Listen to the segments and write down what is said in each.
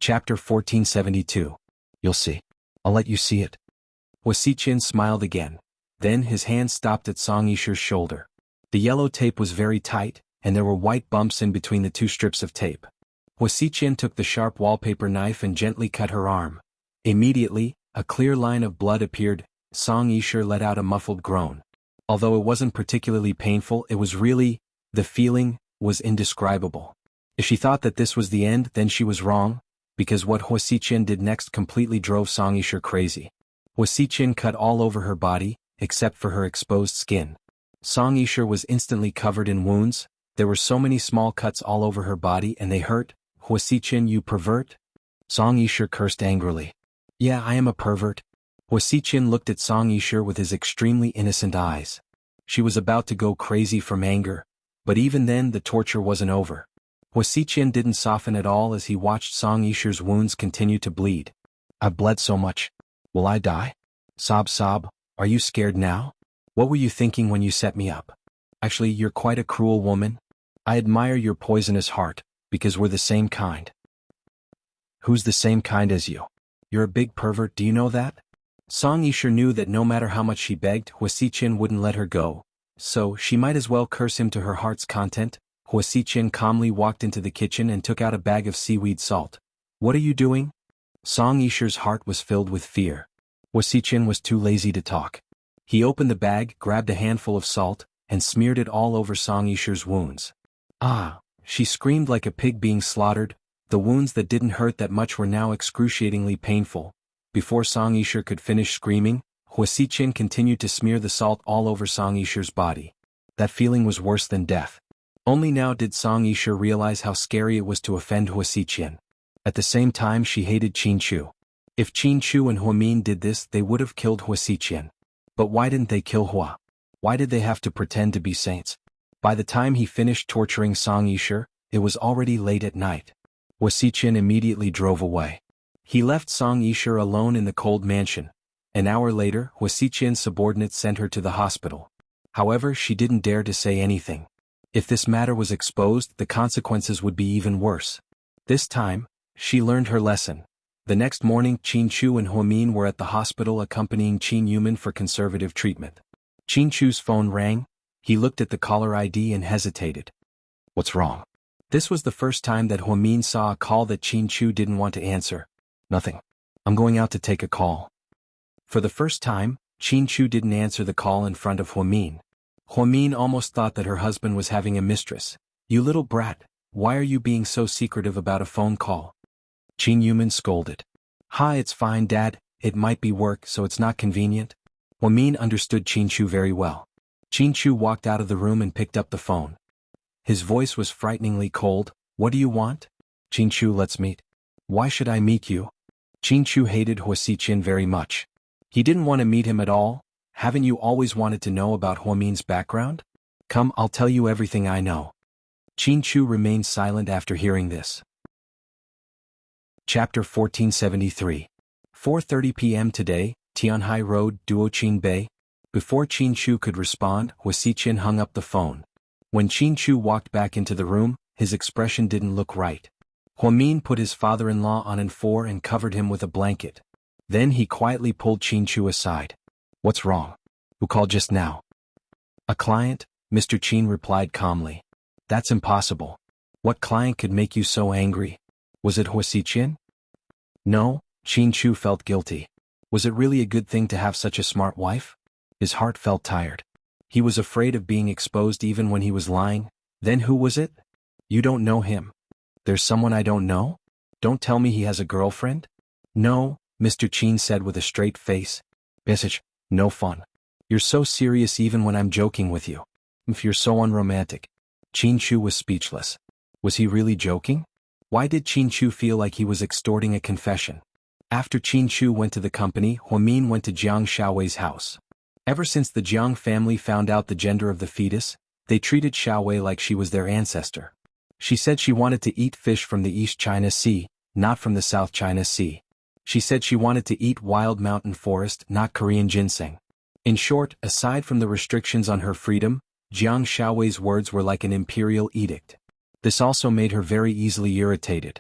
Chapter 1472. You'll see. I'll let you see it. Huasichin smiled again. Then his hand stopped at Song Yisher's shoulder. The yellow tape was very tight, and there were white bumps in between the two strips of tape. Huasichin took the sharp wallpaper knife and gently cut her arm. Immediately, a clear line of blood appeared. Song Yisher let out a muffled groan. Although it wasn't particularly painful, it was really, the feeling was indescribable. If she thought that this was the end, then she was wrong, because what Huasichin did next completely drove Song Yisher crazy. Huasichin cut all over her body, except for her exposed skin. Song Yisher was instantly covered in wounds. There were so many small cuts all over her body and they hurt. Huasichin, you pervert? Song Yisher cursed angrily. Yeah, I am a pervert. Huasichin looked at Song Yisher with his extremely innocent eyes. She was about to go crazy from anger, but even then the torture wasn't over. Huasichin didn't soften at all as he watched Song Yisher's wounds continue to bleed. I've bled so much. Will I die? Sob sob, are you scared now? What were you thinking when you set me up? Actually, you're quite a cruel woman. I admire your poisonous heart, because we're the same kind. Who's the same kind as you? You're a big pervert, do you know that? Song Yisher knew that no matter how much she begged, Huasichin wouldn't let her go, so she might as well curse him to her heart's content. Huasichin calmly walked into the kitchen and took out a bag of seaweed salt. What are you doing? Song Yisher's heart was filled with fear. Huasichin was too lazy to talk. He opened the bag, grabbed a handful of salt, and smeared it all over Song Yisher's wounds. Ah! She screamed like a pig being slaughtered. The wounds that didn't hurt that much were now excruciatingly painful. Before Song Yisher could finish screaming, Huasichin continued to smear the salt all over Song Yisher's body. That feeling was worse than death. Only now did Song Yisher realize how scary it was to offend Huasichin. At the same time she hated Qin Chu. If Qin Chu and Huamin did this, they would have killed Huasichin. But why didn't they kill Hua? Why did they have to pretend to be saints? By the time he finished torturing Song Yisher, it was already late at night. Huasichin immediately drove away. He left Song Yisher alone in the cold mansion. An hour later, Huasichin's subordinates sent her to the hospital. However, she didn't dare to say anything. If this matter was exposed, the consequences would be even worse. This time, she learned her lesson. The next morning, Qin Chu and Huamin were at the hospital accompanying Qin Yuman for conservative treatment. Qin Chu's phone rang. He looked at the caller ID and hesitated. What's wrong? This was the first time that Huamin saw a call that Qin Chu didn't want to answer. Nothing. I'm going out to take a call. For the first time, Qin Chu didn't answer the call in front of Huamin. Huamin almost thought that her husband was having a mistress. You little brat, why are you being so secretive about a phone call? Qin Yuman scolded. Hi, it's fine, Dad, it might be work so it's not convenient. Huamin understood Qin Chu very well. Qin Chu walked out of the room and picked up the phone. His voice was frighteningly cold. What do you want? Qin Chu, let's meet. Why should I meet you? Qin Chu hated Huasichin very much. He didn't want to meet him at all. Haven't you always wanted to know about Huamin's background? Come, I'll tell you everything I know. Qin Chu remained silent after hearing this. Chapter 1473. 4:30 p.m. today, Tianhai Road, Duoqing Bay. Before Qin Chu could respond, Huasichin hung up the phone. When Qin Chu walked back into the room, his expression didn't look right. Huamin put his father-in-law on N4 and covered him with a blanket. Then he quietly pulled Qin Chu aside. What's wrong? Who called just now? A client, Mr. Qin replied calmly. That's impossible. What client could make you so angry? Was it Huasichin? No, Qin Chu felt guilty. Was it really a good thing to have such a smart wife? His heart felt tired. He was afraid of being exposed even when he was lying. Then who was it? You don't know him. There's someone I don't know? Don't tell me he has a girlfriend? No, Mr. Qin said with a straight face. Message, no fun. You're so serious even when I'm joking with you. If you're so unromantic. Qin Chu was speechless. Was he really joking? Why did Qin Chu feel like he was extorting a confession? After Qin Chu went to the company, Huamin went to Jiang Xiaowei's house. Ever since the Jiang family found out the gender of the fetus, they treated Xiaowei like she was their ancestor. She said she wanted to eat fish from the East China Sea, not from the South China Sea. She said she wanted to eat wild mountain forest, not Korean ginseng. In short, aside from the restrictions on her freedom, Jiang Xiaowei's words were like an imperial edict. This also made her very easily irritated.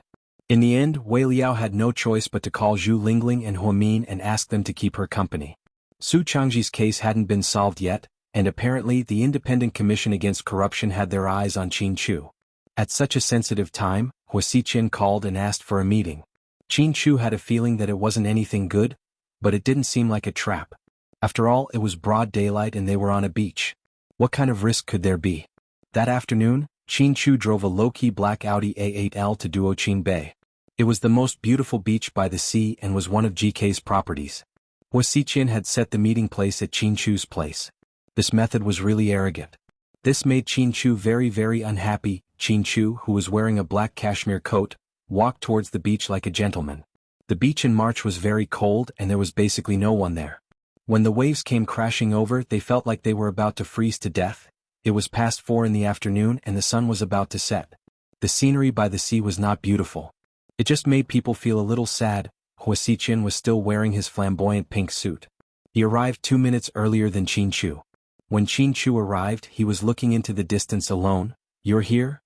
In the end, Wei Liao had no choice but to call Zhu Lingling and Huamin and ask them to keep her company. Su Changji's case hadn't been solved yet, and apparently the Independent Commission Against Corruption had their eyes on Qin Chu. At such a sensitive time, Hua Xiqian called and asked for a meeting. Qin Chu had a feeling that it wasn't anything good, but it didn't seem like a trap. After all, it was broad daylight and they were on a beach. What kind of risk could there be? That afternoon, Qin Chu drove a low-key black Audi A8L to Duoqing Bay. It was the most beautiful beach by the sea and was one of GK's properties. Hua Xiqian had set the meeting place at Qin Chu's place. This method was really arrogant. This made Qin Chu very, very unhappy. Qin Chu, who was wearing a black cashmere coat, walked towards the beach like a gentleman. The beach in March was very cold and there was basically no one there. When the waves came crashing over, they felt like they were about to freeze to death. It was past 4 in the afternoon and the sun was about to set. The scenery by the sea was not beautiful. It just made people feel a little sad. Hua Xiqian was still wearing his flamboyant pink suit. He arrived 2 minutes earlier than Qin Chu. When Qin Chu arrived, he was looking into the distance alone. "You're here?"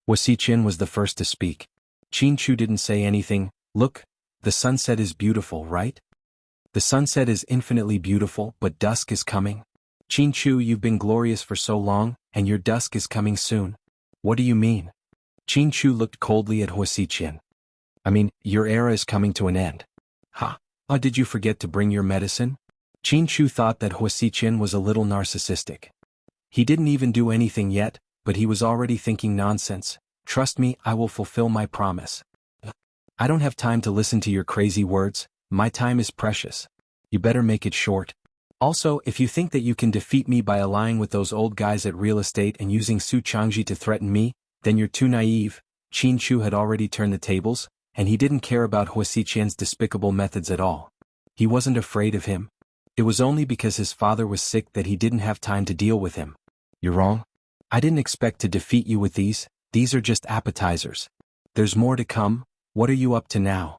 Hua Xiqian was the first to speak. Qin Chu didn't say anything. "Look, the sunset is beautiful, right?" "The sunset is infinitely beautiful, but dusk is coming." "Qin Chu, you've been glorious for so long, and your dusk is coming soon." "What do you mean?" Qin Chu looked coldly at Hua Xiqian. "I mean, your era is coming to an end." "Ha! Oh, did you forget to bring your medicine?" Qin Chu thought that Hua Xiqian was a little narcissistic. He didn't even do anything yet, but he was already thinking nonsense. "Trust me, I will fulfill my promise." "I don't have time to listen to your crazy words, my time is precious. You better make it short. Also, if you think that you can defeat me by allying with those old guys at real estate and using Su Changji to threaten me, then you're too naive." Qin Chu had already turned the tables, and he didn't care about Hua Xiqian's despicable methods at all. He wasn't afraid of him. It was only because his father was sick that he didn't have time to deal with him. "You're wrong. I didn't expect to defeat you with these are just appetizers. There's more to come. What are you up to now?"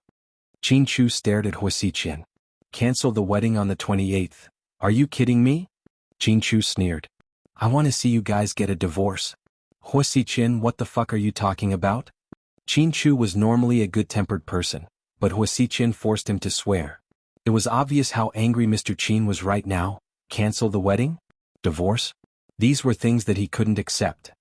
Qin Chu stared at Hua Xiqian. "Cancel the wedding on the 28th. Are you kidding me?" Qin Chu sneered. "I want to see you guys get a divorce." "Hua Xiqian, what the fuck are you talking about?" Qin Chu was normally a good-tempered person, but Hua Xiqian forced him to swear. It was obvious how angry Mr. Qin was right now. Cancel the wedding? Divorce? These were things that he couldn't accept.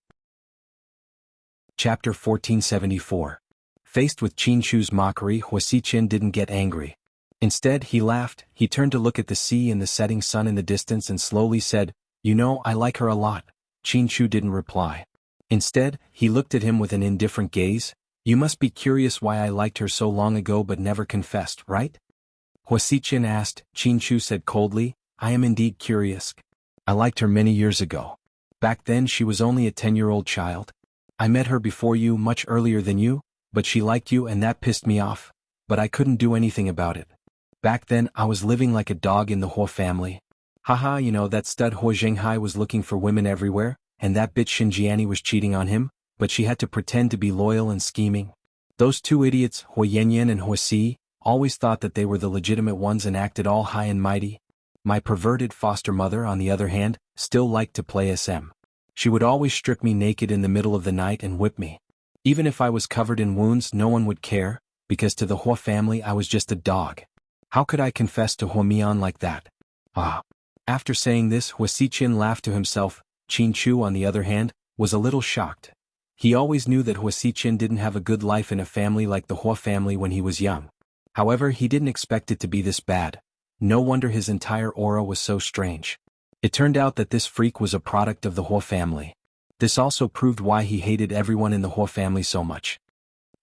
Chapter 1474. Faced with Qin Chu's mockery, Hua Xiqian didn't get angry. Instead, he laughed. He turned to look at the sea and the setting sun in the distance and slowly said, "You know, I like her a lot." Qin Chu didn't reply. Instead, he looked at him with an indifferent gaze. "You must be curious why I liked her so long ago but never confessed, right?" Hua Xiqian asked. Qin Chu said coldly, "I am indeed curious. I liked her many years ago. Back then she was only a 10-year-old child. I met her before you, much earlier than you, but she liked you and that pissed me off. But I couldn't do anything about it. Back then I was living like a dog in the Hua family. Haha, you know that stud Hua Zhenghai was looking for women everywhere, and that bitch Xinjiani was cheating on him, but she had to pretend to be loyal and scheming. Those two idiots, Hua Yanyan and Hua Si, always thought that they were the legitimate ones and acted all high and mighty. My perverted foster mother, on the other hand, still liked to play SM. She would always strip me naked in the middle of the night and whip me. Even if I was covered in wounds, no one would care, because to the Hua family I was just a dog. How could I confess to Hua Mian like that? Ah." After saying this, Hua Xiqian laughed to himself. Qin Chu, on the other hand, was a little shocked. He always knew that Hua Xiqian didn't have a good life in a family like the Hua family when he was young. However, he didn't expect it to be this bad. No wonder his entire aura was so strange. It turned out that this freak was a product of the Hua family. This also proved why he hated everyone in the Hua family so much.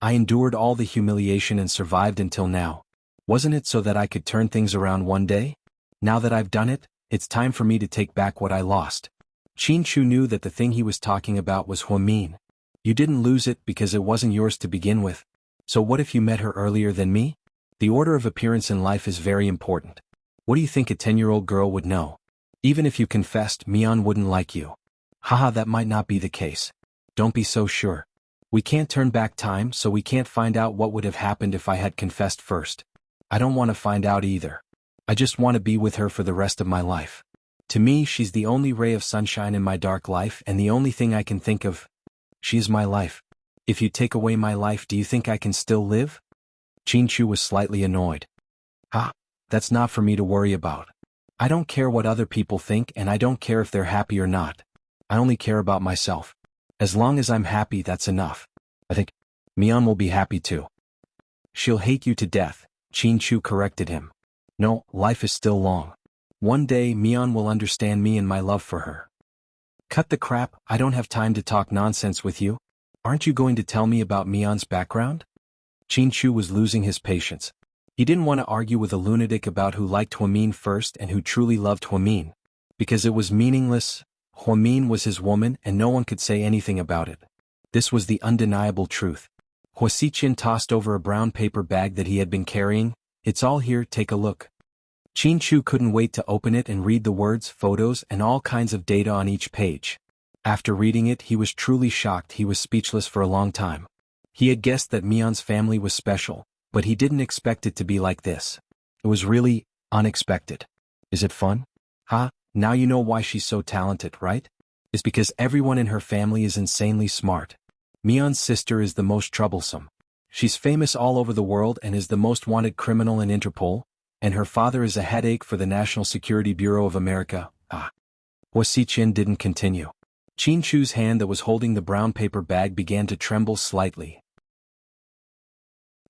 "I endured all the humiliation and survived until now. Wasn't it so that I could turn things around one day? Now that I've done it, it's time for me to take back what I lost." Qin Chu knew that the thing he was talking about was Hua Min. "You didn't lose it because it wasn't yours to begin with. So what if you met her earlier than me? The order of appearance in life is very important. What do you think a 10-year-old girl would know? Even if you confessed, Mian wouldn't like you." "Haha, that might not be the case. Don't be so sure. We can't turn back time, so we can't find out what would have happened if I had confessed first. I don't want to find out either. I just want to be with her for the rest of my life. To me, she's the only ray of sunshine in my dark life and the only thing I can think of. She is my life." If you take away my life, do you think I can still live? Chinchu was slightly annoyed. Ah, that's not for me to worry about. I don't care what other people think, and I don't care if they're happy or not. I only care about myself. As long as I'm happy, that's enough. I think Mian will be happy too. She'll hate you to death, Chinchu corrected him. No, life is still long. One day Mian will understand me and my love for her. Cut the crap, I don't have time to talk nonsense with you. Aren't you going to tell me about Mian's background? Chinchu was losing his patience. He didn't want to argue with a lunatic about who liked Huamin first and who truly loved Huamin. Because it was meaningless. Huamin was his woman and no one could say anything about it. This was the undeniable truth. Hua Xiqin tossed over a brown paper bag that he had been carrying. It's all here, take a look. Chinchu couldn't wait to open it and read the words, photos, and all kinds of data on each page. After reading it, he was truly shocked. He was speechless for a long time. He had guessed that Mian's family was special, but he didn't expect it to be like this. It was really unexpected. Is it fun? Now you know why she's so talented, right? It's because everyone in her family is insanely smart. Mian's sister is the most troublesome. She's famous all over the world and is the most wanted criminal in Interpol, and her father is a headache for the National Security Bureau of America. Hua Xiqin didn't continue. Chinchu's hand that was holding the brown paper bag began to tremble slightly.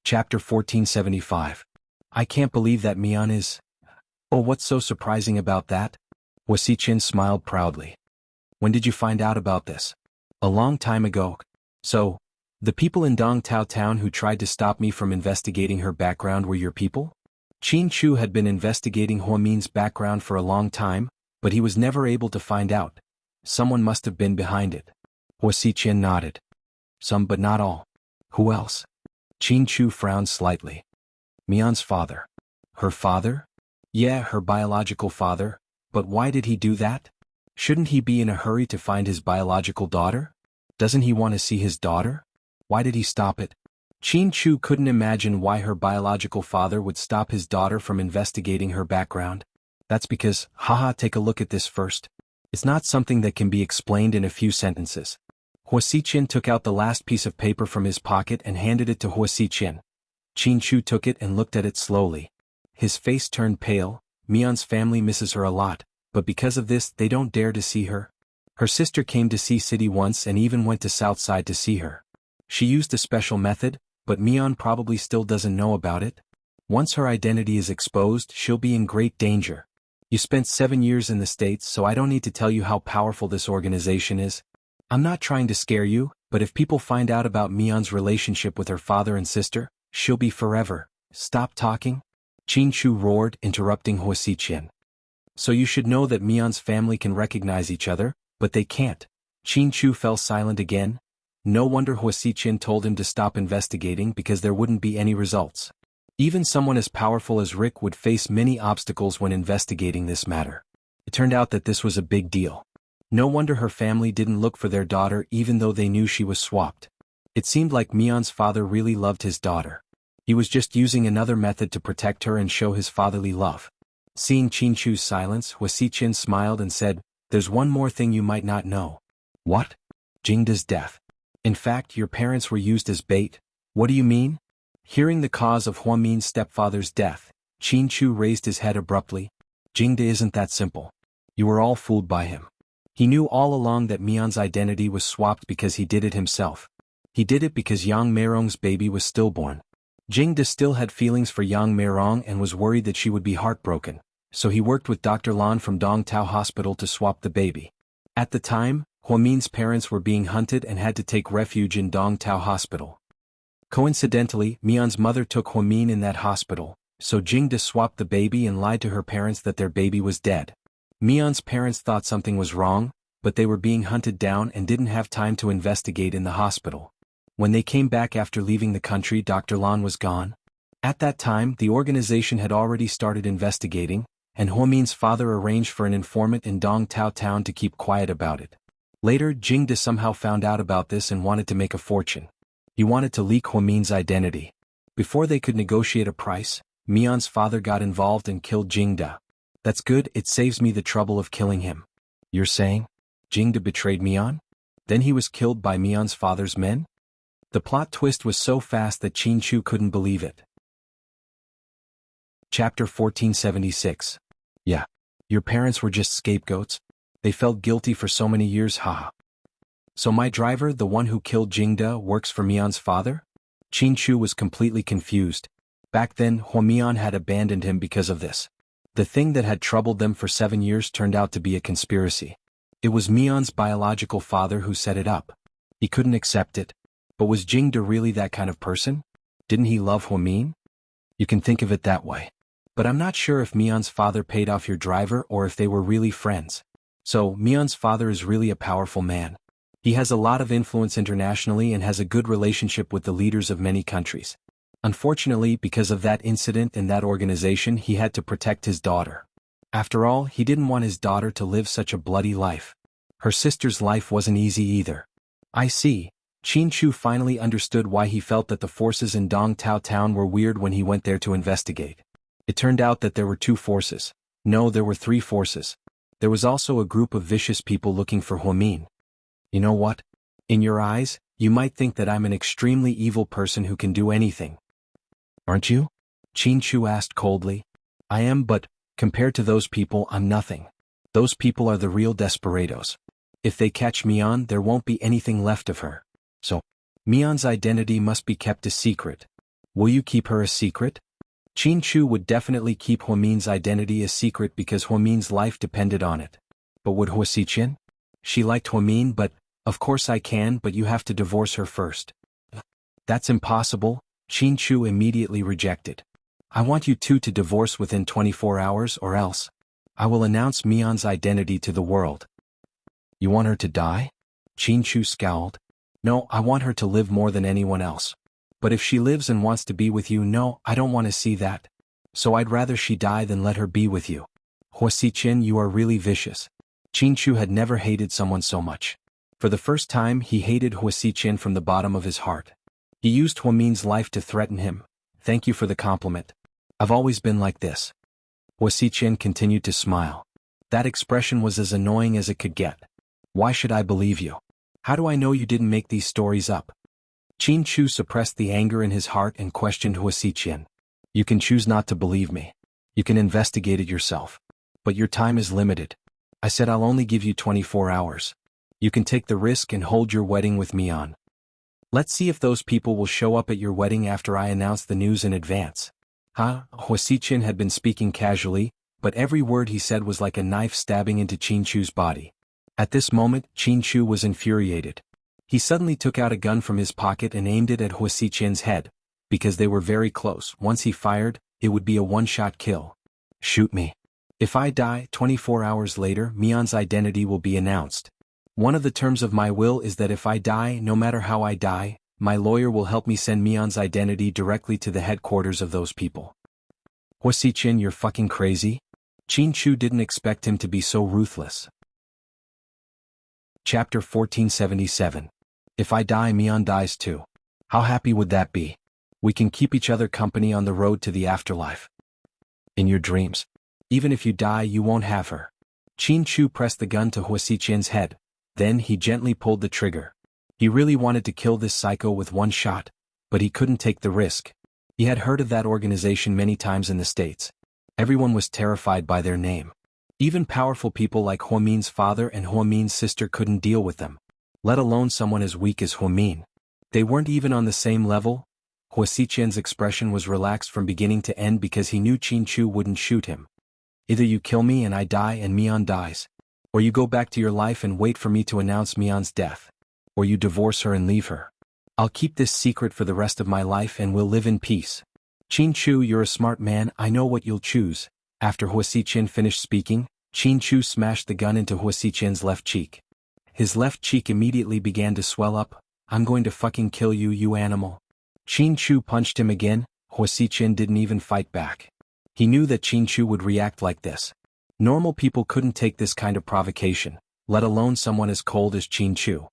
Chapter 1475. I can't believe that Mian is... Oh, what's so surprising about that? Hua Xiqin smiled proudly. When did you find out about this? A long time ago. So, the people in Dongtao town who tried to stop me from investigating her background were your people? Chinchu had been investigating Huamin's background for a long time, but he was never able to find out. Someone must have been behind it. Hua Xiqin nodded. Some but not all. Who else? Chinchu frowned slightly. Mian's father. Her father? Yeah, her biological father, but why did he do that? Shouldn't he be in a hurry to find his biological daughter? Doesn't he want to see his daughter? Why did he stop it? Chinchu couldn't imagine why her biological father would stop his daughter from investigating her background. That's because, take a look at this first. It's not something that can be explained in a few sentences. Hua Xiqin took out the last piece of paper from his pocket and handed it to Hua Xiqin. Chinchu took it and looked at it slowly. His face turned pale. Mian's family misses her a lot, but because of this they don't dare to see her. Her sister came to Sea City once and even went to Southside to see her. She used a special method, but Mian probably still doesn't know about it. Once her identity is exposed, she'll be in great danger. You spent 7 years in the States, so I don't need to tell you how powerful this organization is. I'm not trying to scare you, but if people find out about Mian's relationship with her father and sister, she'll be forever. Stop talking. Chinchu roared, interrupting Hua Xiqin. So you should know that Mian's family can recognize each other, but they can't. Chinchu fell silent again. No wonder Hua Xiqin told him to stop investigating because there wouldn't be any results. Even someone as powerful as Rick would face many obstacles when investigating this matter. It turned out that this was a big deal. No wonder her family didn't look for their daughter even though they knew she was swapped. It seemed like Mian's father really loved his daughter. He was just using another method to protect her and show his fatherly love. Seeing Chinchu's silence, Hua Xiqin smiled and said, "There's one more thing you might not know." What? Jingda's death. In fact, your parents were used as bait. What do you mean? Hearing the cause of Huamin's stepfather's death, Chinchu raised his head abruptly. Jingda isn't that simple. You were all fooled by him. He knew all along that Mian's identity was swapped because he did it himself. He did it because Yang Meirong's baby was stillborn. Jingda still had feelings for Yang Meirong and was worried that she would be heartbroken, so he worked with Dr. Lan from Dongtao Hospital to swap the baby. At the time, Huamin's parents were being hunted and had to take refuge in Dongtao Hospital. Coincidentally, Mian's mother took Huamin in that hospital, so Jingda swapped the baby and lied to her parents that their baby was dead. Mian's parents thought something was wrong, but they were being hunted down and didn't have time to investigate in the hospital. When they came back after leaving the country, Dr. Lan was gone. At that time, the organization had already started investigating, and Huamin's father arranged for an informant in Dongtao town to keep quiet about it. Later, Jingda somehow found out about this and wanted to make a fortune. He wanted to leak Huamin's identity. Before they could negotiate a price, Mian's father got involved and killed Jingda. That's good, it saves me the trouble of killing him. You're saying? Jingda betrayed Mian? Then he was killed by Mian's father's men? The plot twist was so fast that Qin Chu couldn't believe it. Chapter 1476. Yeah. Your parents were just scapegoats? They felt guilty for so many years, haha. So my driver, the one who killed Jingde, works for Mian's father? Qin Chu was completely confused. Back then, Huamian had abandoned him because of this. The thing that had troubled them for 7 years turned out to be a conspiracy. It was Mian's biological father who set it up. He couldn't accept it. But was Jingde really that kind of person? Didn't he love Huamian? You can think of it that way. But I'm not sure if Mian's father paid off your driver or if they were really friends. So, Mian's father is really a powerful man. He has a lot of influence internationally and has a good relationship with the leaders of many countries. Unfortunately, because of that incident and that organization, he had to protect his daughter. After all, he didn't want his daughter to live such a bloody life. Her sister's life wasn't easy either. I see. Qin Chu finally understood why he felt that the forces in Dong Tao Town were weird when he went there to investigate. It turned out that there were 2 forces. No, there were 3 forces. There was also a group of vicious people looking for Huamian. You know what? In your eyes, you might think that I'm an extremely evil person who can do anything. Aren't you? Qin Chu asked coldly. I am, but, compared to those people, I'm nothing. Those people are the real desperados. If they catch Mian, there won't be anything left of her. So, Mian's identity must be kept a secret. Will you keep her a secret? Qin Chu would definitely keep Huamian's identity a secret because Huamian's life depended on it. But would Hua Xiqian? She liked Huamian, but, of course I can, but you have to divorce her first. That's impossible, Qin Chu immediately rejected. I want you two to divorce within 24 hours or else. I will announce Mian's identity to the world. You want her to die? Qin Chu scowled. No, I want her to live more than anyone else. But if she lives and wants to be with you, no, I don't want to see that. So I'd rather she die than let her be with you. Hua Xiqian, you are really vicious. Qin Chu had never hated someone so much. For the first time, he hated Hua Xiqian from the bottom of his heart. He used Huamian's life to threaten him. Thank you for the compliment. I've always been like this. Hua Xiqian continued to smile. That expression was as annoying as it could get. Why should I believe you? How do I know you didn't make these stories up? Qin Chu suppressed the anger in his heart and questioned Hua Xiqian. You can choose not to believe me. You can investigate it yourself. But your time is limited. I said I'll only give you 24 hours. You can take the risk and hold your wedding with Mian. Let's see if those people will show up at your wedding after I announce the news in advance. Hua Xiqian had been speaking casually, but every word he said was like a knife stabbing into Qin Chu's body. At this moment, Qin Chu was infuriated. He suddenly took out a gun from his pocket and aimed it at Hua Xiqian's head. Because they were very close, once he fired, it would be a one-shot kill. Shoot me. If I die, 24 hours later, Mian's identity will be announced. One of the terms of my will is that if I die, no matter how I die, my lawyer will help me send Mian's identity directly to the headquarters of those people. Hua Xiqian, you're fucking crazy? Qin Chu didn't expect him to be so ruthless. Chapter 1477. If I die, Mian dies too. How happy would that be? We can keep each other company on the road to the afterlife. In your dreams. Even if you die, you won't have her. Qin Chu pressed the gun to Hua Xiqian's head. Then he gently pulled the trigger. He really wanted to kill this psycho with one shot, but he couldn't take the risk. He had heard of that organization many times in the States. Everyone was terrified by their name. Even powerful people like Huamian's father and Huamian's sister couldn't deal with them, let alone someone as weak as Huamian. They weren't even on the same level. Hua Xiqian's expression was relaxed from beginning to end because he knew Qin Chu wouldn't shoot him. Either you kill me and I die and Mian dies, or you go back to your life and wait for me to announce Mian's death, or you divorce her and leave her. I'll keep this secret for the rest of my life and we'll live in peace. Qin Chu, you're a smart man, I know what you'll choose. After Hua Xiqian finished speaking, Qin Chu smashed the gun into Hua Xiqian's left cheek. His left cheek immediately began to swell up. I'm going to fucking kill you, you animal. Qin Chu punched him again. Hua Xiqian didn't even fight back. He knew that Qin Chu would react like this. Normal people couldn't take this kind of provocation, let alone someone as cold as Qin Chu.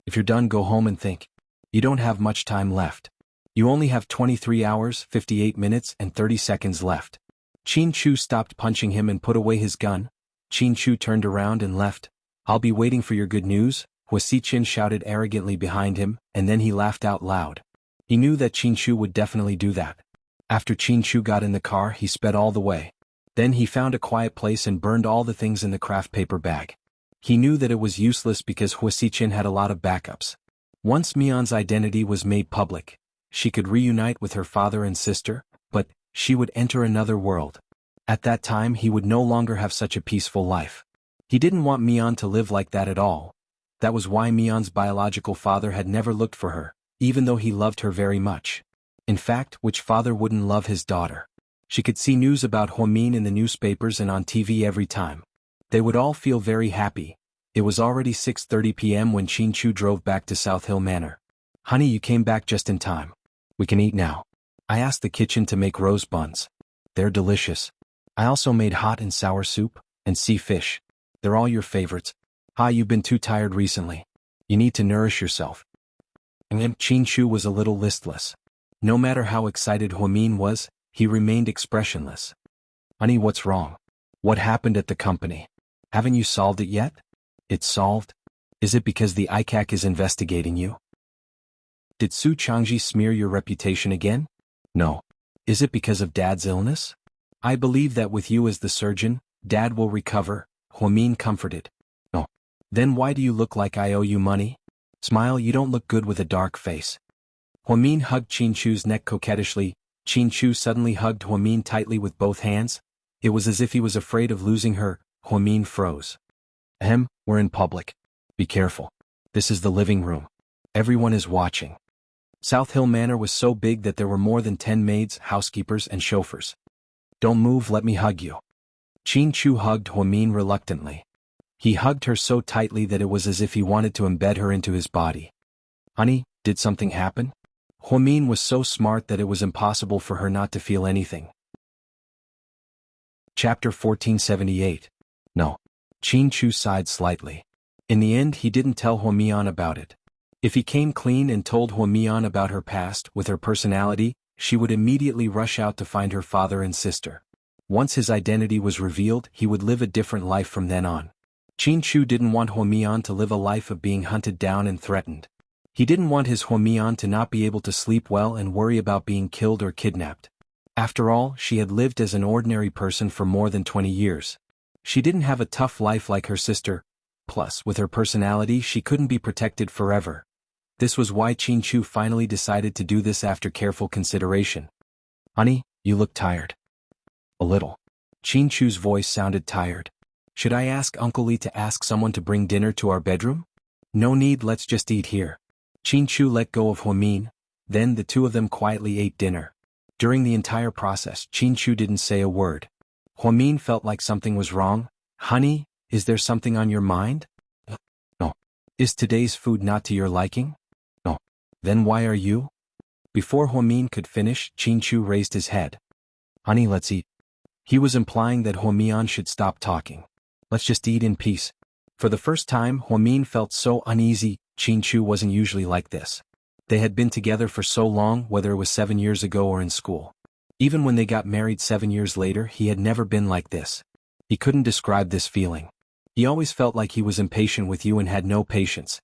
If you're done, go home and think. You don't have much time left. You only have 23 hours, 58 minutes, and 30 seconds left. Qin Chu stopped punching him and put away his gun. Qin Chu turned around and left. I'll be waiting for your good news, Huasichen shouted arrogantly behind him, and then he laughed out loud. He knew that Chinchu would definitely do that. After Chinchu got in the car, he sped all the way. Then he found a quiet place and burned all the things in the craft paper bag. He knew that it was useless because Huasichen had a lot of backups. Once Mion's identity was made public, she could reunite with her father and sister, but she would enter another world. At that time he would no longer have such a peaceful life. He didn't want Mion to live like that at all. That was why Mion's biological father had never looked for her, even though he loved her very much. In fact, which father wouldn't love his daughter? She could see news about Huamin in the newspapers and on TV every time. They would all feel very happy. It was already 6:30 p.m. when Chinchu drove back to South Hill Manor. Honey, you came back just in time. We can eat now. I asked the kitchen to make rose buns. They're delicious. I also made hot and sour soup, and sea fish. They're all your favorites. You've been too tired recently. You need to nourish yourself. And Chinchu was a little listless. No matter how excited Huamin was, he remained expressionless. Honey, what's wrong? What happened at the company? Haven't you solved it yet? It's solved? Is it because the ICAC is investigating you? Did Su Changji smear your reputation again? No. Is it because of Dad's illness? I believe that with you as the surgeon, Dad will recover, Huamin comforted. No. Then why do you look like I owe you money? Smile, you don't look good with a dark face. Huamin hugged Chinchu's neck coquettishly. Chinchu suddenly hugged Huamin tightly with both hands. It was as if he was afraid of losing her. Huamin froze. We're in public. Be careful. This is the living room. Everyone is watching. South Hill Manor was so big that there were more than 10 maids, housekeepers, and chauffeurs. Don't move, let me hug you. Chinchu hugged Huamin reluctantly. He hugged her so tightly that it was as if he wanted to embed her into his body. Honey, did something happen? Huamin was so smart that it was impossible for her not to feel anything. Chapter 1478. No. Chinchu sighed slightly. In the end he didn't tell Huamian about it. If he came clean and told Huamian about her past, with her personality, she would immediately rush out to find her father and sister. Once his identity was revealed, he would live a different life from then on. Chinchu didn't want Huamian to live a life of being hunted down and threatened. He didn't want his Huamian to not be able to sleep well and worry about being killed or kidnapped. After all, she had lived as an ordinary person for more than 20 years. She didn't have a tough life like her sister. Plus, with her personality, she couldn't be protected forever. This was why Chinchu finally decided to do this after careful consideration. Honey, you look tired. A little. Chinchu's voice sounded tired. Should I ask Uncle Lee to ask someone to bring dinner to our bedroom? No need, let's just eat here. Chinchu let go of Huamin. Then the two of them quietly ate dinner. During the entire process, Chinchu didn't say a word. Huamin felt like something was wrong. Honey, is there something on your mind? No. Is today's food not to your liking? No. Then why are you? Before Huamin could finish, Chinchu raised his head. Honey, let's eat. He was implying that Huamian should stop talking. Let's just eat in peace. For the first time, Huamin felt so uneasy. Chinchu wasn't usually like this. They had been together for so long, whether it was 7 years ago or in school. Even when they got married 7 years later, he had never been like this. He couldn't describe this feeling. He always felt like he was impatient with you and had no patience.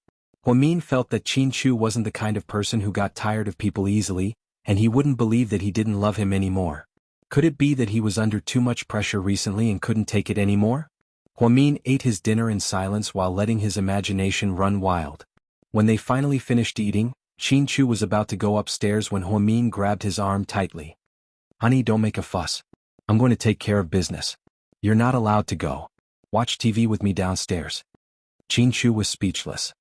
Huamin felt that Chinchu wasn't the kind of person who got tired of people easily, and he wouldn't believe that he didn't love him anymore. Could it be that he was under too much pressure recently and couldn't take it anymore? Huamin ate his dinner in silence while letting his imagination run wild. When they finally finished eating, Chinchu was about to go upstairs when Huamin grabbed his arm tightly. Honey, don't make a fuss. I'm going to take care of business. You're not allowed to go. Watch TV with me downstairs. Chinchu was speechless.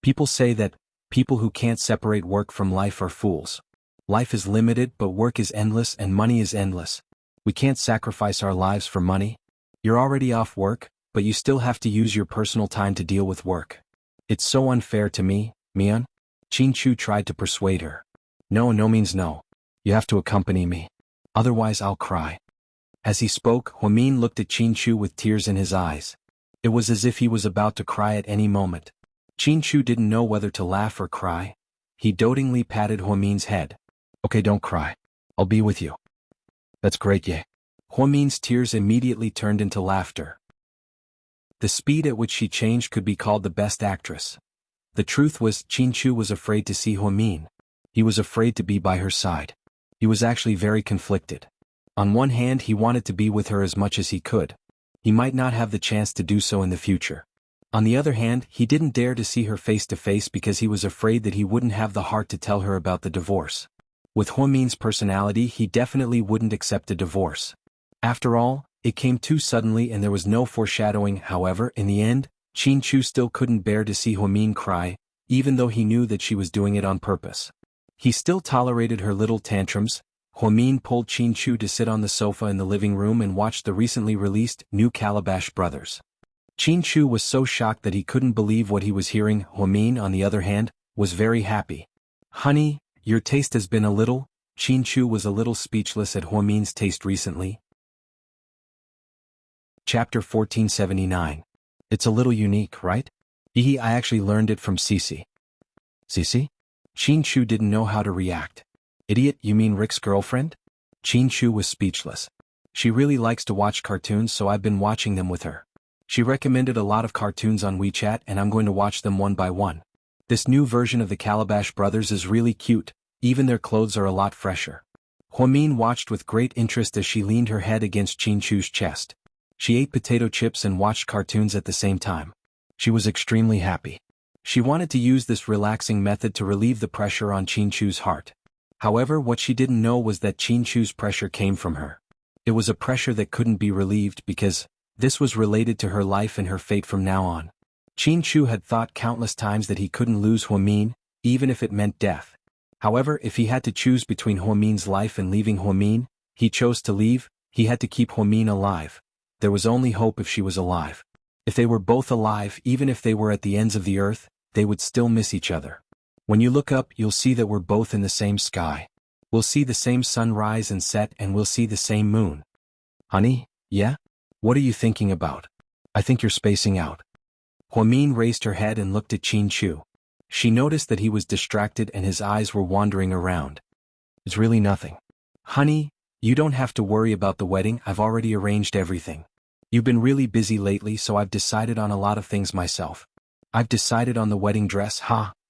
People say that people who can't separate work from life are fools. Life is limited, but work is endless and money is endless. We can't sacrifice our lives for money. You're already off work, but you still have to use your personal time to deal with work. It's so unfair to me, Mian. Chinchu tried to persuade her. No means no. You have to accompany me. Otherwise I'll cry. As he spoke, Huamin looked at Chinchu with tears in his eyes. It was as if he was about to cry at any moment. Chinchu didn't know whether to laugh or cry. He dotingly patted Huamin's head. Okay, don't cry. I'll be with you. That's great, yeah. Huamin's tears immediately turned into laughter. The speed at which she changed could be called the best actress. The truth was, Chinchu was afraid to see Huamin. He was afraid to be by her side. He was actually very conflicted. On one hand, he wanted to be with her as much as he could. He might not have the chance to do so in the future. On the other hand, he didn't dare to see her face to face because he was afraid that he wouldn't have the heart to tell her about the divorce. With Huamin's personality, he definitely wouldn't accept a divorce. After all, it came too suddenly and there was no foreshadowing. However, in the end, Chinchu still couldn't bear to see Huamin cry, even though he knew that she was doing it on purpose. He still tolerated her little tantrums. Huamin pulled Chinchu to sit on the sofa in the living room and watch the recently released new Calabash Brothers. Chinchu was so shocked that he couldn't believe what he was hearing. Huamin, on the other hand, was very happy. "Honey, your taste has been a little..." Chinchu was a little speechless at Huamin's taste recently. Chapter 1479. It's a little unique, right? I actually learned it from Cece. Cece? Chinchu didn't know how to react. Idiot, you mean Rick's girlfriend? Chinchu was speechless. She really likes to watch cartoons, so I've been watching them with her. She recommended a lot of cartoons on WeChat and I'm going to watch them one by one. This new version of the Calabash Brothers is really cute, even their clothes are a lot fresher. Huamin watched with great interest as she leaned her head against Chinchu's chest. She ate potato chips and watched cartoons at the same time. She was extremely happy. She wanted to use this relaxing method to relieve the pressure on Chinchu's heart. However, what she didn't know was that Chinchu's pressure came from her. It was a pressure that couldn't be relieved because this was related to her life and her fate from now on. Chinchu had thought countless times that he couldn't lose Huamin, even if it meant death. However, if he had to choose between Huamin's life and leaving Huamin, he chose to leave. He had to keep Huamin alive. There was only hope if she was alive. If they were both alive, even if they were at the ends of the earth, they would still miss each other. When you look up, you'll see that we're both in the same sky. We'll see the same sun rise and set and we'll see the same moon. Honey, yeah? What are you thinking about? I think you're spacing out. Huamin raised her head and looked at Chinchu. She noticed that he was distracted and his eyes were wandering around. It's really nothing. Honey, you don't have to worry about the wedding, I've already arranged everything. You've been really busy lately, so I've decided on a lot of things myself. I've decided on the wedding dress.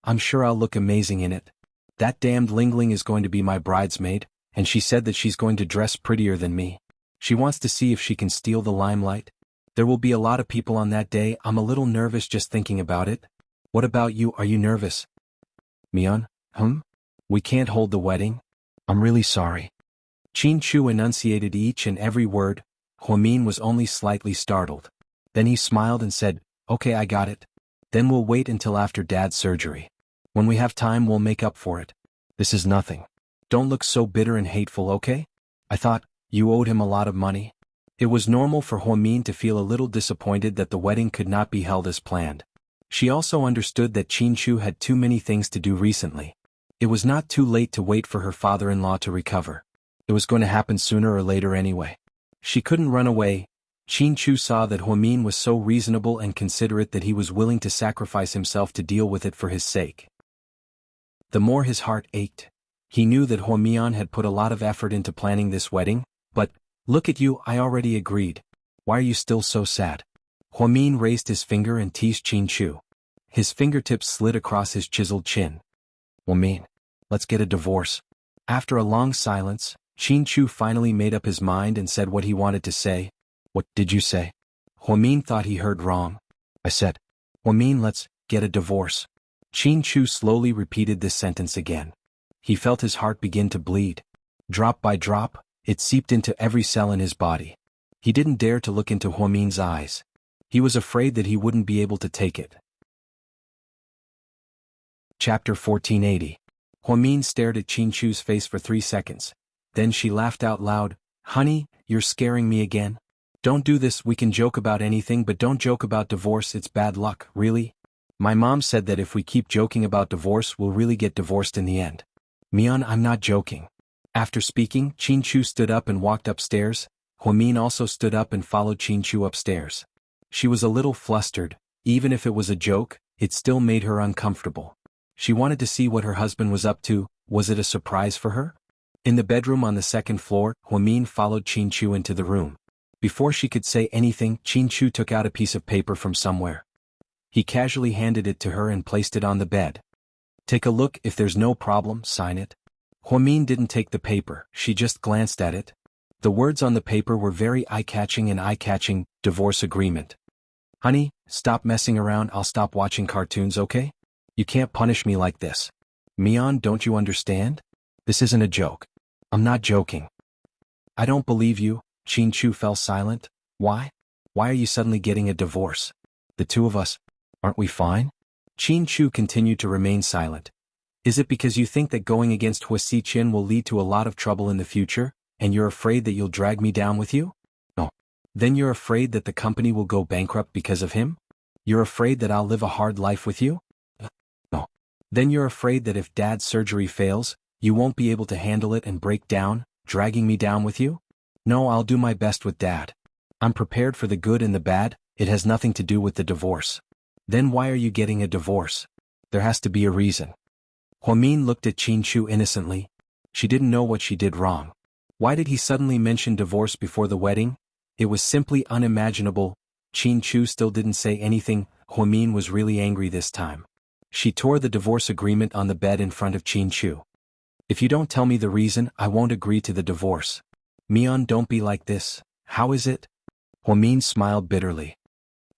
I'm sure I'll look amazing in it. That damned Lingling is going to be my bridesmaid, and she said that she's going to dress prettier than me. She wants to see if she can steal the limelight. There will be a lot of people on that day. I'm a little nervous just thinking about it. What about you? Are you nervous? Mion? We can't hold the wedding? I'm really sorry. Chinchu enunciated each and every word. Huamin was only slightly startled. Then he smiled and said, "Okay, I got it. Then we'll wait until after Dad's surgery. When we have time, we'll make up for it. This is nothing. Don't look so bitter and hateful, okay? I thought you owed him a lot of money." It was normal for Huamin to feel a little disappointed that the wedding could not be held as planned. She also understood that Chinchu had too many things to do recently. It was not too late to wait for her father-in-law to recover. It was going to happen sooner or later anyway. She couldn't run away. Chinchu saw that Huamin was so reasonable and considerate that he was willing to sacrifice himself to deal with it for his sake. The more his heart ached. He knew that Huamian had put a lot of effort into planning this wedding, but, look at you, I already agreed. Why are you still so sad? Huamin raised his finger and teased Chinchu. His fingertips slid across his chiseled chin. Huamin, let's get a divorce. After a long silence, Chinchu finally made up his mind and said what he wanted to say. What did you say? Huamin thought he heard wrong. I said, Huamin, let's get a divorce. Chinchu slowly repeated this sentence again. He felt his heart begin to bleed. Drop by drop, it seeped into every cell in his body. He didn't dare to look into Huamin's eyes. He was afraid that he wouldn't be able to take it. Chapter 1480. Huamin stared at Chinchu's face for 3 seconds. Then she laughed out loud. Honey, you're scaring me again. Don't do this, we can joke about anything but don't joke about divorce, it's bad luck, really? My mom said that if we keep joking about divorce we'll really get divorced in the end. Mion, I'm not joking. After speaking, Chinchu stood up and walked upstairs. Huamin also stood up and followed Chinchu upstairs. She was a little flustered. Even if it was a joke, it still made her uncomfortable. She wanted to see what her husband was up to. Was it a surprise for her? In the bedroom on the second floor, Huamin followed Chinchu into the room. Before she could say anything, Chinchu took out a piece of paper from somewhere. He casually handed it to her and placed it on the bed. Take a look, if there's no problem, sign it. Huamin didn't take the paper, she just glanced at it. The words on the paper were very eye-catching, divorce agreement. Honey, stop messing around, I'll stop watching cartoons, okay? You can't punish me like this. Mion, don't you understand? This isn't a joke. I'm not joking. I don't believe you. Qin Chu fell silent. Why? Why are you suddenly getting a divorce? The two of us, aren't we fine? Qin Chu continued to remain silent. Is it because you think that going against Huasi Qin will lead to a lot of trouble in the future, and you're afraid that you'll drag me down with you? No. Then you're afraid that the company will go bankrupt because of him? You're afraid that I'll live a hard life with you? No. Then you're afraid that if Dad's surgery fails, you won't be able to handle it and break down, dragging me down with you? No, I'll do my best with Dad. I'm prepared for the good and the bad, it has nothing to do with the divorce. Then why are you getting a divorce? There has to be a reason. Huamin looked at Qin Chu innocently. She didn't know what she did wrong. Why did he suddenly mention divorce before the wedding? It was simply unimaginable. Qin Chu still didn't say anything. Huamin was really angry this time. She tore the divorce agreement on the bed in front of Qin Chu. If you don't tell me the reason, I won't agree to the divorce. Mion, don't be like this. How is it? Huamin smiled bitterly.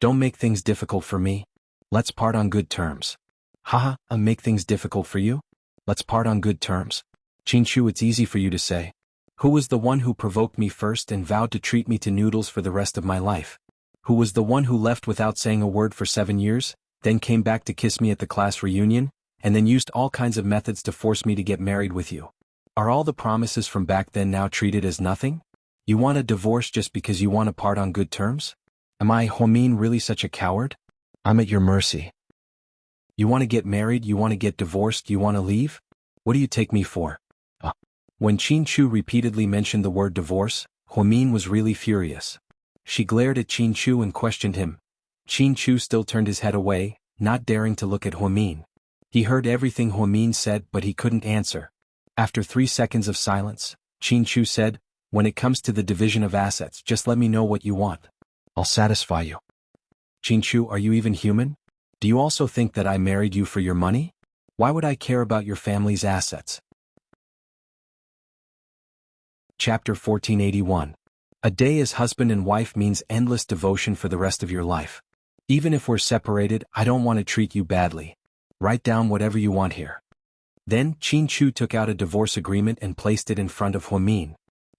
Don't make things difficult for me. Let's part on good terms. Haha, I'll make things difficult for you? Let's part on good terms. Qin Chu, it's easy for you to say. Who was the one who provoked me first and vowed to treat me to noodles for the rest of my life? Who was the one who left without saying a word for 7 years, then came back to kiss me at the class reunion, and then used all kinds of methods to force me to get married with you? Are all the promises from back then now treated as nothing? You want a divorce just because you want to part on good terms? Am I, Huamin, really such a coward? I'm at your mercy. You want to get married, you want to get divorced, you want to leave? What do you take me for? When Qin Chu repeatedly mentioned the word divorce, Huamin was really furious. She glared at Qin Chu and questioned him. Qin Chu still turned his head away, not daring to look at Huamin. He heard everything Huamin said, but he couldn't answer. After 3 seconds of silence, Qin Chu said, when it comes to the division of assets, just let me know what you want. I'll satisfy you. Qin Chu, are you even human? Do you also think that I married you for your money? Why would I care about your family's assets? Chapter 1481. A day as husband and wife means endless devotion for the rest of your life. Even if we're separated, I don't want to treat you badly. Write down whatever you want here. Then, Qin Chu took out a divorce agreement and placed it in front of Huamin.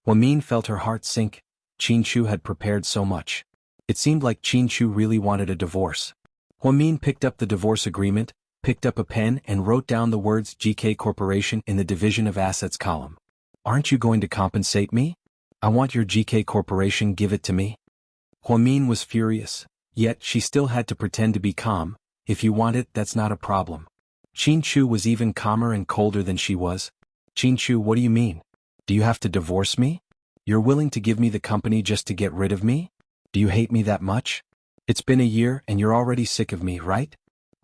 Huamin felt her heart sink. Qin Chu had prepared so much. It seemed like Qin Chu really wanted a divorce. Huamin picked up the divorce agreement, picked up a pen and wrote down the words GK Corporation in the division of assets column. Aren't you going to compensate me? I want your GK Corporation, give it to me. Huamin was furious, yet she still had to pretend to be calm. If you want it, that's not a problem. Qin Chu was even calmer and colder than she was. Qin Chu, what do you mean? Do you have to divorce me? You're willing to give me the company just to get rid of me? Do you hate me that much? It's been a year and you're already sick of me, right?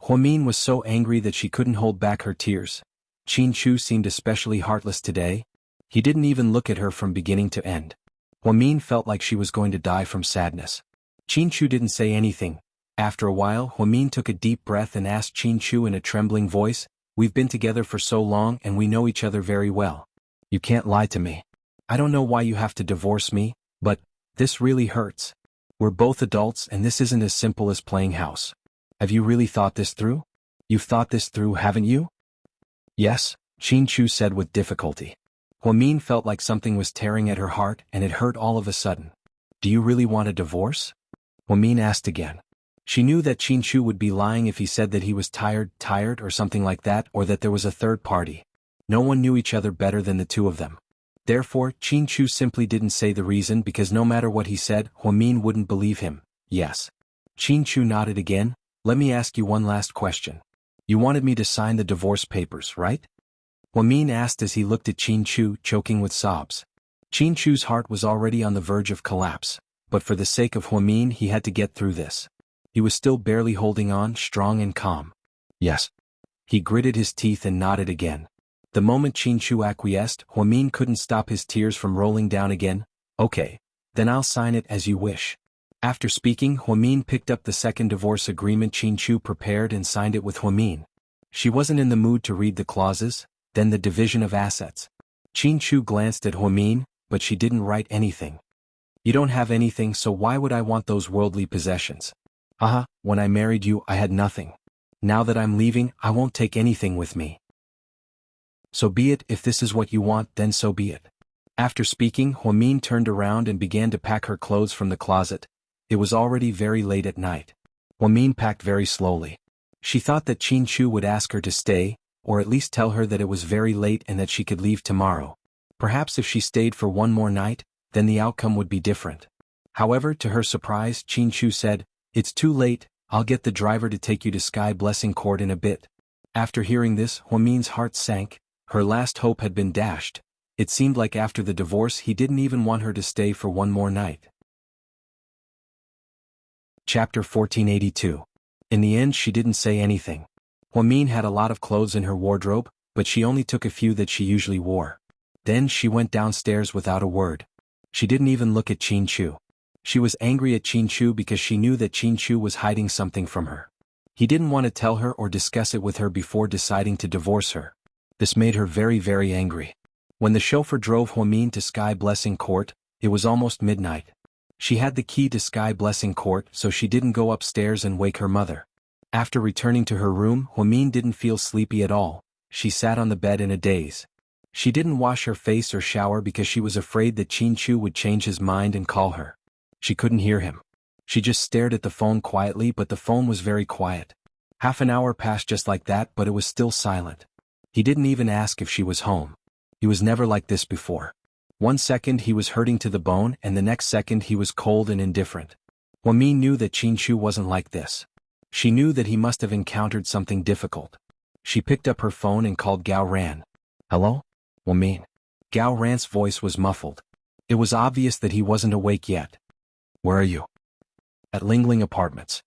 Huamin was so angry that she couldn't hold back her tears. Qin Chu seemed especially heartless today. He didn't even look at her from beginning to end. Huamin felt like she was going to die from sadness. Qin Chu didn't say anything. After a while, Huamin took a deep breath and asked Qin Chu in a trembling voice, we've been together for so long and we know each other very well. You can't lie to me. I don't know why you have to divorce me, but this really hurts. We're both adults and this isn't as simple as playing house. Have you really thought this through? You've thought this through, haven't you? Yes, Qin Chu said with difficulty. Huamin felt like something was tearing at her heart and it hurt all of a sudden. Do you really want a divorce? Huamin asked again. She knew that Qin Chu would be lying if he said that he was tired or something like that, or that there was a third party. No one knew each other better than the two of them. Therefore, Qin Chu simply didn't say the reason because no matter what he said, Huamin wouldn't believe him. Yes. Qin Chu nodded again. Let me ask you one last question. You wanted me to sign the divorce papers, right? Huamin asked as he looked at Qin Chu, choking with sobs. Qin Chu's heart was already on the verge of collapse, but for the sake of Huamin he had to get through this. He was still barely holding on, strong and calm. Yes. He gritted his teeth and nodded again. The moment Qin Chu acquiesced, Huamin couldn't stop his tears from rolling down again. Okay. Then I'll sign it as you wish. After speaking, Huamin picked up the second divorce agreement Qin Chu prepared and signed it with Huamin. She wasn't in the mood to read the clauses, then the division of assets. Qin Chu glanced at Huamin, but she didn't write anything. You don't have anything, so why would I want those worldly possessions? Haha, when I married you I had nothing. Now that I'm leaving, I won't take anything with me. So be it, if this is what you want, then so be it. After speaking, Huamin turned around and began to pack her clothes from the closet. It was already very late at night. Huamin packed very slowly. She thought that Qin Chu would ask her to stay, or at least tell her that it was very late and that she could leave tomorrow. Perhaps if she stayed for one more night, then the outcome would be different. However, to her surprise, Qin Chu said, "It's too late, I'll get the driver to take you to Sky Blessing Court in a bit." After hearing this, Huamin's heart sank. Her last hope had been dashed. It seemed like after the divorce he didn't even want her to stay for one more night. Chapter 1482. In the end she didn't say anything. Huamin had a lot of clothes in her wardrobe, but she only took a few that she usually wore. Then she went downstairs without a word. She didn't even look at Qin Chu. She was angry at Qin Chu because she knew that Qin Chu was hiding something from her. He didn't want to tell her or discuss it with her before deciding to divorce her. This made her very, very angry. When the chauffeur drove Huamin to Sky Blessing Court, it was almost midnight. She had the key to Sky Blessing Court, so she didn't go upstairs and wake her mother. After returning to her room, Huamin didn't feel sleepy at all. She sat on the bed in a daze. She didn't wash her face or shower because she was afraid that Qin Chu would change his mind and call her. She couldn't hear him. She just stared at the phone quietly, but the phone was very quiet. Half an hour passed just like that, but it was still silent. He didn't even ask if she was home. He was never like this before. One second he was hurting to the bone and the next second he was cold and indifferent. Huamin knew that Qin Chu wasn't like this. She knew that he must have encountered something difficult. She picked up her phone and called Gao Ran. "Hello? Huamin." Gao Ran's voice was muffled. It was obvious that he wasn't awake yet. "Where are you?" "At Lingling Apartments."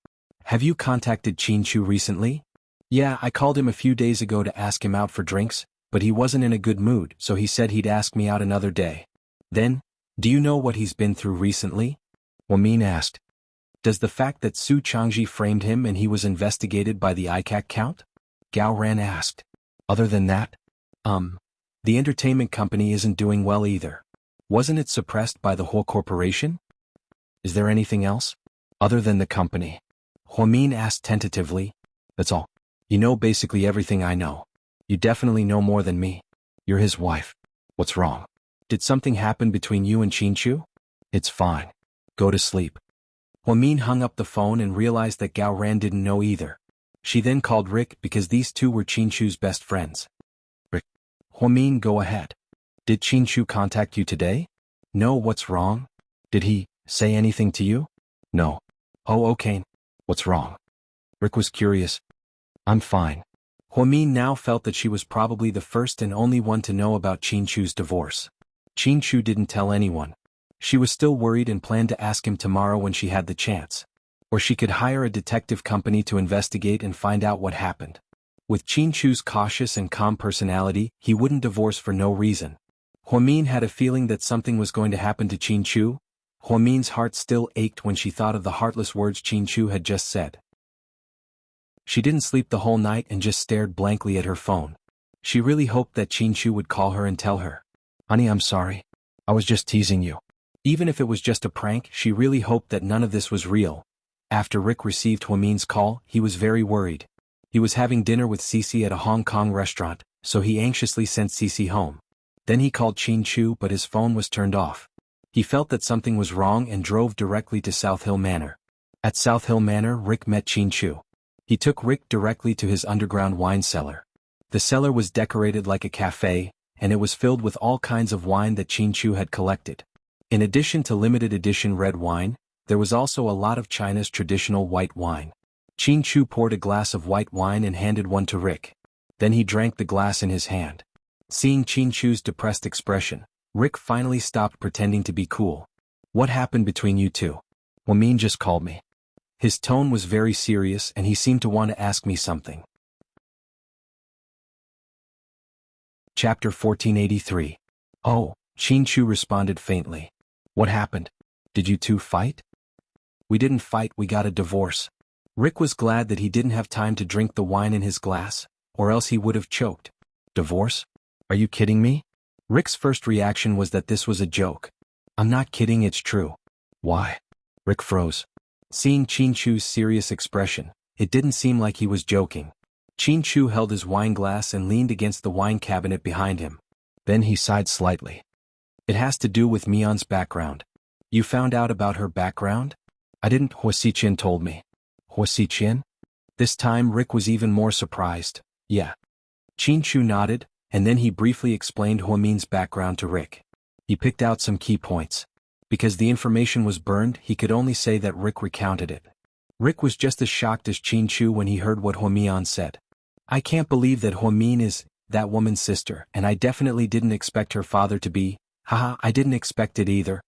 "Have you contacted Qin Chu recently?" "Yeah, I called him a few days ago to ask him out for drinks, but he wasn't in a good mood, so he said he'd ask me out another day." "Then, do you know what he's been through recently?" Huamin asked. "Does the fact that Su Changji framed him and he was investigated by the ICAC count?" Gao Ran asked. "Other than that? The entertainment company isn't doing well either. Wasn't it suppressed by the whole corporation?" "Is there anything else? Other than the company?" Huamin asked tentatively. "That's all. You know basically everything I know. You definitely know more than me. You're his wife. What's wrong? Did something happen between you and Qin Chu?" "It's fine. Go to sleep." Huamin hung up the phone and realized that Gao Ran didn't know either. She then called Rick because these two were Qin Chu's best friends. "Rick." "Huamin, go ahead. Did Qin Chu contact you today?" "No, what's wrong? Did he say anything to you?" "No." "Oh, okay. What's wrong?" Rick was curious. "I'm fine." Huamin now felt that she was probably the first and only one to know about Qin Chu's divorce. Qin Chu didn't tell anyone. She was still worried and planned to ask him tomorrow when she had the chance. Or she could hire a detective company to investigate and find out what happened. With Qin Chu's cautious and calm personality, he wouldn't divorce for no reason. Huamin had a feeling that something was going to happen to Qin Chu. Huamin's heart still ached when she thought of the heartless words Qin Chu had just said. She didn't sleep the whole night and just stared blankly at her phone. She really hoped that Qin Chu would call her and tell her, "Honey, I'm sorry. I was just teasing you." Even if it was just a prank, she really hoped that none of this was real. After Rick received Huamin's call, he was very worried. He was having dinner with Cece at a Hong Kong restaurant, so he anxiously sent Cece home. Then he called Qin Chu, but his phone was turned off. He felt that something was wrong and drove directly to South Hill Manor. At South Hill Manor, Rick met Qin Chu. He took Rick directly to his underground wine cellar. The cellar was decorated like a cafe, and it was filled with all kinds of wine that Qin Chu had collected. In addition to limited edition red wine, there was also a lot of China's traditional white wine. Qin Chu poured a glass of white wine and handed one to Rick. Then he drank the glass in his hand. Seeing Qin Chu's depressed expression, Rick finally stopped pretending to be cool. "What happened between you two?" "Huamin just called me." His tone was very serious and he seemed to want to ask me something. Chapter 1483. "Oh," Qin Chu responded faintly. "What happened? Did you two fight?" We didn't fight, we got a divorce. Rick was glad that he didn't have time to drink the wine in his glass, or else he would have choked. Divorce? Are you kidding me? Rick's first reaction was that this was a joke. I'm not kidding, it's true. Why? Rick froze. Seeing Chin-Chu's serious expression, it didn't seem like he was joking. Chin-Chu held his wine glass and leaned against the wine cabinet behind him. Then he sighed slightly. It has to do with Mion's background. You found out about her background? I didn't, Huasichen told me. Huasichen? This time Rick was even more surprised. Yeah. Chin-Chu nodded, and then he briefly explained Huamin's background to Rick. He picked out some key points. Because the information was burned, he could only say that Rick recounted it. Rick was just as shocked as Chin-Chu when he heard what Huamian said. I can't believe that Huamin is that woman's sister, and I definitely didn't expect her father to be. Haha, I didn't expect it either.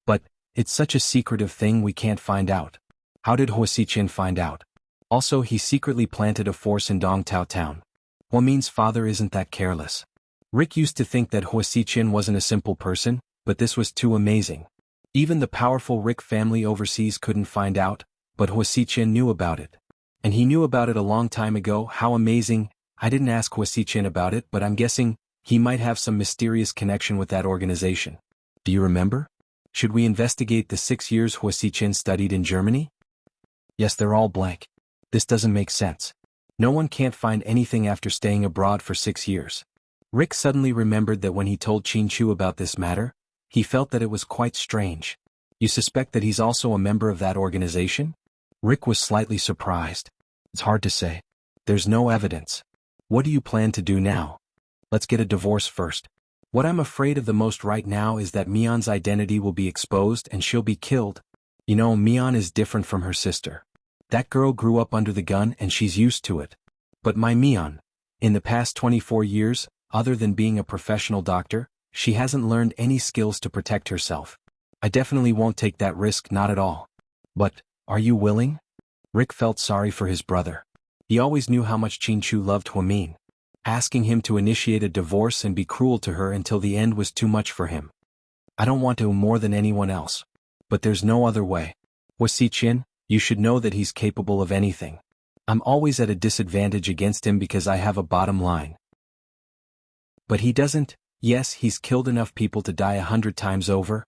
But it's such a secretive thing we can't find out. How did Huasichen find out? Also, he secretly planted a force in Dongtao town. Huamin's father isn't that careless. Rick used to think that Huasichen wasn't a simple person, but this was too amazing. Even the powerful Rick family overseas couldn't find out, but Huasichen knew about it. And he knew about it a long time ago. How amazing. I didn't ask Huasichen about it, but I'm guessing he might have some mysterious connection with that organization. Do you remember? Should we investigate the 6 years Huasichen studied in Germany? Yes, they're all blank. This doesn't make sense. No one can't find anything after staying abroad for 6 years. Rick suddenly remembered that when he told Chin-Chu about this matter, he felt that it was quite strange. You suspect that he's also a member of that organization? Rick was slightly surprised. It's hard to say. There's no evidence. What do you plan to do now? Let's get a divorce first. What I'm afraid of the most right now is that Mion's identity will be exposed and she'll be killed. You know, Mion is different from her sister. That girl grew up under the gun and she's used to it. But my Mion, in the past 24 years, other than being a professional doctor, she hasn't learned any skills to protect herself. I definitely won't take that risk, not at all. But, are you willing? Rick felt sorry for his brother. He always knew how much Chin-Chu loved Huamin. Asking him to initiate a divorce and be cruel to her until the end was too much for him. I don't want to more than anyone else. But there's no other way. Huasichen, you should know that he's capable of anything. I'm always at a disadvantage against him because I have a bottom line. But he doesn't. Yes, he's killed enough people to die 100 times over.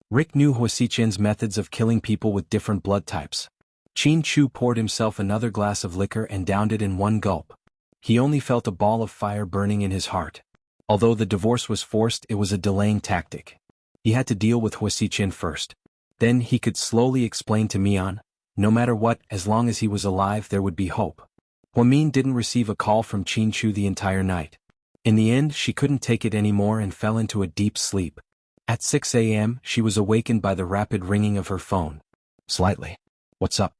Rick knew Huasichen's methods of killing people with different blood types. Chin-Chu poured himself another glass of liquor and downed it in one gulp. He only felt a ball of fire burning in his heart. Although the divorce was forced, it was a delaying tactic. He had to deal with Huasichen first. Then he could slowly explain to Mion, no matter what, as long as he was alive there would be hope. Huamin didn't receive a call from Chin-Chu the entire night. In the end, she couldn't take it anymore and fell into a deep sleep. At 6 a.m., she was awakened by the rapid ringing of her phone. Slightly. What's up?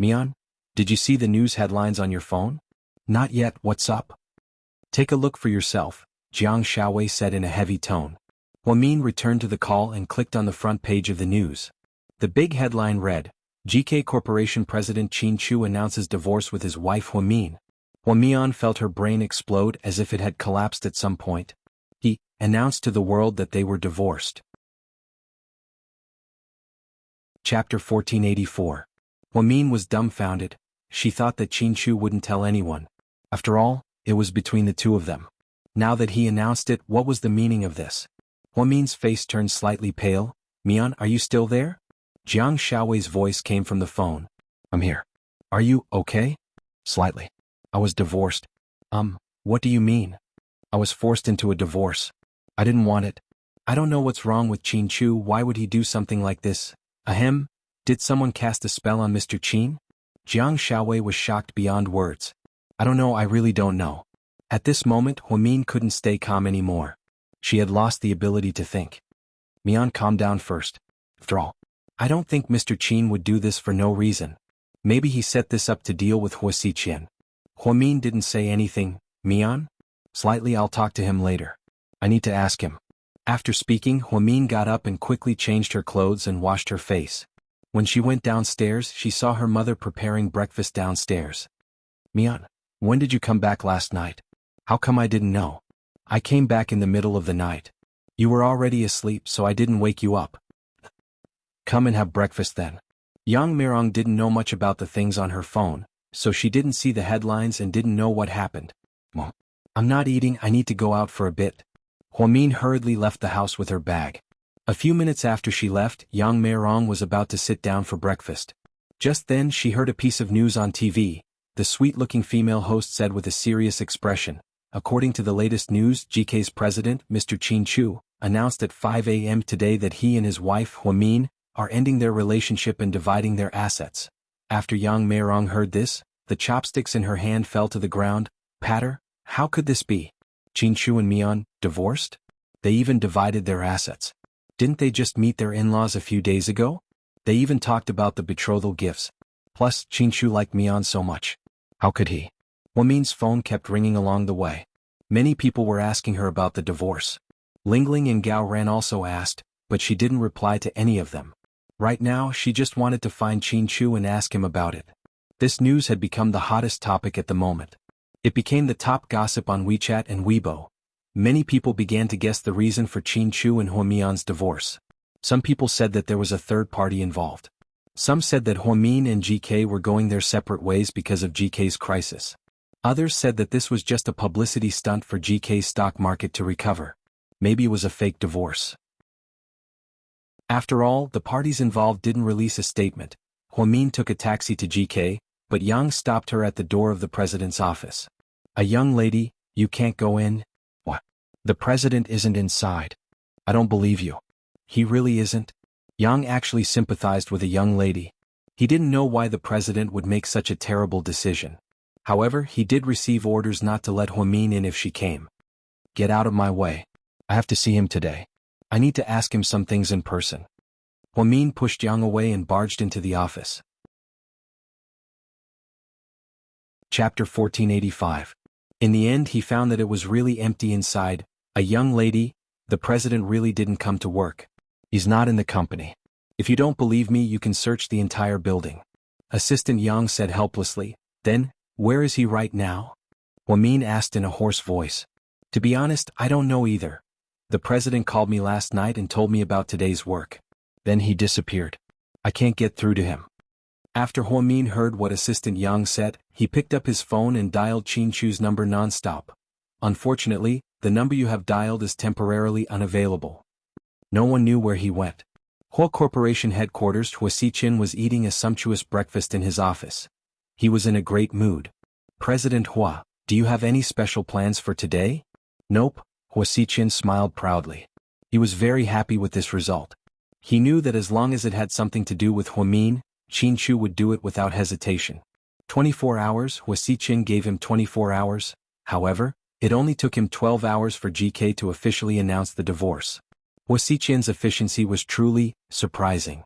Mion, did you see the news headlines on your phone? Not yet, what's up? Take a look for yourself, Jiang Xiaowei said in a heavy tone. Huamin returned to the call and clicked on the front page of the news. The big headline read, GK Corporation President Chin-Chu announces divorce with his wife Huamin. Huamian felt her brain explode as if it had collapsed at some point. He announced to the world that they were divorced. Chapter 1484. Huamin was dumbfounded. She thought that Chin-Chu wouldn't tell anyone. After all, it was between the two of them. Now that he announced it, what was the meaning of this? Huamin's face turned slightly pale. Mion, are you still there? Jiang Xiaowei's voice came from the phone. I'm here. Are you okay? Slightly. I was divorced. What do you mean? I was forced into a divorce. I didn't want it. I don't know what's wrong with Chin-Chu. Why would he do something like this? Ahem. Did someone cast a spell on Mr. Chin? Jiang Xiaowei was shocked beyond words. I don't know, I really don't know. At this moment, Huamin couldn't stay calm anymore. She had lost the ability to think. Mion, calm down first. After all, I don't think Mr. Chin would do this for no reason. Maybe he set this up to deal with Huasichen. Huamin didn't say anything. Mion? Slightly, I'll talk to him later. I need to ask him. After speaking, Huamin got up and quickly changed her clothes and washed her face. When she went downstairs, she saw her mother preparing breakfast downstairs. Mion, when did you come back last night? How come I didn't know? I came back in the middle of the night. You were already asleep, so I didn't wake you up. Come and have breakfast then. Yang Mirong didn't know much about the things on her phone, so she didn't see the headlines and didn't know what happened. Well, I'm not eating, I need to go out for a bit. Huamin hurriedly left the house with her bag. A few minutes after she left, Yang Mirong was about to sit down for breakfast. Just then she heard a piece of news on TV. The sweet-looking female host said with a serious expression, according to the latest news, GK's president, Mr. Qin Chu, announced at 5 a.m. today that he and his wife, Huamin, are ending their relationship and dividing their assets. After Yang Meirong heard this, the chopsticks in her hand fell to the ground. Patter, how could this be? Qin Chu and Mian, divorced? They even divided their assets. Didn't they just meet their in-laws a few days ago? They even talked about the betrothal gifts. Plus, Qin Chu liked Mian so much. How could he? Huamin's phone kept ringing along the way. Many people were asking her about the divorce. Lingling and Gao Ran also asked, but she didn't reply to any of them. Right now, she just wanted to find Qin Chu and ask him about it. This news had become the hottest topic at the moment. It became the top gossip on WeChat and Weibo. Many people began to guess the reason for Qin Chu and Huamin's divorce. Some people said that there was a third party involved. Some said that Huamin and GK were going their separate ways because of GK's crisis. Others said that this was just a publicity stunt for GK's stock market to recover. Maybe it was a fake divorce. After all, the parties involved didn't release a statement. Huamin took a taxi to GK, but Yang stopped her at the door of the president's office. A young lady, you can't go in? What? The president isn't inside. I don't believe you. He really isn't? Yang actually sympathized with a young lady. He didn't know why the president would make such a terrible decision. However, he did receive orders not to let Huamin in if she came. Get out of my way. I have to see him today. I need to ask him some things in person. Huamin pushed Yang away and barged into the office. Chapter 1485. In the end he found that it was really empty inside. A young lady, the president really didn't come to work. He's not in the company. If you don't believe me, you can search the entire building. Assistant Yang said helplessly. Then, where is he right now? Huamin asked in a hoarse voice. To be honest, I don't know either. The president called me last night and told me about today's work. Then he disappeared. I can't get through to him. After Huamin heard what Assistant Yang said, he picked up his phone and dialed Qin Chu's number non-stop. Unfortunately, the number you have dialed is temporarily unavailable. No one knew where he went. Hua Corporation headquarters. Hua Xichin was eating a sumptuous breakfast in his office. He was in a great mood. President Hua, do you have any special plans for today? Nope, Hua Xichin smiled proudly. He was very happy with this result. He knew that as long as it had something to do with Huamin, Qin Chu would do it without hesitation. 24 hours, Hua Xichin gave him 24 hours. However, it only took him 12 hours for GK to officially announce the divorce. Hua Xichin's efficiency was truly surprising.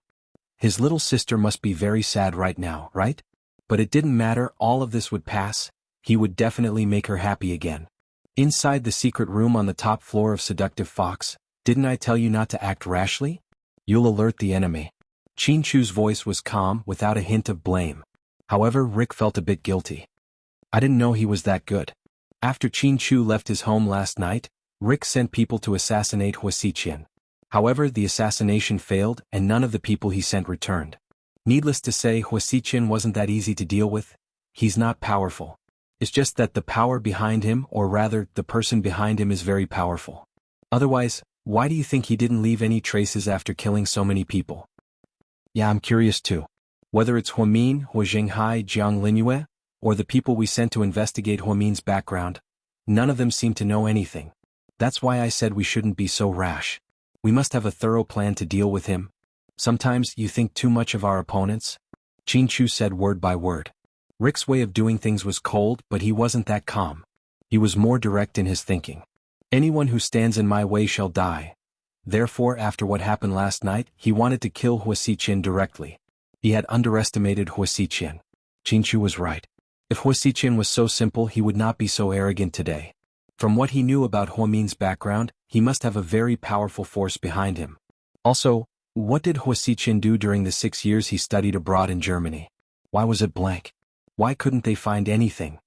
His little sister must be very sad right now, right? But it didn't matter, all of this would pass. He would definitely make her happy again. Inside the secret room on the top floor of Seductive Fox, didn't I tell you not to act rashly? You'll alert the enemy. Qin Chu's voice was calm, without a hint of blame. However, Rick felt a bit guilty. I didn't know he was that good. After Qin Chu left his home last night, Rick sent people to assassinate Hua Xichin. However, the assassination failed and none of the people he sent returned. Needless to say, Hua Xichin wasn't that easy to deal with. He's not powerful. It's just that the power behind him, or rather, the person behind him is very powerful. Otherwise, why do you think he didn't leave any traces after killing so many people? Yeah, I'm curious too. Whether it's Huamin, Hua Zhenghai, Jiang Linyue, or the people we sent to investigate Huamin's background, none of them seem to know anything. That's why I said we shouldn't be so rash. We must have a thorough plan to deal with him. Sometimes you think too much of our opponents. Qin Chu said word by word. Rick's way of doing things was cold, but he wasn't that calm. He was more direct in his thinking. Anyone who stands in my way shall die. Therefore, after what happened last night, he wanted to kill Hua Xichin directly. He had underestimated Hua Xichin. Qin Chu was right. If Hua Xichin was so simple, he would not be so arrogant today. From what he knew about Huamin's background, he must have a very powerful force behind him. Also, what did Hua Xichin do during the 6 years he studied abroad in Germany? Why was it blank? Why couldn't they find anything?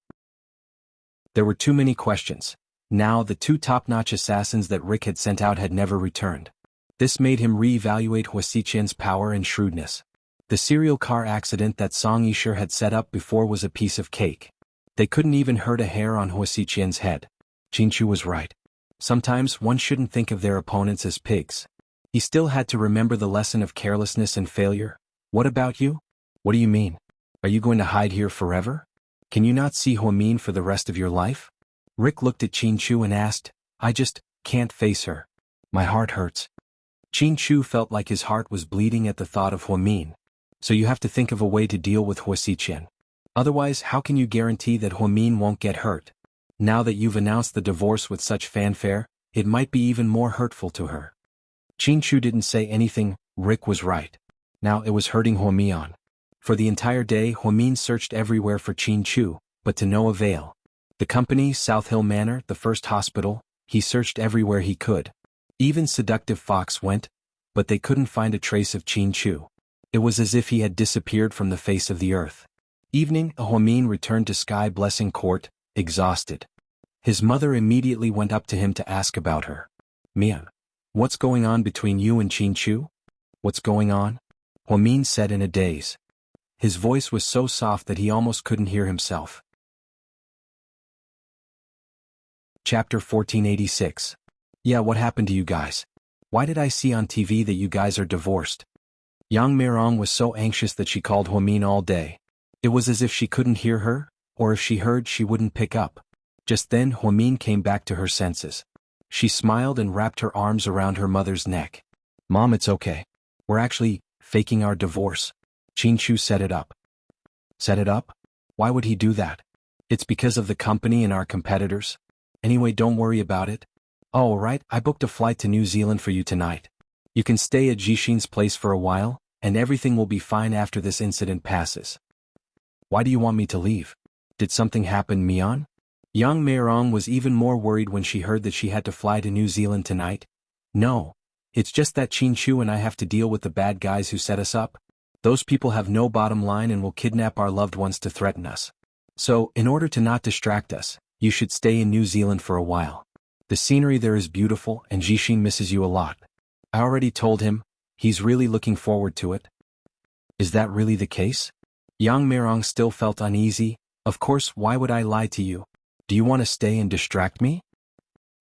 There were too many questions. Now the two top-notch assassins that Rick had sent out had never returned. This made him re-evaluate Hua Xichin's power and shrewdness. The serial car accident that Song Yisher had set up before was a piece of cake. They couldn't even hurt a hair on Hua Xiqian's head. Qingqiu was right. Sometimes one shouldn't think of their opponents as pigs. He still had to remember the lesson of carelessness and failure. What about you? What do you mean? Are you going to hide here forever? Can you not see Huamin for the rest of your life? Rick looked at Qingqiu and asked, I just can't face her. My heart hurts. Qingqiu felt like his heart was bleeding at the thought of Huamin. So you have to think of a way to deal with Hua Xiqian. Otherwise, how can you guarantee that Huamin won't get hurt? Now that you've announced the divorce with such fanfare, it might be even more hurtful to her. Qingqiu didn't say anything. Rick was right. Now it was hurting Huamian. For the entire day, Huamin searched everywhere for Qingqiu, but to no avail. The company, South Hill Manor, the first hospital, he searched everywhere he could. Even Seductive Fox went, but they couldn't find a trace of Qingqiu. It was as if he had disappeared from the face of the earth. Evening, Huamin returned to Sky Blessing Court, exhausted. His mother immediately went up to him to ask about her. Mian, what's going on between you and Qingqiu? What's going on? Huamin said in a daze. His voice was so soft that he almost couldn't hear himself. Chapter 1486. Yeah, what happened to you guys? Why did I see on TV that you guys are divorced? Yang Meirong was so anxious that she called Huamin all day. It was as if she couldn't hear her, or if she heard she wouldn't pick up. Just then Huamin came back to her senses. She smiled and wrapped her arms around her mother's neck. Mom, it's okay. We're actually faking our divorce. Qingqiu set it up. Set it up? Why would he do that? It's because of the company and our competitors. Anyway, don't worry about it. Oh, right, I booked a flight to New Zealand for you tonight. You can stay at Jixin's place for a while, and everything will be fine after this incident passes. Why do you want me to leave? Did something happen, Mian? Yang Meirong was even more worried when she heard that she had to fly to New Zealand tonight. No. It's just that Qingqiu and I have to deal with the bad guys who set us up. Those people have no bottom line and will kidnap our loved ones to threaten us. So, in order to not distract us, you should stay in New Zealand for a while. The scenery there is beautiful and Jixin misses you a lot. I already told him. He's really looking forward to it. Is that really the case? Yang Meirong still felt uneasy. Of course, why would I lie to you? Do you want to stay and distract me?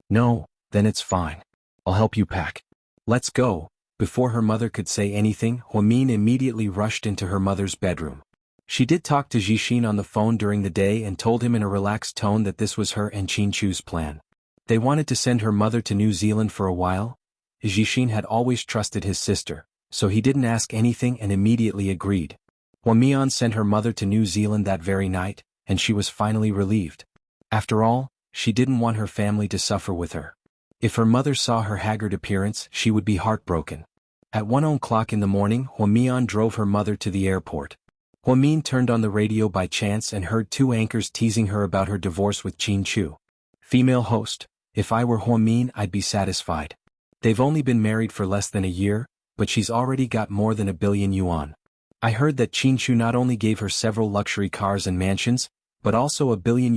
No, then it's fine. I'll help you pack. Let's go. Before her mother could say anything, Huamin immediately rushed into her mother's bedroom. She did talk to Jixin on the phone during the day and told him in a relaxed tone that this was her and Qingqiu's plan. They wanted to send her mother to New Zealand for a while. Jixin had always trusted his sister, so he didn't ask anything and immediately agreed. Huamian sent her mother to New Zealand that very night, and she was finally relieved. After all, she didn't want her family to suffer with her. If her mother saw her haggard appearance, she would be heartbroken. At 1:00 in the morning, Huamian drove her mother to the airport. Huamin turned on the radio by chance and heard two anchors teasing her about her divorce with Qingqiu. Female host, if I were Huamin, I'd be satisfied. They've only been married for less than a year, but she's already got more than 1 billion yuan. I heard that Qingqiu not only gave her several luxury cars and mansions, but also $1 billion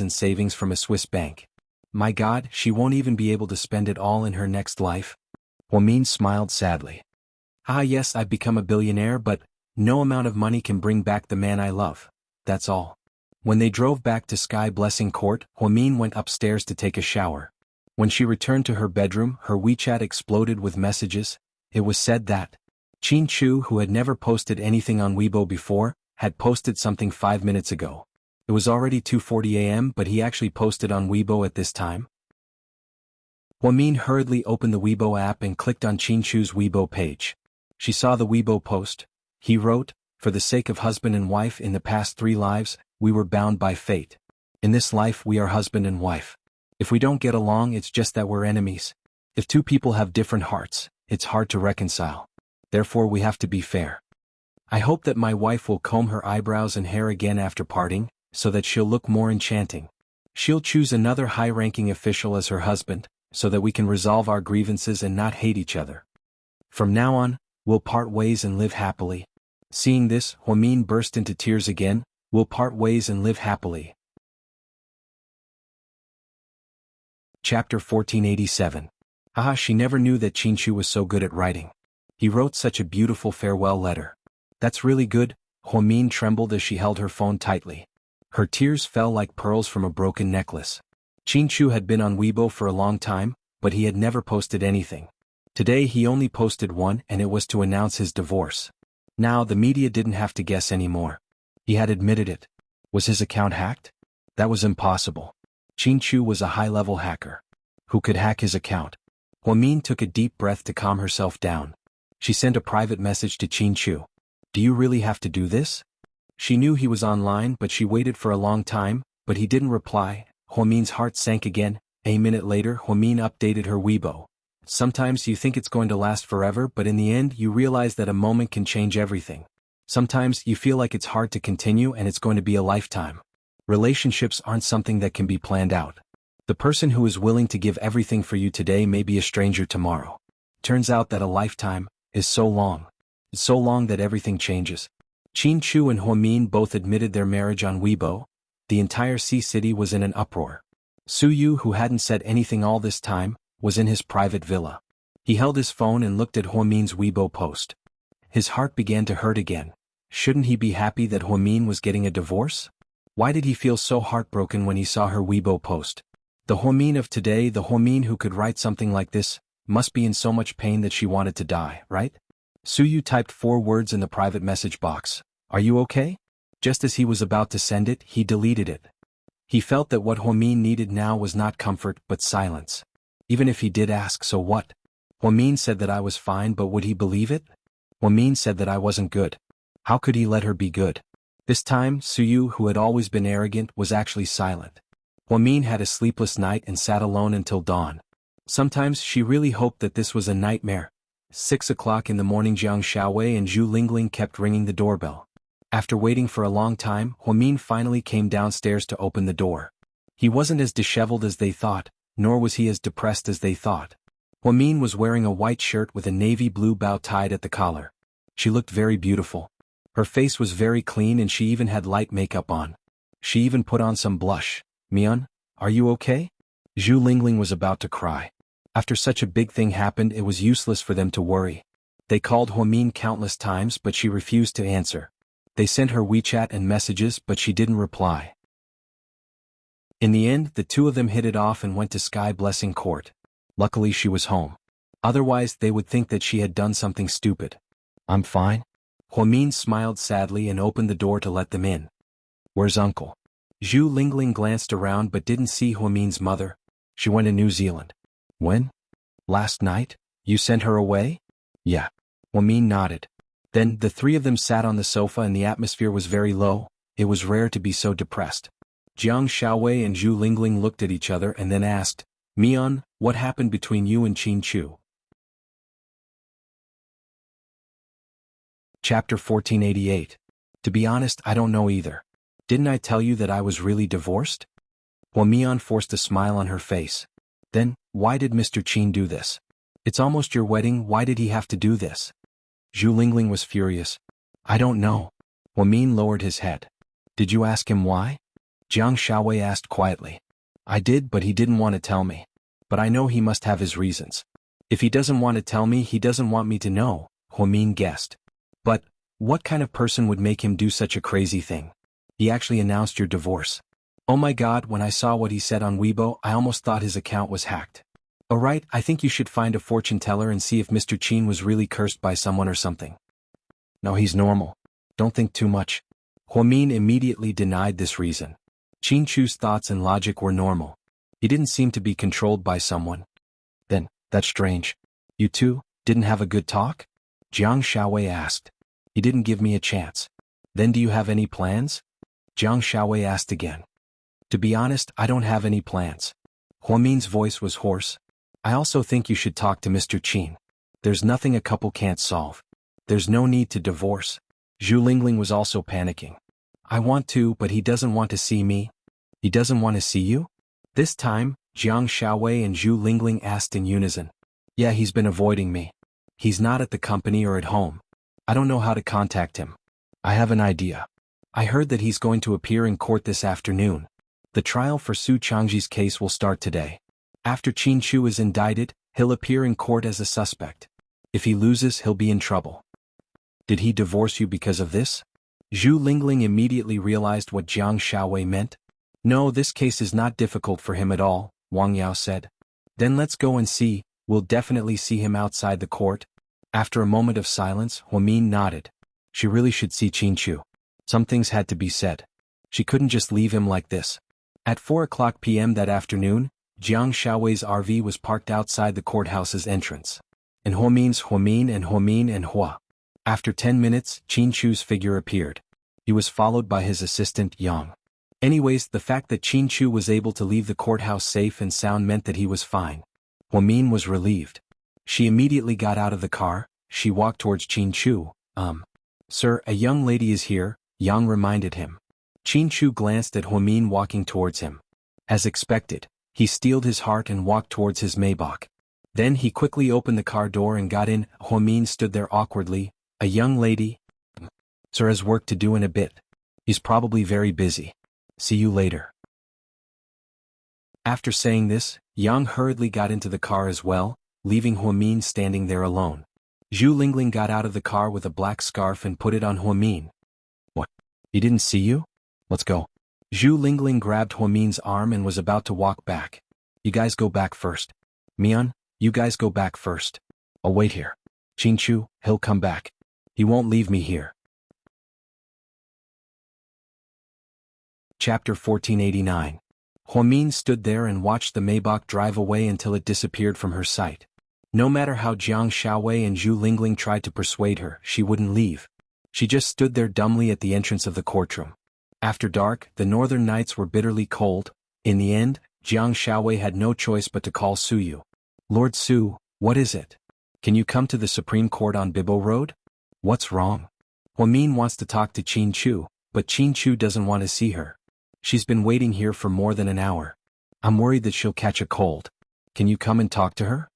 in savings from a Swiss bank. My God, she won't even be able to spend it all in her next life. Huamin smiled sadly. Ah yes, I've become a billionaire, but no amount of money can bring back the man I love. That's all. When they drove back to Sky Blessing Court, Huamin went upstairs to take a shower. When she returned to her bedroom, her WeChat exploded with messages. It was said that Qingqiu, who had never posted anything on Weibo before, had posted something 5 minutes ago. It was already 2:40 a.m., but he actually posted on Weibo at this time. Huamin hurriedly opened the Weibo app and clicked on Qingqiu's Weibo page. She saw the Weibo post. He wrote, "For the sake of husband and wife in the past 3 lives, we were bound by fate. In this life we are husband and wife. If we don't get along, it's just that we're enemies. If two people have different hearts, it's hard to reconcile. Therefore we have to be fair. I hope that my wife will comb her eyebrows and hair again after parting, so that she'll look more enchanting. She'll choose another high-ranking official as her husband, so that we can resolve our grievances and not hate each other. From now on, we'll part ways and live happily." Seeing this, Huamin burst into tears again. "We'll part ways and live happily." Chapter 1487. She never knew that Qingqiu was so good at writing. He wrote such a beautiful farewell letter. That's really good. Huamin trembled as she held her phone tightly. Her tears fell like pearls from a broken necklace. Chinchu had been on Weibo for a long time, but he had never posted anything. Today he only posted one, and it was to announce his divorce. Now the media didn't have to guess anymore. He had admitted it. Was his account hacked? That was impossible. Chinchu was a high-level hacker. Who could hack his account? Huamin took a deep breath to calm herself down. She sent a private message to Chinchu. Do you really have to do this? She knew he was online, but she waited for a long time, but he didn't reply. Huamin's heart sank again. A minute later, Huamin updated her Weibo. Sometimes you think it's going to last forever, but in the end you realize that a moment can change everything. Sometimes you feel like it's hard to continue and it's going to be a lifetime. Relationships aren't something that can be planned out. The person who is willing to give everything for you today may be a stranger tomorrow. Turns out that a lifetime is so long. It's so long that everything changes. Chinchu and Huamin both admitted their marriage on Weibo. The entire Sea City was in an uproar. Suyu, who hadn't said anything all this time, was in his private villa. He held his phone and looked at Huamin's Weibo post. His heart began to hurt again. Shouldn't he be happy that Huamin was getting a divorce? Why did he feel so heartbroken when he saw her Weibo post? The Huamin of today, the Huamin who could write something like this, must be in so much pain that she wanted to die, right? Suyu typed 4 words in the private message box. Are you okay? Just as he was about to send it, he deleted it. He felt that what Huamin needed now was not comfort, but silence. Even if he did ask, so what? Huamin said that I was fine, but would he believe it? Huamin said that I wasn't good. How could he let her be good? This time, Suyu, who had always been arrogant, was actually silent. Huamin had a sleepless night and sat alone until dawn. Sometimes she really hoped that this was a nightmare. 6 o'clock in the morning, Jiang Xiaowei and Zhu Lingling kept ringing the doorbell. After waiting for a long time, Huamin finally came downstairs to open the door. He wasn't as disheveled as they thought, nor was he as depressed as they thought. Huamin was wearing a white shirt with a navy blue bow tied at the collar. She looked very beautiful. Her face was very clean and she even had light makeup on. She even put on some blush. Mian, are you okay? Zhu Lingling was about to cry. After such a big thing happened, it was useless for them to worry. They called Huamin countless times, but she refused to answer. They sent her WeChat and messages, but she didn't reply. In the end, the two of them hit it off and went to Sky Blessing Court. Luckily she was home. Otherwise they would think that she had done something stupid. I'm fine. Huamin smiled sadly and opened the door to let them in. Where's Uncle? Zhu Lingling glanced around but didn't see Huamin's mother. She went to New Zealand. When? Last night? You sent her away? Yeah. Huamin nodded. Then the three of them sat on the sofa and the atmosphere was very low. It was rare to be so depressed. Jiang Xiaowei and Zhu Lingling looked at each other and then asked, Mian, what happened between you and Chinchu? Chapter 1488. To be honest, I don't know either. Didn't I tell you that I was really divorced? Mian forced a smile on her face. Then, why did Mr. Qin do this? It's almost your wedding, why did he have to do this? Zhu Lingling was furious. I don't know. Huamin lowered his head. Did you ask him why? Jiang Xiaowei asked quietly. I did, but he didn't want to tell me. But I know he must have his reasons. If he doesn't want to tell me, he doesn't want me to know, Huamin guessed. But, what kind of person would make him do such a crazy thing? He actually announced your divorce. Oh my god, when I saw what he said on Weibo, I almost thought his account was hacked. Alright, I think you should find a fortune teller and see if Mr. Qin was really cursed by someone or something. No, he's normal. Don't think too much. Huamin immediately denied this reason. Chinchu's thoughts and logic were normal. He didn't seem to be controlled by someone. Then, that's strange. You two didn't have a good talk? Jiang Xiaowei asked. He didn't give me a chance. Then do you have any plans? Jiang Xiaowei asked again. To be honest, I don't have any plans. Huamin's voice was hoarse. I also think you should talk to Mr. Qin. There's nothing a couple can't solve. There's no need to divorce. Zhu Lingling was also panicking. I want to, but he doesn't want to see me. He doesn't want to see you? This time, Jiang Xiaowei and Zhu Lingling asked in unison. Yeah, he's been avoiding me. He's not at the company or at home. I don't know how to contact him. I have an idea. I heard that he's going to appear in court this afternoon. The trial for Su Changji's case will start today. After Chinchu is indicted, he'll appear in court as a suspect. If he loses, he'll be in trouble. Did he divorce you because of this? Zhu Lingling immediately realized what Jiang Shaowei meant. No, this case is not difficult for him at all, Wang Yao said. Then let's go and see, we'll definitely see him outside the court. After a moment of silence, Huamin nodded. She really should see Qin Chu. Some things had to be said. She couldn't just leave him like this. At 4:00 p.m. that afternoon, Jiang Shaowei's RV was parked outside the courthouse's entrance. And Huamin's Huamin and Huamin and Hua. After 10 minutes, Qin Chu's figure appeared. He was followed by his assistant, Yang. Anyways, the fact that Qin Chu was able to leave the courthouse safe and sound meant that he was fine. Huamin was relieved. She immediately got out of the car. She walked towards Qin Chu. Sir, a young lady is here, Yang reminded him. Qin Chu glanced at Huamin walking towards him. As expected, he steeled his heart and walked towards his Maybach. Then he quickly opened the car door and got in. Huamin stood there awkwardly. A young lady? Sir has work to do in a bit. He's probably very busy. See you later. After saying this, Yang hurriedly got into the car as well, leaving Huamin standing there alone. Zhu Lingling got out of the car with a black scarf and put it on Huamin. What? He didn't see you? Let's go. Zhu Lingling grabbed Huamin's arm and was about to walk back. You guys go back first. Mian, you guys go back first. I'll wait here. Qin Chu, he'll come back. He won't leave me here. Chapter 1489. Huamin stood there and watched the Maybach drive away until it disappeared from her sight. No matter how Jiang Shaowei and Zhu Lingling tried to persuade her, she wouldn't leave. She just stood there dumbly at the entrance of the courtroom. After dark, the northern nights were bitterly cold. In the end, Jiang Shaowei had no choice but to call Suyu. Lord Su, what is it? Can you come to the Supreme Court on Bibo Road? What's wrong? Huamin wants to talk to Qin Chu, but Qin Chu doesn't want to see her. She's been waiting here for more than an hour. I'm worried that she'll catch a cold. Can you come and talk to her?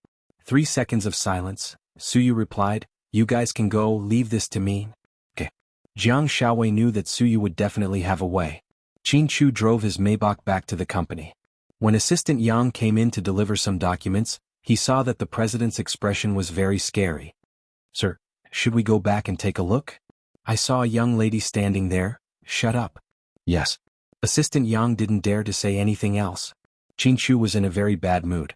3 seconds of silence. Suyu replied, you guys can go, leave this to me. Okay. Jiang Shaowei knew that Suyu would definitely have a way. Qin Chu drove his Maybach back to the company. When Assistant Yang came in to deliver some documents, he saw that the president's expression was very scary. Sir, should we go back and take a look? I saw a young lady standing there. Shut up. Yes. Assistant Yang didn't dare to say anything else. Qin Chu was in a very bad mood.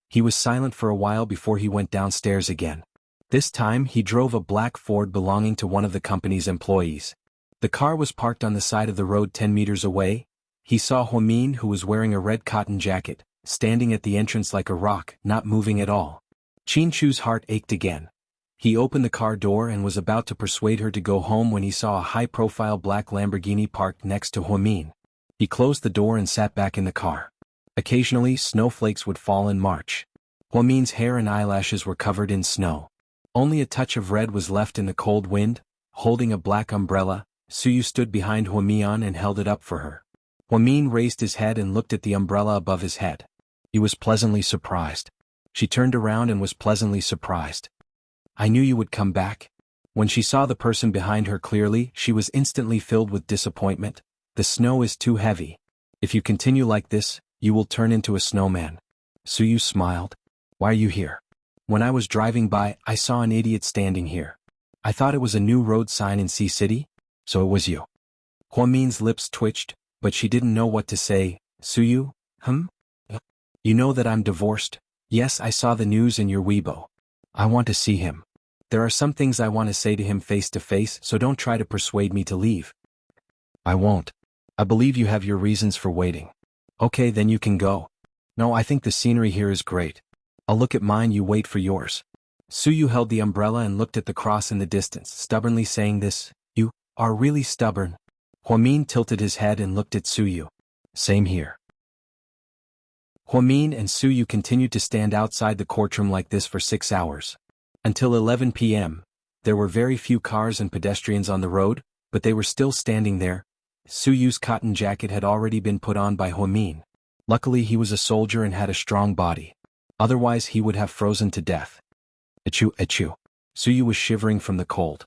He was silent for a while before he went downstairs again. This time he drove a black Ford belonging to one of the company's employees. The car was parked on the side of the road 10 meters away. He saw Huamin, who was wearing a red cotton jacket, standing at the entrance like a rock, not moving at all. Qin Chu's heart ached again. He opened the car door and was about to persuade her to go home when he saw a high-profile black Lamborghini parked next to Huamin. He closed the door and sat back in the car. Occasionally, snowflakes would fall in March. Huamin's hair and eyelashes were covered in snow. Only a touch of red was left in the cold wind. Holding a black umbrella, Suyu stood behind Huamian and held it up for her. Huamin raised his head and looked at the umbrella above his head. He was pleasantly surprised. She turned around and was pleasantly surprised. I knew you would come back. When she saw the person behind her clearly, she was instantly filled with disappointment. The snow is too heavy. If you continue like this, you will turn into a snowman. Suyu smiled. Why are you here? When I was driving by, I saw an idiot standing here. I thought it was a new road sign in Sea City, so it was you. Huamin's lips twitched, but she didn't know what to say. Suyu? You know that I'm divorced? Yes, I saw the news in your Weibo. I want to see him. There are some things I want to say to him face to face, so don't try to persuade me to leave. I won't. I believe you have your reasons for waiting. Okay, then you can go. No, I think the scenery here is great. I'll look at mine, you wait for yours. Suyu held the umbrella and looked at the cross in the distance, stubbornly saying this. You are really stubborn. Huamin tilted his head and looked at Suyu. Same here. Huamin and Suyu continued to stand outside the courtroom like this for 6 hours. Until 11 p.m., there were very few cars and pedestrians on the road, but they were still standing there. Suyu's cotton jacket had already been put on by Huamin. Luckily he was a soldier and had a strong body. Otherwise he would have frozen to death. Achoo, achoo. Suyu was shivering from the cold.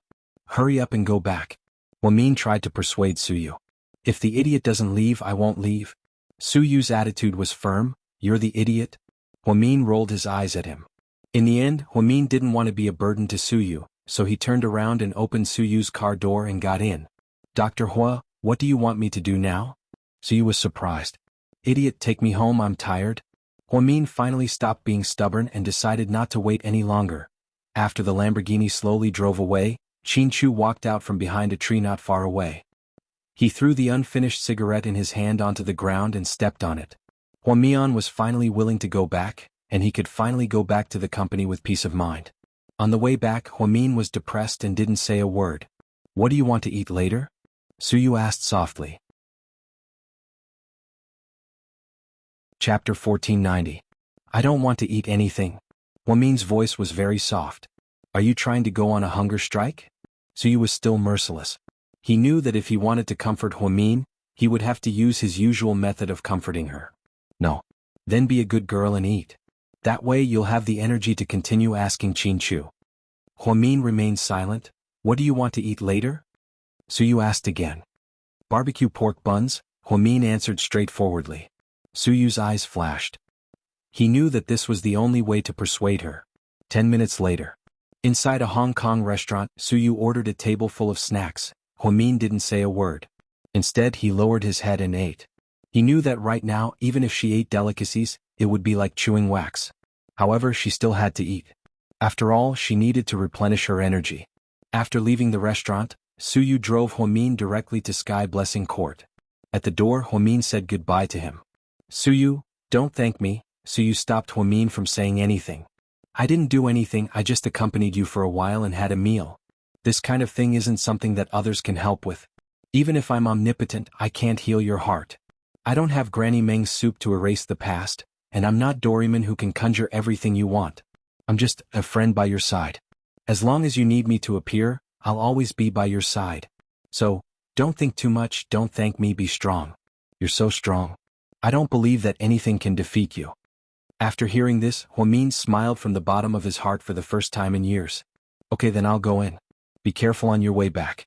Hurry up and go back. Huamin tried to persuade Suyu. If the idiot doesn't leave, I won't leave. Suyu's attitude was firm. You're the idiot? Huamin rolled his eyes at him. In the end, Huamin didn't want to be a burden to Suyu, so he turned around and opened Suyu's car door and got in. Dr. Hua, what do you want me to do now? Suyu was surprised. Idiot, take me home, I'm tired. Huamin finally stopped being stubborn and decided not to wait any longer. After the Lamborghini slowly drove away, Qin walked out from behind a tree not far away. He threw the unfinished cigarette in his hand onto the ground and stepped on it. Huamian was finally willing to go back, and he could finally go back to the company with peace of mind. On the way back, Huamin was depressed and didn't say a word. What do you want to eat later? Suyu asked softly. Chapter 1490. I don't want to eat anything. Huamin's voice was very soft. Are you trying to go on a hunger strike? Suyu was still merciless. He knew that if he wanted to comfort Huamin, he would have to use his usual method of comforting her. No. Then be a good girl and eat. That way you'll have the energy to continue asking Qin. Huamin remained silent. What do you want to eat later? Suyu asked again. Barbecue pork buns, Huamin answered straightforwardly. Suyu's eyes flashed. He knew that this was the only way to persuade her. 10 minutes later. Inside a Hong Kong restaurant, Suyu ordered a table full of snacks. Huamin didn't say a word. Instead, he lowered his head and ate. He knew that right now, even if she ate delicacies, it would be like chewing wax. However, she still had to eat. After all, she needed to replenish her energy. After leaving the restaurant, Suyu drove Huamin directly to Sky Blessing Court. At the door, Huamin said goodbye to him. Suyu, don't thank me. Suyu stopped Huamin from saying anything. I didn't do anything, I just accompanied you for a while and had a meal. This kind of thing isn't something that others can help with. Even if I'm omnipotent, I can't heal your heart. I don't have Granny Meng's soup to erase the past, and I'm not Doraemon who can conjure everything you want. I'm just a friend by your side. As long as you need me to appear, I'll always be by your side. So, don't think too much, don't thank me, be strong. You're so strong. I don't believe that anything can defeat you. After hearing this, Huamin smiled from the bottom of his heart for the first time in years. Okay, then I'll go in. Be careful on your way back.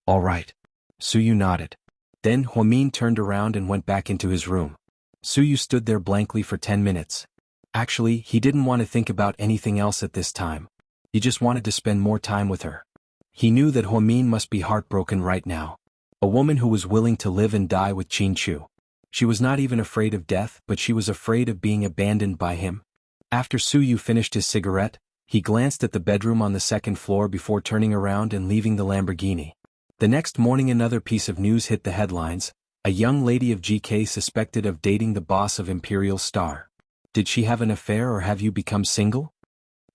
All right. Suyu nodded. Then Huamin turned around and went back into his room. Suyu stood there blankly for 10 minutes. Actually, he didn't want to think about anything else at this time. He just wanted to spend more time with her. He knew that Huamin must be heartbroken right now. A woman who was willing to live and die with Qin. She was not even afraid of death, but she was afraid of being abandoned by him. After Suyu finished his cigarette, he glanced at the bedroom on the second floor before turning around and leaving the Lamborghini. The next morning another piece of news hit the headlines. A young lady of GK suspected of dating the boss of Imperial Star. Did she have an affair or have you become single?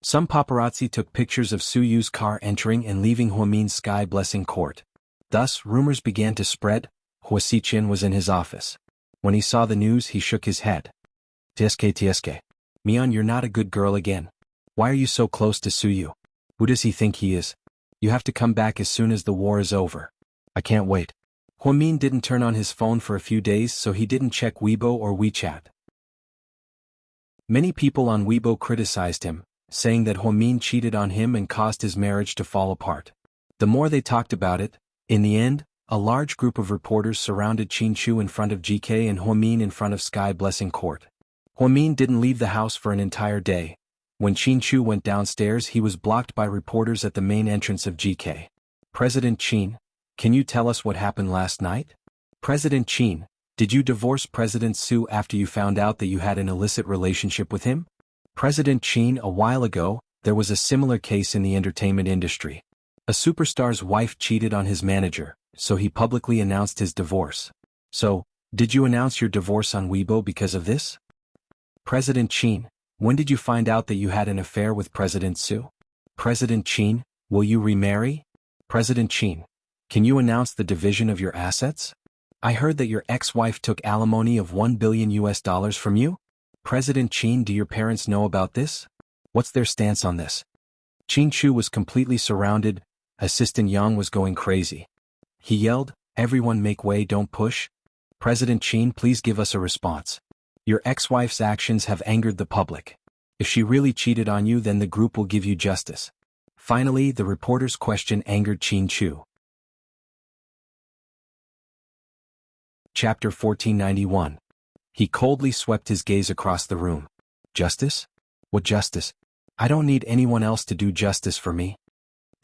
Some paparazzi took pictures of Suyu's car entering and leaving Huamin's Sky Blessing Court. Thus, rumors began to spread. Hua Xiqin was in his office. When he saw the news, he shook his head. TSK. Mian, you're not a good girl again. Why are you so close to Suyu? Who does he think he is? You have to come back as soon as the war is over. I can't wait. Huamin didn't turn on his phone for a few days, so he didn't check Weibo or WeChat. Many people on Weibo criticized him, saying that Huamin cheated on him and caused his marriage to fall apart. The more they talked about it, in the end, a large group of reporters surrounded Qin in front of GK and Huamin in front of Sky Blessing Court. Huamin didn't leave the house for an entire day. When Qin went downstairs, he was blocked by reporters at the main entrance of GK. President Qin, can you tell us what happened last night? President Qin, did you divorce President Su after you found out that you had an illicit relationship with him? President Qin, a while ago, there was a similar case in the entertainment industry. A superstar's wife cheated on his manager, so he publicly announced his divorce. So, did you announce your divorce on Weibo because of this? President Qin, when did you find out that you had an affair with President Su? President Qin, will you remarry? President Qin, can you announce the division of your assets? I heard that your ex-wife took alimony of $1 billion from you? President Qin, do your parents know about this? What's their stance on this? Qin was completely surrounded. Assistant Yang was going crazy. He yelled, everyone make way, don't push. President Qin, please give us a response. Your ex-wife's actions have angered the public. If she really cheated on you, then the group will give you justice. Finally, the reporter's question angered Qin. Chapter 1491. He coldly swept his gaze across the room. Justice? What justice? I don't need anyone else to do justice for me.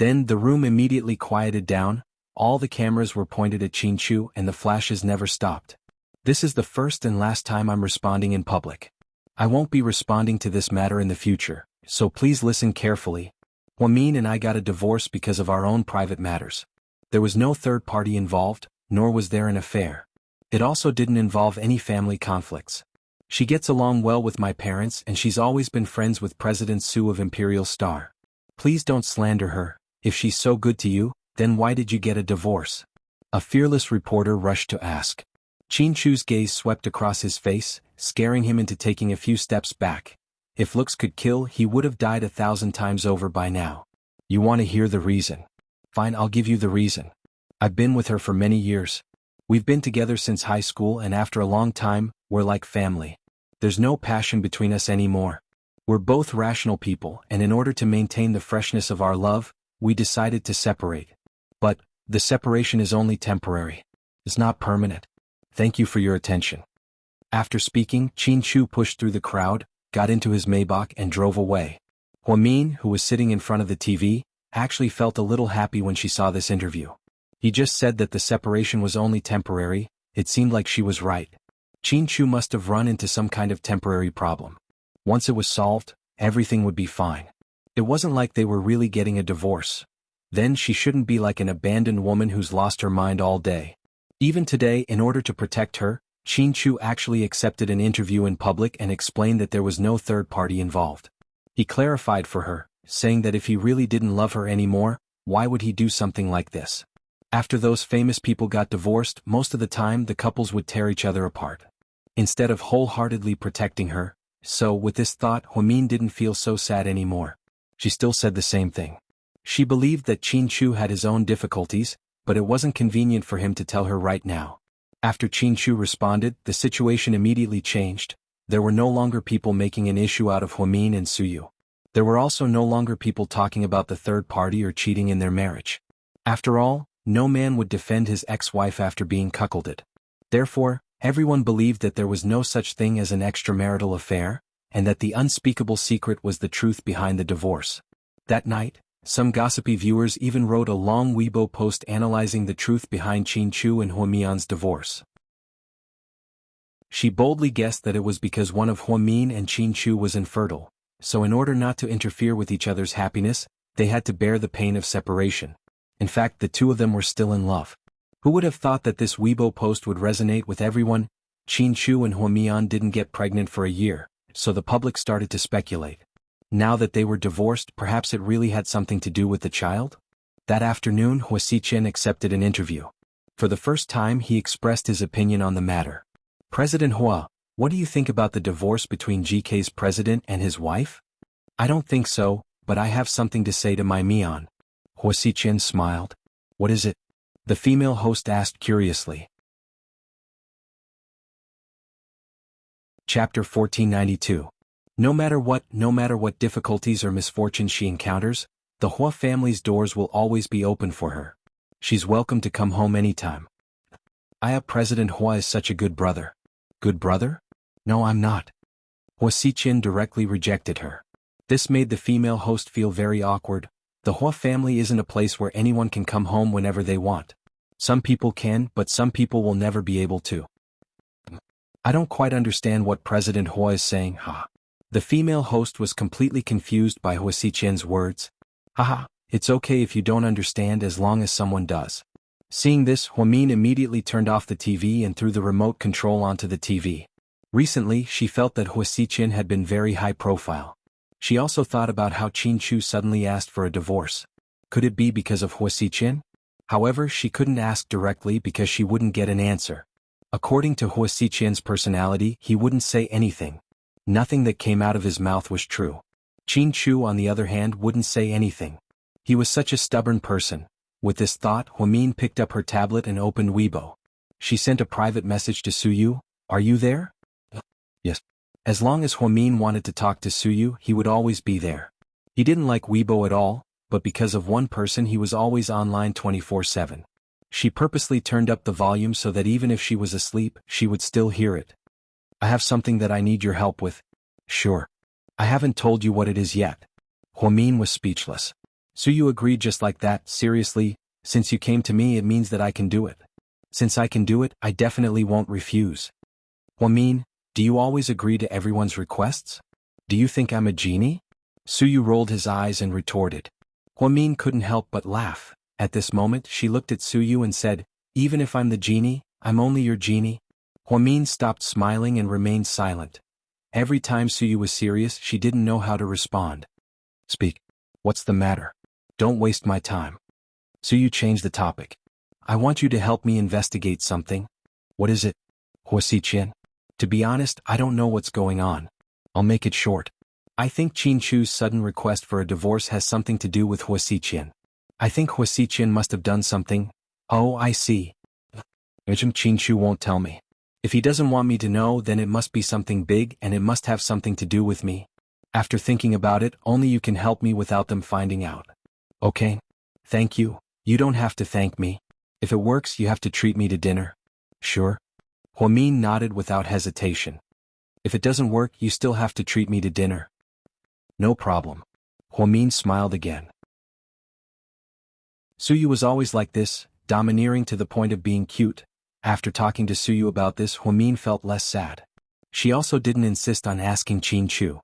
Then the room immediately quieted down, all the cameras were pointed at Chinchu and the flashes never stopped. This is the first and last time I'm responding in public. I won't be responding to this matter in the future, so please listen carefully. Hwamin and I got a divorce because of our own private matters. There was no third party involved, nor was there an affair. It also didn't involve any family conflicts. She gets along well with my parents and she's always been friends with President Su of Imperial Star. Please don't slander her. If she's so good to you, then why did you get a divorce? A fearless reporter rushed to ask. Chinchu's gaze swept across his face, scaring him into taking a few steps back. If looks could kill, he would have died 1,000 times over by now. You want to hear the reason? Fine, I'll give you the reason. I've been with her for many years. We've been together since high school and after a long time, we're like family. There's no passion between us anymore. We're both rational people and in order to maintain the freshness of our love, we decided to separate. But, the separation is only temporary. It's not permanent. Thank you for your attention. After speaking, Chinchu pushed through the crowd, got into his Maybach and drove away. Hwamin, who was sitting in front of the TV, actually felt a little happy when she saw this interview. He just said that the separation was only temporary. It seemed like she was right. Chinchu must have run into some kind of temporary problem. Once it was solved, everything would be fine. It wasn't like they were really getting a divorce. Then she shouldn't be like an abandoned woman who's lost her mind all day. Even today, in order to protect her, Chinchu actually accepted an interview in public and explained that there was no third party involved. He clarified for her, saying that if he really didn't love her anymore, why would he do something like this? After those famous people got divorced, most of the time the couples would tear each other apart. Instead of wholeheartedly protecting her, so with this thought Hwamin didn't feel so sad anymore. She still said the same thing. She believed that Chinchu had his own difficulties, but it wasn't convenient for him to tell her right now. After Chinchu responded, the situation immediately changed. There were no longer people making an issue out of Hwamin and Suyu. There were also no longer people talking about the third party or cheating in their marriage. After all, no man would defend his ex-wife after being cuckolded. Therefore, everyone believed that there was no such thing as an extramarital affair, and that the unspeakable secret was the truth behind the divorce. That night, some gossipy viewers even wrote a long Weibo post analyzing the truth behind Chinchu and Hwamin's divorce. She boldly guessed that it was because one of Hwamin and Chinchu was infertile, so in order not to interfere with each other's happiness, they had to bear the pain of separation. In fact, the two of them were still in love. Who would have thought that this Weibo post would resonate with everyone? Chinchu and Hwamin didn't get pregnant for a year, so the public started to speculate. Now that they were divorced, perhaps it really had something to do with the child? That afternoon, Hua Xichen accepted an interview. For the first time, he expressed his opinion on the matter. President Hua, what do you think about the divorce between GK's president and his wife? I don't think so, but I have something to say to my Mian. Hua Xichen smiled. What is it? The female host asked curiously. Chapter 1492. No matter what difficulties or misfortunes she encounters, the Hua family's doors will always be open for her. She's welcome to come home anytime. President Hua is such a good brother. Good brother? No, I'm not. Hua Xichen directly rejected her. This made the female host feel very awkward. The Hua family isn't a place where anyone can come home whenever they want. Some people can, but some people will never be able to. I don't quite understand what President Hua is saying, ha. The female host was completely confused by Hua Xichen's words. Haha, it's okay if you don't understand as long as someone does. Seeing this, Hwamin immediately turned off the TV and threw the remote control onto the TV. Recently, she felt that Hua Xichen had been very high profile. She also thought about how Chinchu suddenly asked for a divorce. Could it be because of Hua Xichen? However, she couldn't ask directly because she wouldn't get an answer. According to Hua Xichen's personality, he wouldn't say anything. Nothing that came out of his mouth was true. Chinchu, on the other hand, wouldn't say anything. He was such a stubborn person. With this thought, Hwamin picked up her tablet and opened Weibo. She sent a private message to Suyu. Are you there? Yes. As long as Hwamin wanted to talk to Suyu, he would always be there. He didn't like Weibo at all, but because of one person he was always online 24/7. She purposely turned up the volume so that even if she was asleep, she would still hear it. I have something that I need your help with. Sure. I haven't told you what it is yet. Hwamin was speechless. Suyu agreed just like that. Seriously, since you came to me it means that I can do it. Since I can do it, I definitely won't refuse. Huamin, do you always agree to everyone's requests? Do you think I'm a genie? Suyu rolled his eyes and retorted. Huamin couldn't help but laugh. At this moment she looked at Suyu and said, even if I'm the genie, I'm only your genie. Huamin stopped smiling and remained silent. Every time Suyu was serious she didn't know how to respond. Speak. What's the matter? Don't waste my time. Suyu changed the topic. I want you to help me investigate something. What is it? Huasiqian. To be honest, I don't know what's going on. I'll make it short. I think Qinchu's sudden request for a divorce has something to do with Huasiqian. I think Huasiqian must have done something. Oh, I see. Qinchu won't tell me. If he doesn't want me to know, then it must be something big and it must have something to do with me. After thinking about it, only you can help me without them finding out. Okay? Thank you. You don't have to thank me. If it works, you have to treat me to dinner. Sure? Huamin nodded without hesitation. If it doesn't work, you still have to treat me to dinner. No problem. Huamin smiled again. Suyu was always like this, domineering to the point of being cute. After talking to Suyu about this, Huamin felt less sad. She also didn't insist on asking Qinchu.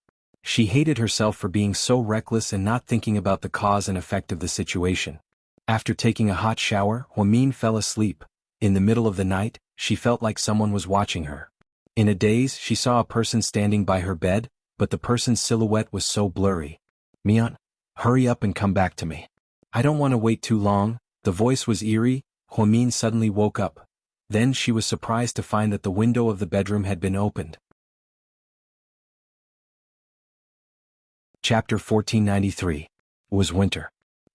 She hated herself for being so reckless and not thinking about the cause and effect of the situation. After taking a hot shower, Huamin fell asleep. In the middle of the night, she felt like someone was watching her. In a daze, she saw a person standing by her bed, but the person's silhouette was so blurry. Mian, hurry up and come back to me. I don't want to wait too long. The voice was eerie. Huamin suddenly woke up. Then she was surprised to find that the window of the bedroom had been opened. Chapter 1493. It was winter.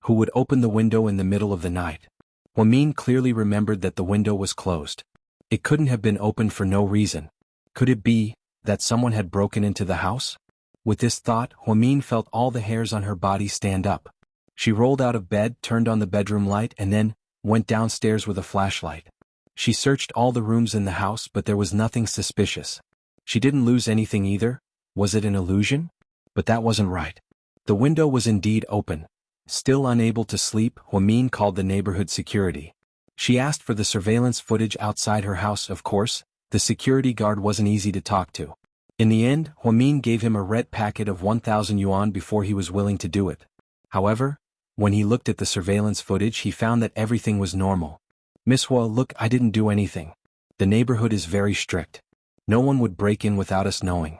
Who would open the window in the middle of the night? Huamin clearly remembered that the window was closed. It couldn't have been opened for no reason. Could it be that someone had broken into the house? With this thought, Huamin felt all the hairs on her body stand up. She rolled out of bed, turned on the bedroom light, and then went downstairs with a flashlight. She searched all the rooms in the house, but there was nothing suspicious. She didn't lose anything either. Was it an illusion? But that wasn't right. The window was indeed open. Still unable to sleep, Huamin called the neighborhood security. She asked for the surveillance footage outside her house. Of course, the security guard wasn't easy to talk to. In the end, Huamin gave him a red packet of 1,000 yuan before he was willing to do it. However, when he looked at the surveillance footage, he found that everything was normal. Miss Hua, look, I didn't do anything. The neighborhood is very strict. No one would break in without us knowing.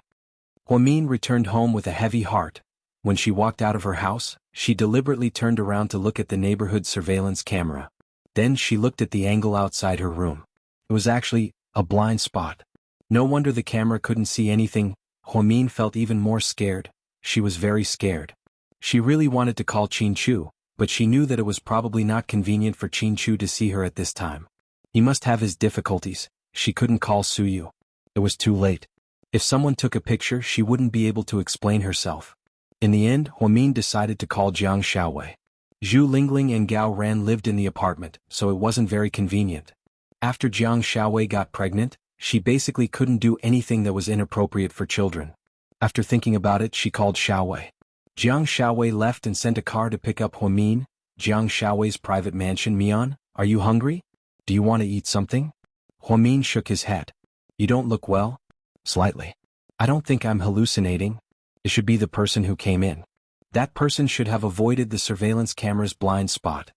Huamin returned home with a heavy heart. When she walked out of her house, she deliberately turned around to look at the neighborhood surveillance camera. Then she looked at the angle outside her room. It was actually a blind spot. No wonder the camera couldn't see anything. Huamin felt even more scared. She was very scared. She really wanted to call Qinchu, but she knew that it was probably not convenient for Qinchu to see her at this time. He must have his difficulties. She couldn't call Suyu. It was too late. If someone took a picture, she wouldn't be able to explain herself. In the end, Huamin decided to call Jiang Xiaowei. Zhu Lingling and Gao Ran lived in the apartment, so it wasn't very convenient. After Jiang Xiaowei got pregnant, she basically couldn't do anything that was inappropriate for children. After thinking about it, she called Xiaowei. Jiang Xiaowei left and sent a car to pick up Huamin. Jiang Xiaowei's private mansion. Mian, are you hungry? Do you want to eat something? Huamin shook his head. You don't look well? Slightly. I don't think I'm hallucinating. It should be the person who came in. That person should have avoided the surveillance camera's blind spot.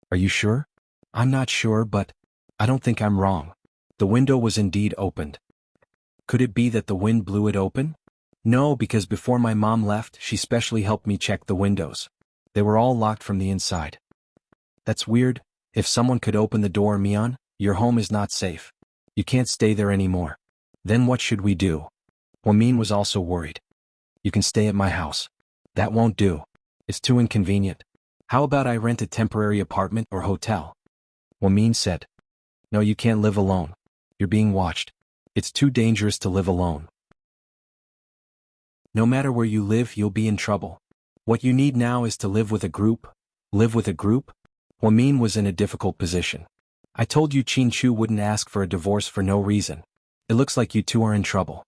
Are you sure? I'm not sure, but I don't think I'm wrong. The window was indeed opened. Could it be that the wind blew it open? No, because before my mom left, she specially helped me check the windows. They were all locked from the inside. That's weird. If someone could open the door, Mian, your home is not safe. You can't stay there anymore. Then what should we do? Huamin was also worried. You can stay at my house. That won't do. It's too inconvenient. How about I rent a temporary apartment or hotel? Huamin said. No, you can't live alone. You're being watched. It's too dangerous to live alone. No matter where you live, you'll be in trouble. What you need now is to live with a group. Live with a group? Huamin was in a difficult position. I told you Qinchu wouldn't ask for a divorce for no reason. It looks like you two are in trouble.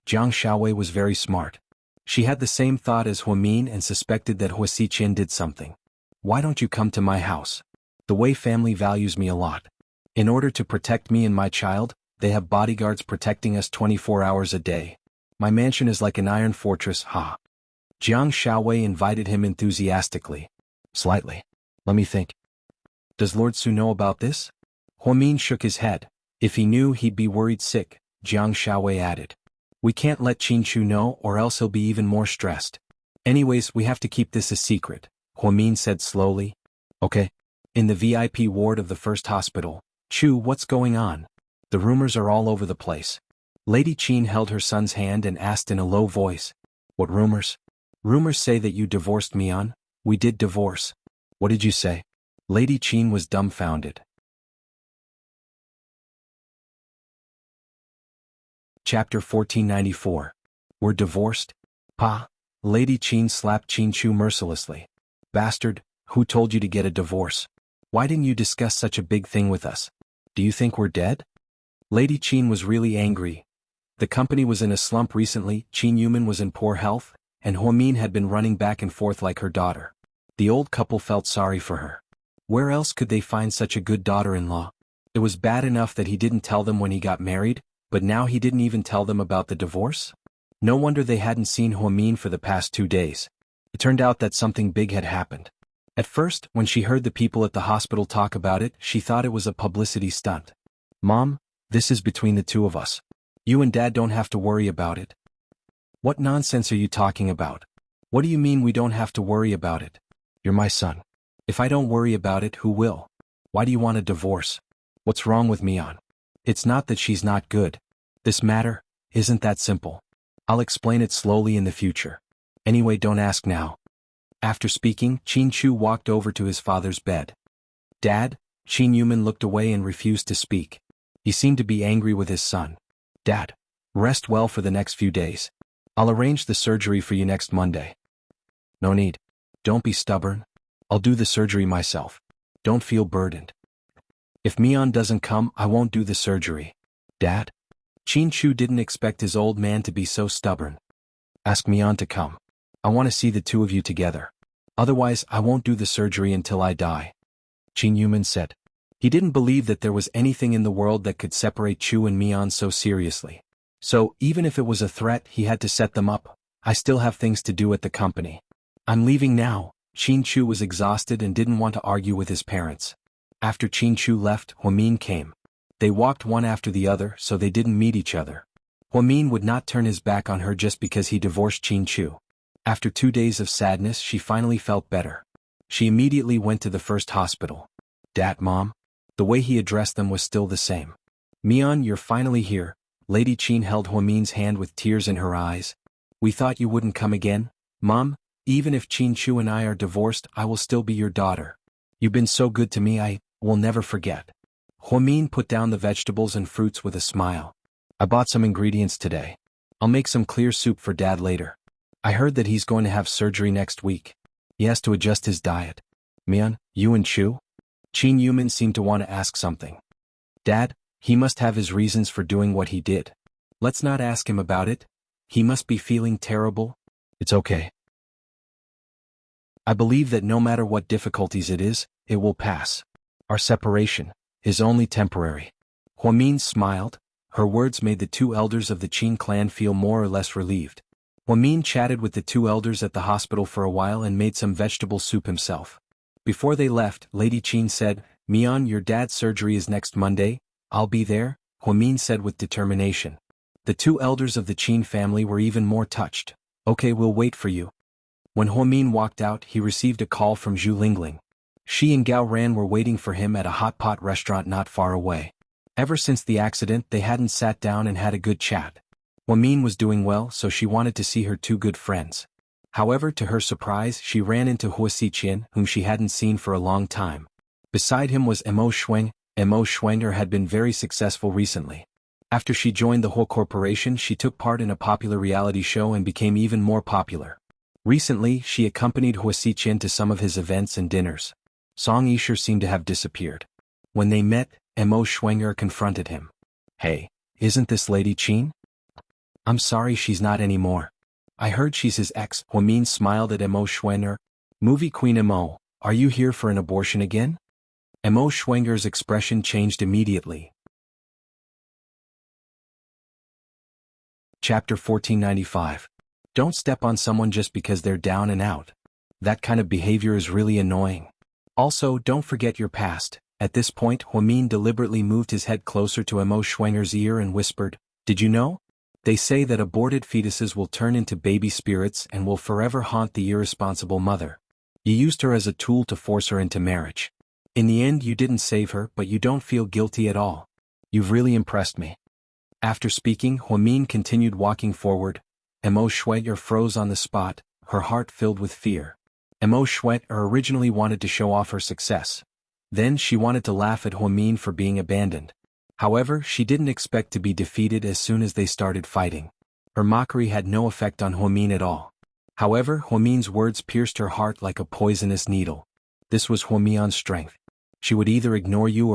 Jiang Xiaowei was very smart. She had the same thought as Huamin and suspected that Hua Xiqian did something. Why don't you come to my house? The Wei family values me a lot. In order to protect me and my child, they have bodyguards protecting us 24 hours a day. My mansion is like an iron fortress, ha. Jiang Shaowei invited him enthusiastically. Slightly. Let me think. Does Lord Su know about this? Huamin shook his head. If he knew, he'd be worried sick, Jiang Shaowei added. We can't let Qin Chu know or else he'll be even more stressed. Anyways, we have to keep this a secret, Huamin said slowly. Okay. In the VIP ward of the first hospital. Chu, what's going on? The rumors are all over the place. Lady Qin held her son's hand and asked in a low voice. What rumors? Rumors say that you divorced Mian. We did divorce. What did you say? Lady Qin was dumbfounded. Chapter 1494. We're divorced? Pa? Lady Qin slapped Qin Chu mercilessly. Bastard, who told you to get a divorce? Why didn't you discuss such a big thing with us? Do you think we're dead? Lady Qin was really angry. The company was in a slump recently, Qin Yuman was in poor health, and Huamin had been running back and forth like her daughter. The old couple felt sorry for her. Where else could they find such a good daughter-in-law? It was bad enough that he didn't tell them when he got married, but now he didn't even tell them about the divorce? No wonder they hadn't seen Huamin for the past 2 days. It turned out that something big had happened. At first, when she heard the people at the hospital talk about it, she thought it was a publicity stunt. Mom, this is between the two of us. You and Dad don't have to worry about it. What nonsense are you talking about? What do you mean we don't have to worry about it? You're my son. If I don't worry about it, who will? Why do you want a divorce? What's wrong with Mian? It's not that she's not good. This matter isn't that simple. I'll explain it slowly in the future. Anyway, don't ask now. After speaking, Qin Chu walked over to his father's bed. Dad? Qin Yuman looked away and refused to speak. He seemed to be angry with his son. Dad, rest well for the next few days. I'll arrange the surgery for you next Monday. No need. Don't be stubborn. I'll do the surgery myself. Don't feel burdened. If Mian doesn't come, I won't do the surgery. Dad? Qin Chu didn't expect his old man to be so stubborn. Ask Mian to come. I want to see the two of you together. Otherwise, I won't do the surgery until I die. Qin Yuman said. He didn't believe that there was anything in the world that could separate Chu and Mian so seriously. So, even if it was a threat, he had to set them up. I still have things to do at the company. I'm leaving now. Qin Chu was exhausted and didn't want to argue with his parents. After Qin Chu left, Huamin came. They walked one after the other so they didn't meet each other. Huamin would not turn his back on her just because he divorced Qin Chu. After 2 days of sadness, she finally felt better. She immediately went to the first hospital. Dad, Mom? The way he addressed them was still the same. Mian, you're finally here. Lady Qin held Huamin's hand with tears in her eyes. We thought you wouldn't come again, Mom. Even if Qin Chu and I are divorced, I will still be your daughter. You've been so good to me, I will never forget. Huamin put down the vegetables and fruits with a smile. I bought some ingredients today. I'll make some clear soup for Dad later. I heard that he's going to have surgery next week. He has to adjust his diet. Mian, you and Chu? Qin Yuman seemed to want to ask something. Dad, he must have his reasons for doing what he did. Let's not ask him about it. He must be feeling terrible. It's okay. I believe that no matter what difficulties it is, it will pass. Our separation is only temporary. Huamin smiled. Her words made the 2 elders of the Qin clan feel more or less relieved. Huamin chatted with the 2 elders at the hospital for a while and made some vegetable soup himself. Before they left, Lady Qin said, Mian, your dad's surgery is next Monday. I'll be there, Huamin said with determination. The 2 elders of the Qin family were even more touched. Okay, we'll wait for you. When Huamin walked out, he received a call from Zhu Lingling. She and Gao Ran were waiting for him at a hot pot restaurant not far away. Ever since the accident, they hadn't sat down and had a good chat. Huamin was doing well, so she wanted to see her 2 good friends. However, to her surprise, she ran into Hua Xiqian, whom she hadn't seen for a long time. Beside him was Mo Shuang. Mo Shuanger had been very successful recently. After she joined the Hua Corporation, she took part in a popular reality show and became even more popular. Recently, she accompanied Hua Xiqian to some of his events and dinners. Song Yisher seemed to have disappeared. When they met, Mo Shuanger confronted him. Hey, isn't this Lady Qin? I'm sorry she's not anymore. I heard she's his ex. Huamin smiled at Emo Schwenger. Movie queen Emo, are you here for an abortion again? Emo Schwenger's expression changed immediately. Chapter 1495. Don't step on someone just because they're down and out. That kind of behavior is really annoying. Also, don't forget your past. At this point, Huamin deliberately moved his head closer to Emo Schwenger's ear and whispered, Did you know? They say that aborted fetuses will turn into baby spirits and will forever haunt the irresponsible mother. You used her as a tool to force her into marriage. In the end, you didn't save her, but you don't feel guilty at all. You've really impressed me. After speaking, Huamin continued walking forward. Emo Schwenger froze on the spot, her heart filled with fear. Emo Schwenger originally wanted to show off her success. Then she wanted to laugh at Huamin for being abandoned. However, she didn't expect to be defeated as soon as they started fighting. Her mockery had no effect on Huamin at all. However, Huamin's words pierced her heart like a poisonous needle. This was Huamin's strength. She would either ignore you,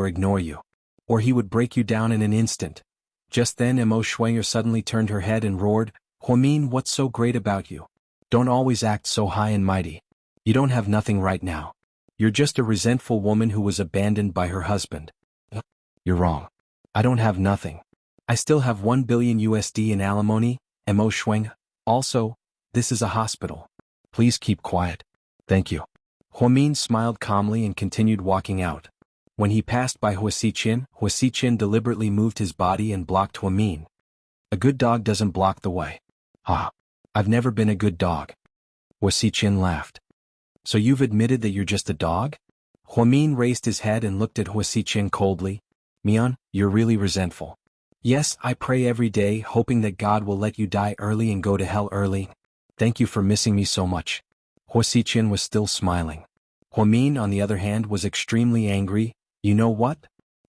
or he would break you down in an instant. Just then Emo Schwenger suddenly turned her head and roared, Huamin, what's so great about you? Don't always act so high and mighty. You don't have nothing right now. You're just a resentful woman who was abandoned by her husband. You're wrong. I don't have nothing. I still have 1 billion USD in alimony, Emo Schwenger. Also, this is a hospital. Please keep quiet. Thank you. Huamin smiled calmly and continued walking out. When he passed by Huasichin deliberately moved his body and blocked Huamin. A good dog doesn't block the way. I've never been a good dog. Huasichin laughed. So you've admitted that you're just a dog? Huamin raised his head and looked at Huasichin coldly. Mian, you're really resentful. Yes, I pray every day hoping that God will let you die early and go to hell early. Thank you for missing me so much. Huasichin was still smiling. Huamin, on the other hand, was extremely angry. You know what?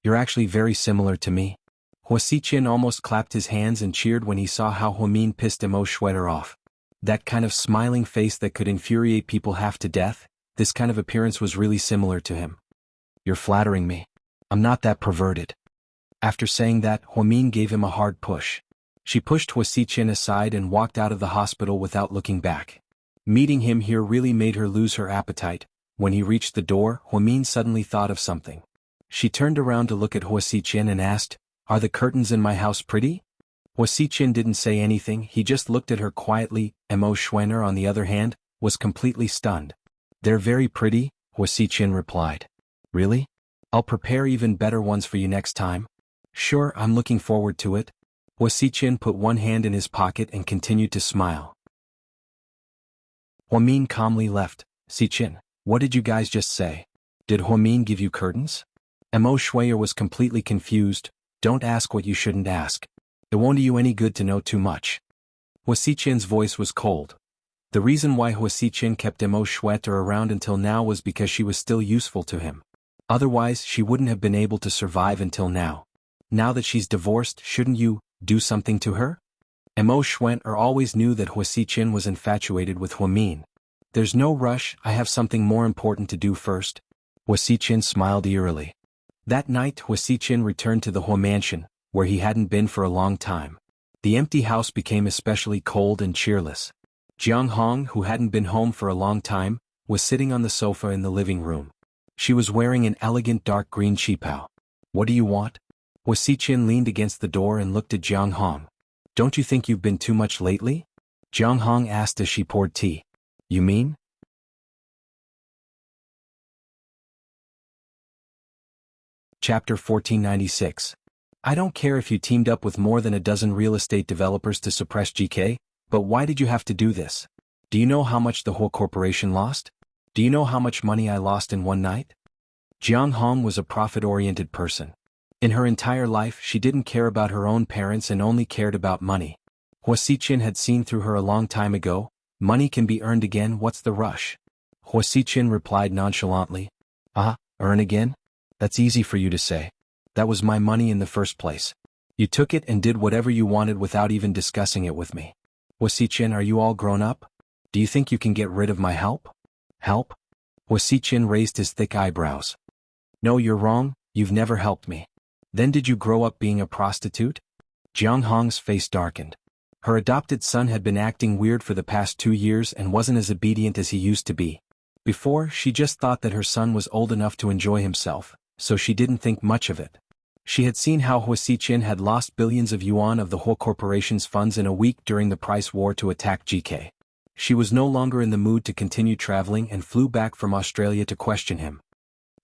You're actually very similar to me. Huasichin almost clapped his hands and cheered when he saw how Huamin pissed Emo Schwenger off. That kind of smiling face that could infuriate people half to death, this kind of appearance was really similar to him. You're flattering me. I'm not that perverted. After saying that, Huamin gave him a hard push. She pushed Huasichin aside and walked out of the hospital without looking back. Meeting him here really made her lose her appetite. When he reached the door, Huamin suddenly thought of something. She turned around to look at Huasichin and asked, Are the curtains in my house pretty? Huasichin didn't say anything, he just looked at her quietly. Emo Schwenger, on the other hand, was completely stunned. They're very pretty, Huasichin replied. Really? I'll prepare even better ones for you next time. Sure, I'm looking forward to it. Huasichin put one hand in his pocket and continued to smile. Huamin calmly left. Sichin, what did you guys just say? Did Huamin give you curtains? Emo Schwenger was completely confused. Don't ask what you shouldn't ask. It won't do you any good to know too much. Huasichin's voice was cold. The reason why Huasichin kept Emo Schwenger around until now was because she was still useful to him. Otherwise, she wouldn't have been able to survive until now. Now that she's divorced, shouldn't you do something to her? Emo Schwenger always knew that Huasichin was infatuated with Huamin. There's no rush, I have something more important to do first. Huasichin smiled eerily. That night, Huasichin returned to the Hua mansion, where he hadn't been for a long time. The empty house became especially cold and cheerless. Jiang Hong, who hadn't been home for a long time, was sitting on the sofa in the living room. She was wearing an elegant dark green qipao. What do you want? Huasichin leaned against the door and looked at Jiang Hong. Don't you think you've been too much lately? Jiang Hong asked as she poured tea. You mean? Chapter 1496. I don't care if you teamed up with more than a dozen real estate developers to suppress GK, but why did you have to do this? Do you know how much the whole corporation lost? Do you know how much money I lost in one night? Jiang Hong was a profit-oriented person. In her entire life, she didn't care about her own parents and only cared about money. Huasichin had seen through her a long time ago. Money can be earned again, what's the rush? Huasichin replied nonchalantly. Earn again? That's easy for you to say. That was my money in the first place. You took it and did whatever you wanted without even discussing it with me. Huasichin, are you all grown up? Do you think you can get rid of my help? Help? Huasichin raised his thick eyebrows. No, you're wrong, you've never helped me. Then did you grow up being a prostitute? Jiang Hong's face darkened. Her adopted son had been acting weird for the past 2 years and wasn't as obedient as he used to be. Before, she just thought that her son was old enough to enjoy himself, so she didn't think much of it. She had seen how Hua Xiqin had lost billions of yuan of the whole corporation's funds in a week during the price war to attack GK. She was no longer in the mood to continue traveling and flew back from Australia to question him.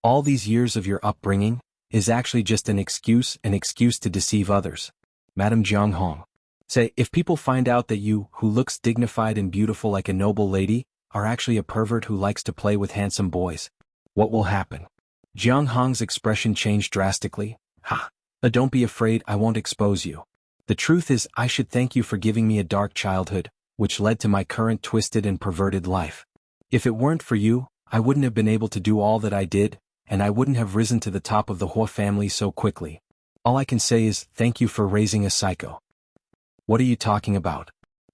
All these years of your upbringing is actually just an excuse to deceive others. Madame Jiang Hong. Say, if people find out that you, who looks dignified and beautiful like a noble lady, are actually a pervert who likes to play with handsome boys, what will happen? Jiang Hong's expression changed drastically. Ha! Don't be afraid, I won't expose you. The truth is, I should thank you for giving me a dark childhood, which led to my current twisted and perverted life. If it weren't for you, I wouldn't have been able to do all that I did, and I wouldn't have risen to the top of the Hua family so quickly. All I can say is, thank you for raising a psycho. What are you talking about?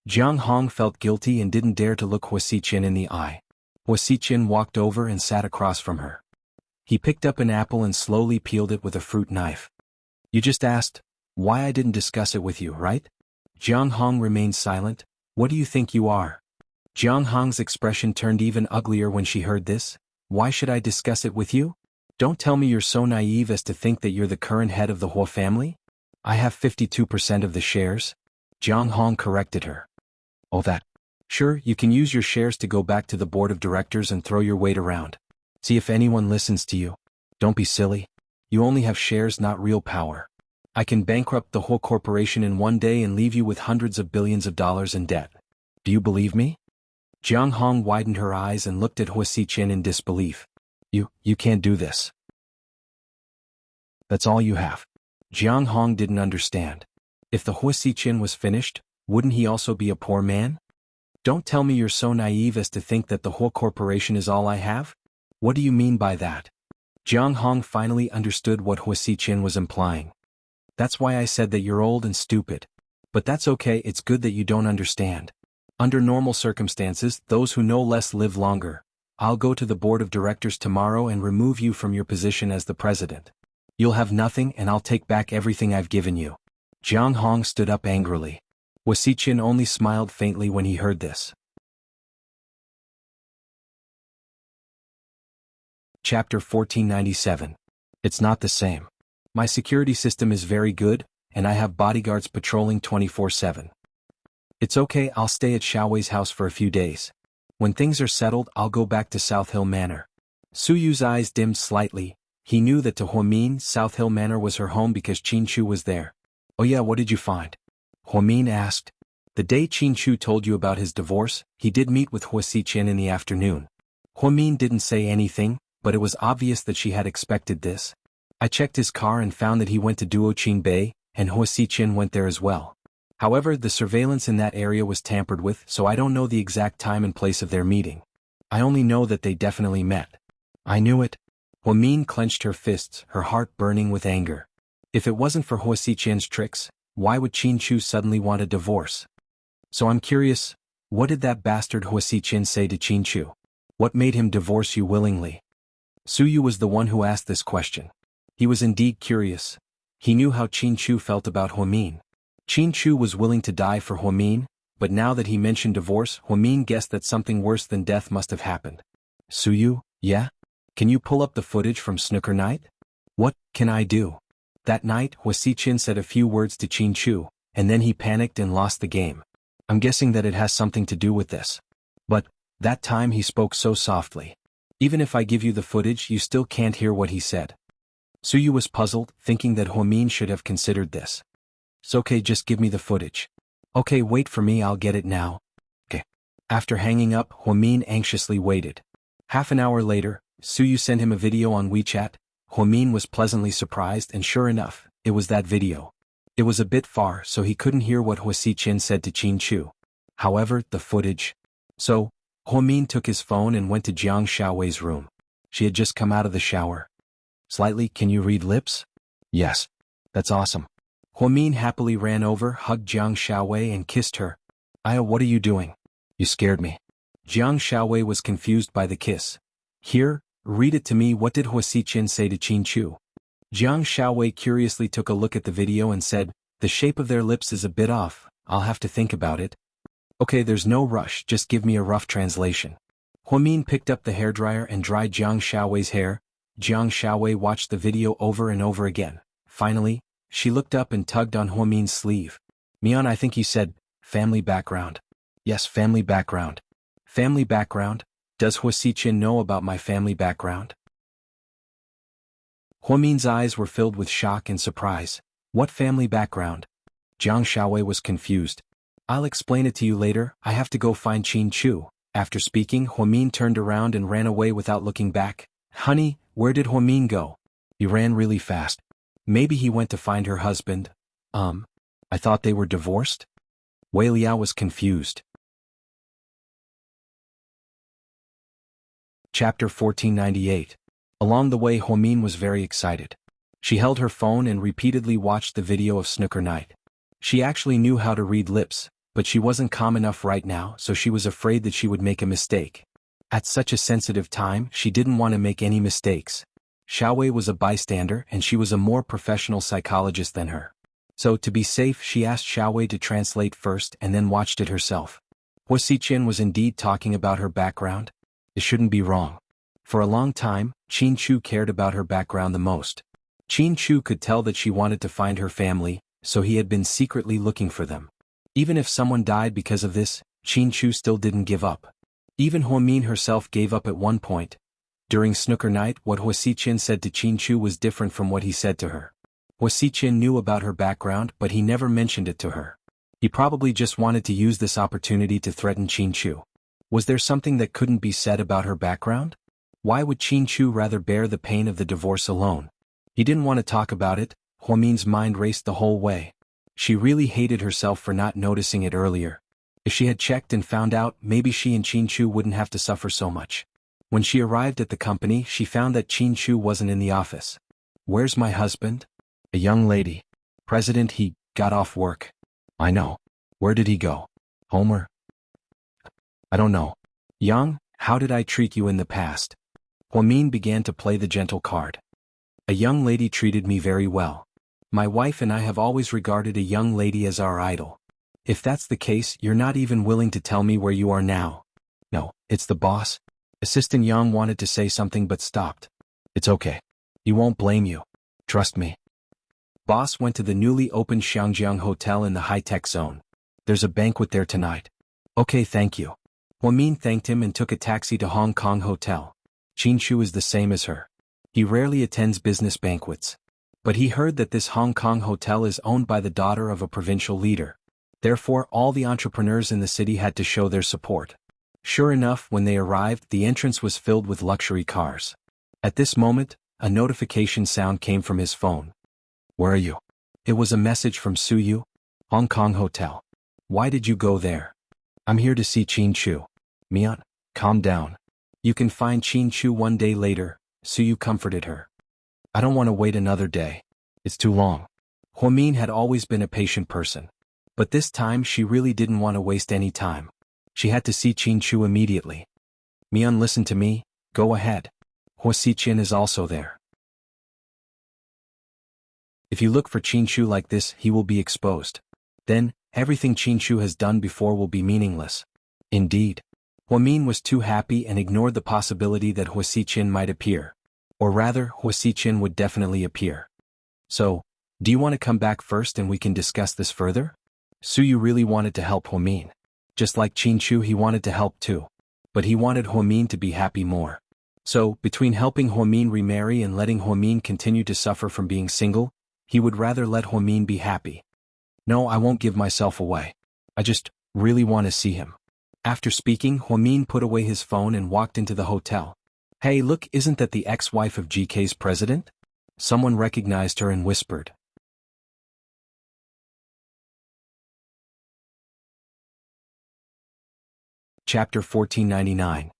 Jiang Hong felt guilty and didn't dare to look Hua Xiqin in the eye. Hua Xiqin walked over and sat across from her. He picked up an apple and slowly peeled it with a fruit knife. You just asked why I didn't discuss it with you, right? Jiang Hong remained silent. What do you think you are? Jiang Hong's expression turned even uglier when she heard this. Why should I discuss it with you? Don't tell me you're so naive as to think that you're the current head of the Hua family? I have 52% of the shares. Jiang Hong corrected her. Oh, that. Sure, you can use your shares to go back to the board of directors and throw your weight around. See if anyone listens to you. Don't be silly. You only have shares, not real power. I can bankrupt the whole corporation in one day and leave you with hundreds of billions of dollars in debt. Do you believe me? Jiang Hong widened her eyes and looked at Hua Xiqin in disbelief. You can't do this. That's all you have. Jiang Hong didn't understand. If the Hua Xiqin was finished, wouldn't he also be a poor man? Don't tell me you're so naive as to think that the whole corporation is all I have? What do you mean by that? Jiang Hong finally understood what Hua Xiqin was implying. That's why I said that you're old and stupid. But that's okay, it's good that you don't understand. Under normal circumstances, those who know less live longer. I'll go to the board of directors tomorrow and remove you from your position as the president. You'll have nothing and I'll take back everything I've given you. Jiang Hong stood up angrily. Hua Xiqin only smiled faintly when he heard this. Chapter 1497. It's not the same. My security system is very good, and I have bodyguards patrolling 24/7. It's okay, I'll stay at Xiaowei's house for a few days. When things are settled, I'll go back to South Hill Manor. Su Yu's eyes dimmed slightly. He knew that to Huamin, South Hill Manor was her home because Qin Chu was there. Oh yeah, what did you find? Huamin asked. The day Qin Chu told you about his divorce, he did meet with Hua Xiqin in the afternoon. Huamin didn't say anything, but it was obvious that she had expected this. I checked his car and found that he went to Duoqing Bay, and Hua Xiqin went there as well. However, the surveillance in that area was tampered with, so I don't know the exact time and place of their meeting. I only know that they definitely met. I knew it. Huamin clenched her fists, her heart burning with anger. If it wasn't for Hua Xiqin's tricks, why would Qin Chu suddenly want a divorce? So I'm curious, what did that bastard Hua Xiqin say to Qin Chu? What made him divorce you willingly? Su Yu was the one who asked this question. He was indeed curious. He knew how Qin Chu felt about Huamin. Qin Chu was willing to die for Huamin, but now that he mentioned divorce, Huamin guessed that something worse than death must have happened. Su Yu, yeah? Can you pull up the footage from Snooker Night? What can I do? That night, Hua Xiqin said a few words to Qin Chu, and then he panicked and lost the game. I'm guessing that it has something to do with this. But, that time he spoke so softly. Even if I give you the footage, you still can't hear what he said. Su Yu was puzzled, thinking that Huamin should have considered this. It's okay, just give me the footage. Okay, wait for me, I'll get it now. Okay. After hanging up, Huamin anxiously waited. Half an hour later, Su Yu sent him a video on WeChat. Huamin was pleasantly surprised, and sure enough, it was that video. It was a bit far, so he couldn't hear what Hua Xiqin said to Qin Chu. However, the footage. So, Huamin took his phone and went to Jiang Xiaowei's room. She had just come out of the shower. Slightly, can you read lips? Yes. That's awesome. Huamin happily ran over, hugged Jiang Xiaowei and kissed her. Aya, what are you doing? You scared me. Jiang Xiaowei was confused by the kiss. Here, read it to me. What did Hua Xiqin say to Qin Chu? Jiang Xiaowei curiously took a look at the video and said, the shape of their lips is a bit off. I'll have to think about it. Okay, there's no rush, just give me a rough translation. Huamin picked up the hairdryer and dried Jiang Xiaowei's hair. Jiang Xiaowei watched the video over and over again. Finally, she looked up and tugged on Huamin's sleeve. Mian, I think you said, family background. Yes, family background. Family background? Does Hua Xiqin know about my family background? Huamin's eyes were filled with shock and surprise. What family background? Jiang Xiaowei was confused. I'll explain it to you later, I have to go find Qin Chu. After speaking, Huamin turned around and ran away without looking back. Honey, where did Huamin go? He ran really fast. Maybe he went to find her husband. I thought they were divorced? Wei Liao was confused. Chapter 1498. Along the way, Huamin was very excited. She held her phone and repeatedly watched the video of snooker night. She actually knew how to read lips, but she wasn't calm enough right now, so she was afraid that she would make a mistake. At such a sensitive time, she didn't want to make any mistakes. Xiaowei was a bystander and she was a more professional psychologist than her. So to be safe, she asked Xiaowei to translate first and then watched it herself. Hua Xiqin was indeed talking about her background. It shouldn't be wrong. For a long time, Qin Chu cared about her background the most. Qin Chu could tell that she wanted to find her family, so he had been secretly looking for them. Even if someone died because of this, Qin Chu still didn't give up. Even Huamin herself gave up at one point. During snooker night, what Hua Xiqin said to Qin Chu was different from what he said to her. Hua Xiqin knew about her background, but he never mentioned it to her. He probably just wanted to use this opportunity to threaten Qin Chu. Was there something that couldn't be said about her background? Why would Qin Chu rather bear the pain of the divorce alone? He didn't want to talk about it. Huamin's mind raced the whole way. She really hated herself for not noticing it earlier. If she had checked and found out, maybe she and Qin Chu wouldn't have to suffer so much. When she arrived at the company, she found that Qin Chu wasn't in the office. Where's my husband? A young lady. President, he got off work. I know. Where did he go? Homer? I don't know. Young, how did I treat you in the past? Huamin began to play the gentle card. A young lady treated me very well. My wife and I have always regarded a young lady as our idol. If that's the case, you're not even willing to tell me where you are now. No, it's the boss. Assistant Yang wanted to say something but stopped. It's okay. He won't blame you. Trust me. Boss went to the newly opened Xiangjiang Hotel in the high-tech zone. There's a banquet there tonight. Okay, thank you. Huamin thanked him and took a taxi to Hong Kong Hotel. Qin Chu is the same as her. He rarely attends business banquets. But he heard that this Hong Kong hotel is owned by the daughter of a provincial leader. Therefore, all the entrepreneurs in the city had to show their support. Sure enough, when they arrived, the entrance was filled with luxury cars. At this moment, a notification sound came from his phone. Where are you? It was a message from Suyu. Hong Kong Hotel. Why did you go there? I'm here to see Qin Chu. Mian, calm down. You can find Qin Chu one day later, Suyu comforted her. I don't want to wait another day. It's too long. Huamin had always been a patient person. But this time she really didn't want to waste any time. She had to see Qin Chu immediately. Mian, listen to me, go ahead. Hua Xiqin is also there. If you look for Qin Chu like this, he will be exposed. Then, everything Qin Chu has done before will be meaningless. Indeed. Huamin was too happy and ignored the possibility that Hua Xiqin might appear. Or rather, Hua Xiqin would definitely appear. So, do you want to come back first and we can discuss this further? Suyu really wanted to help Huamin. Just like Qin Chu, he wanted to help too. But he wanted Huamin to be happy more. So, between helping Huamin remarry and letting Huamin continue to suffer from being single, he would rather let Huamin be happy. No, I won't give myself away. I just really want to see him. After speaking, Huamin put away his phone and walked into the hotel. Hey, look, isn't that the ex-wife of GK's president? Someone recognized her and whispered. Chapter 1499.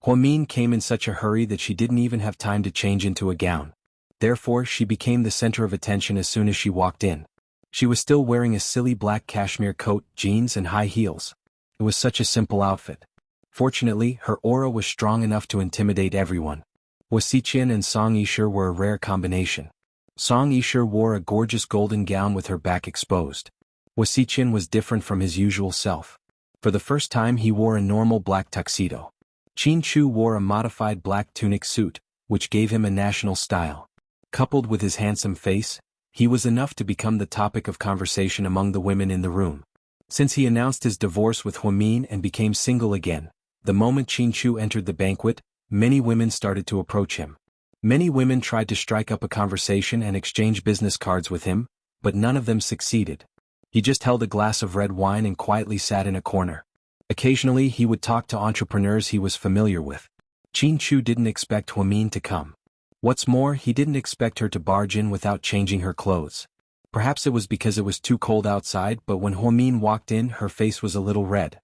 Huamin came in such a hurry that she didn't even have time to change into a gown. Therefore, she became the center of attention as soon as she walked in. She was still wearing a silly black cashmere coat, jeans and high heels. It was such a simple outfit. Fortunately, her aura was strong enough to intimidate everyone. Hua Xiqin and Song Yishe were a rare combination. Song Yishe wore a gorgeous golden gown with her back exposed. Huasiqian was different from his usual self. For the first time he wore a normal black tuxedo. Qin Chu wore a modified black tunic suit, which gave him a national style. Coupled with his handsome face, he was enough to become the topic of conversation among the women in the room. Since he announced his divorce with Huamin and became single again, the moment Qin Chu entered the banquet, many women started to approach him. Many women tried to strike up a conversation and exchange business cards with him, but none of them succeeded. He just held a glass of red wine and quietly sat in a corner. Occasionally he would talk to entrepreneurs he was familiar with. Qin Chu didn't expect Huamin to come. What's more, he didn't expect her to barge in without changing her clothes. Perhaps it was because it was too cold outside, but when Huamin walked in, her face was a little red.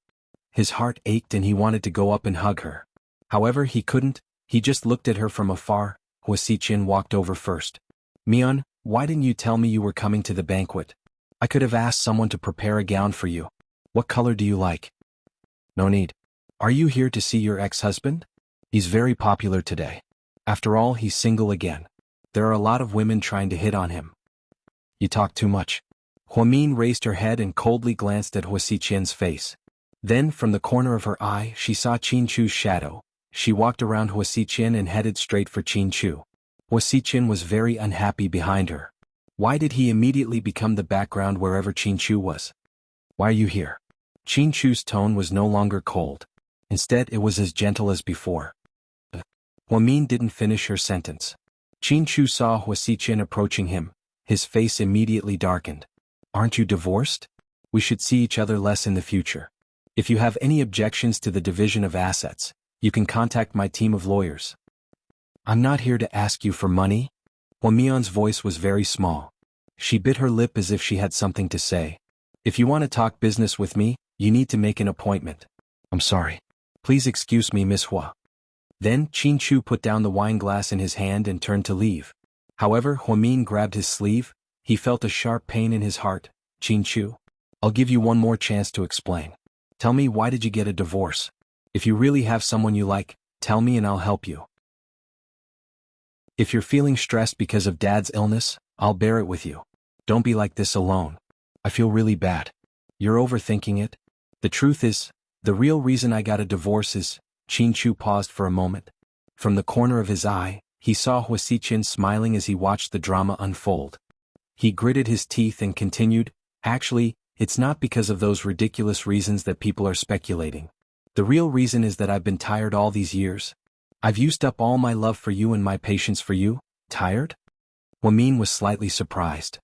His heart ached and he wanted to go up and hug her. However, he couldn't. He just looked at her from afar. Huasiqian walked over first. "Mian, why didn't you tell me you were coming to the banquet? I could have asked someone to prepare a gown for you. What color do you like?" "No need. Are you here to see your ex-husband? He's very popular today. After all, he's single again. There are a lot of women trying to hit on him." "You talk too much." Huamin raised her head and coldly glanced at Huasiqian's face. Then, from the corner of her eye, she saw Qin Chu's shadow. She walked around Huasiqian and headed straight for Qin Chu. Huasiqian was very unhappy behind her. Why did he immediately become the background wherever Qin Chu was? "Why are you here?" Qin Chu's tone was no longer cold. Instead, it was as gentle as before. Huamin didn't finish her sentence. Qin Chu saw Huasiqian approaching him. His face immediately darkened. "Aren't you divorced? We should see each other less in the future. If you have any objections to the division of assets, you can contact my team of lawyers." "I'm not here to ask you for money." Huamian's voice was very small. She bit her lip as if she had something to say. "If you want to talk business with me, you need to make an appointment." "I'm sorry. Please excuse me, Miss Hua." Then Qin Chu put down the wine glass in his hand and turned to leave. However, Huamin grabbed his sleeve. He felt a sharp pain in his heart. "Qin Chu, I'll give you one more chance to explain. Tell me, why did you get a divorce? If you really have someone you like, tell me and I'll help you. If you're feeling stressed because of Dad's illness, I'll bear it with you. Don't be like this alone. I feel really bad. You're overthinking it. The truth is, the real reason I got a divorce is..." Qin Chu paused for a moment. From the corner of his eye, he saw Huasiqian smiling as he watched the drama unfold. He gritted his teeth and continued, "Actually, it's not because of those ridiculous reasons that people are speculating. The real reason is that I've been tired all these years. I've used up all my love for you and my patience for you." "Tired?" Huamin was slightly surprised.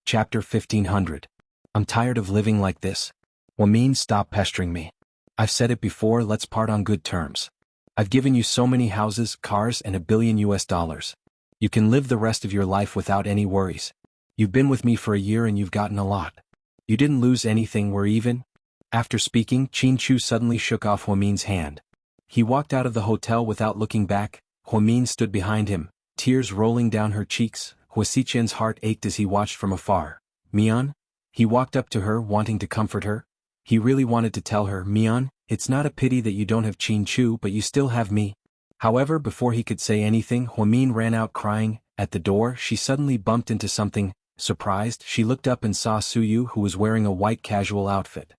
Chapter 1500. "I'm tired of living like this. Huamin, stop pestering me. I've said it before, let's part on good terms. I've given you so many houses, cars, and $1 billion. You can live the rest of your life without any worries. You've been with me for a year and you've gotten a lot. You didn't lose anything, we're even." After speaking, Qin Chu suddenly shook off Huamin's hand. He walked out of the hotel without looking back. Huamin stood behind him, tears rolling down her cheeks. Huasiqian's heart ached as he watched from afar. "Mian?" He walked up to her, wanting to comfort her. He really wanted to tell her, "Mian, it's not a pity that you don't have Qin Chu, but you still have me." However, before he could say anything, Huamin ran out crying. At the door, she suddenly bumped into something. Surprised, she looked up and saw Suyu, who was wearing a white casual outfit.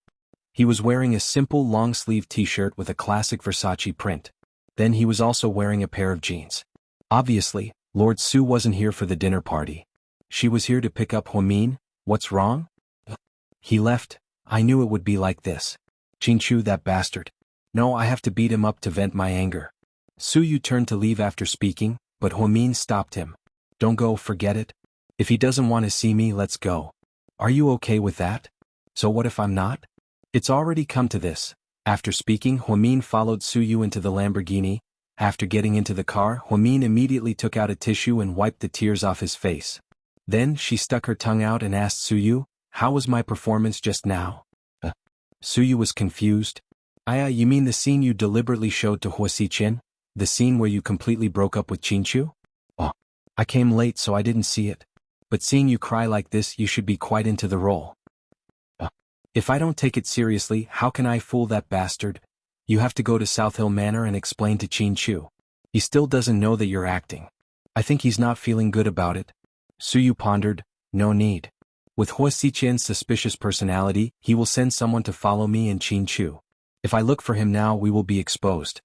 He was wearing a simple long-sleeve t-shirt with a classic Versace print. Then he was also wearing a pair of jeans. Obviously, Lord Su wasn't here for the dinner party. She was here to pick up Huamin. "What's wrong?" "He left. I knew it would be like this. Qin Chu, that bastard. No, I have to beat him up to vent my anger." Suyu turned to leave after speaking, but Huamin stopped him. "Don't go, forget it. If he doesn't want to see me, let's go. Are you okay with that? So what if I'm not? It's already come to this." After speaking, Huamin followed Suyu into the Lamborghini. After getting into the car, Huamin immediately took out a tissue and wiped the tears off his face. Then she stuck her tongue out and asked Suyu, "How was my performance just now?" Suyu was confused. You mean the scene you deliberately showed to Huasiqian? The scene where you completely broke up with Qin Chu?" "Oh, I came late so I didn't see it. But seeing you cry like this, you should be quite into the role." If I don't take it seriously, how can I fool that bastard? You have to go to South Hill Manor and explain to Qin Chu. He still doesn't know that you're acting. I think he's not feeling good about it." Suyu pondered, no need. With Hua Xiqian's suspicious personality, he will send someone to follow me and Qin Chu. If I look for him now, we will be exposed.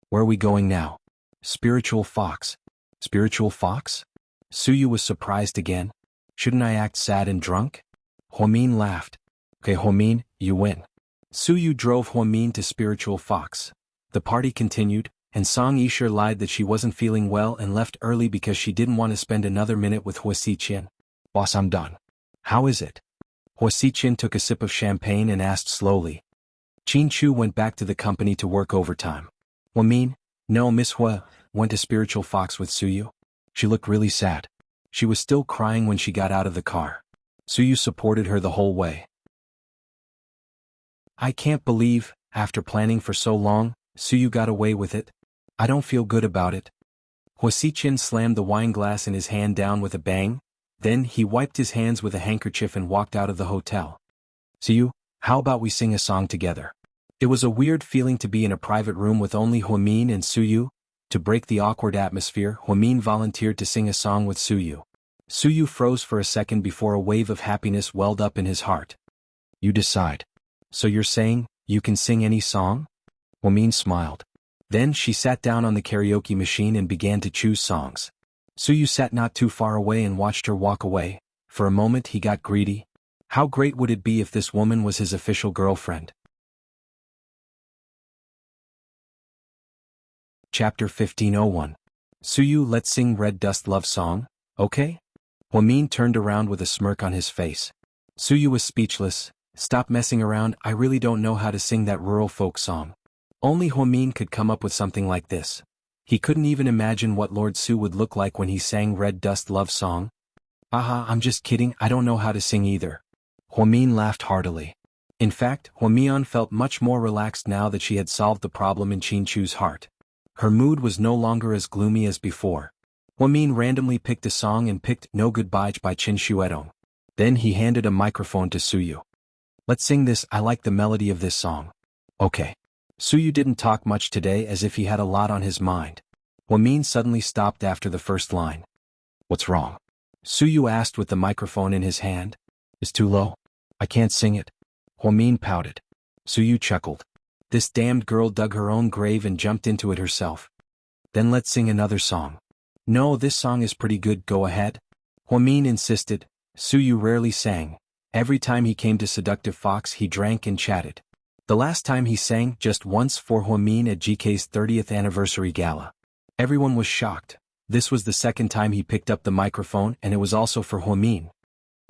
Where are we going now? Spiritual fox. Spiritual fox? Suyu was surprised again. Shouldn't I act sad and drunk? Huamin laughed. Okay, Huamin, you win. Suyu drove Huamin to Spiritual Fox. The party continued, and Song Yisher lied that she wasn't feeling well and left early because she didn't want to spend another minute with Hua Xiqian. Boss, I'm done. How is it? Hua Xiqian took a sip of champagne and asked slowly. Qin Chu went back to the company to work overtime. Huamin, no, Miss Hua, went to Spiritual Fox with Suyu. She looked really sad. She was still crying when she got out of the car. Suyu supported her the whole way. I can't believe, after planning for so long, Suyu got away with it. I don't feel good about it. Hua Xiqian slammed the wine glass in his hand down with a bang. Then he wiped his hands with a handkerchief and walked out of the hotel. Suyu, how about we sing a song together? It was a weird feeling to be in a private room with only Huamin and Suyu. To break the awkward atmosphere, Huamin volunteered to sing a song with Suyu. Suyu froze for a second before a wave of happiness welled up in his heart. You decide. So you're saying, you can sing any song? Huamin smiled. Then she sat down on the karaoke machine and began to choose songs. Suyu sat not too far away and watched her walk away. For a moment he got greedy. How great would it be if this woman was his official girlfriend? Chapter 1501. Suyu, let's sing Red Dust love song, okay? Huamin turned around with a smirk on his face. Suyu was speechless. Stop messing around, I really don't know how to sing that rural folk song. Only Huamin could come up with something like this. He couldn't even imagine what Lord Su would look like when he sang Red Dust love song. Aha, I'm just kidding, I don't know how to sing either. Huamin laughed heartily. In fact, Huamian felt much more relaxed now that she had solved the problem in Qin Chu's heart. Her mood was no longer as gloomy as before. Huamin randomly picked a song and picked No Goodbye by Qin Shuedong. Then he handed a microphone to Suyu. Let's sing this, I like the melody of this song. Okay. Suyu didn't talk much today as if he had a lot on his mind. Huamin suddenly stopped after the first line. What's wrong? Suyu asked with the microphone in his hand. It's too low. I can't sing it. Huamin pouted. Suyu chuckled. This damned girl dug her own grave and jumped into it herself. Then let's sing another song. No, this song is pretty good, go ahead. Huamin insisted. Suyu rarely sang. Every time he came to Seductive Fox he drank and chatted. The last time he sang just once for Huamin at GK's 30th anniversary gala. Everyone was shocked. This was the second time he picked up the microphone and it was also for Huamin.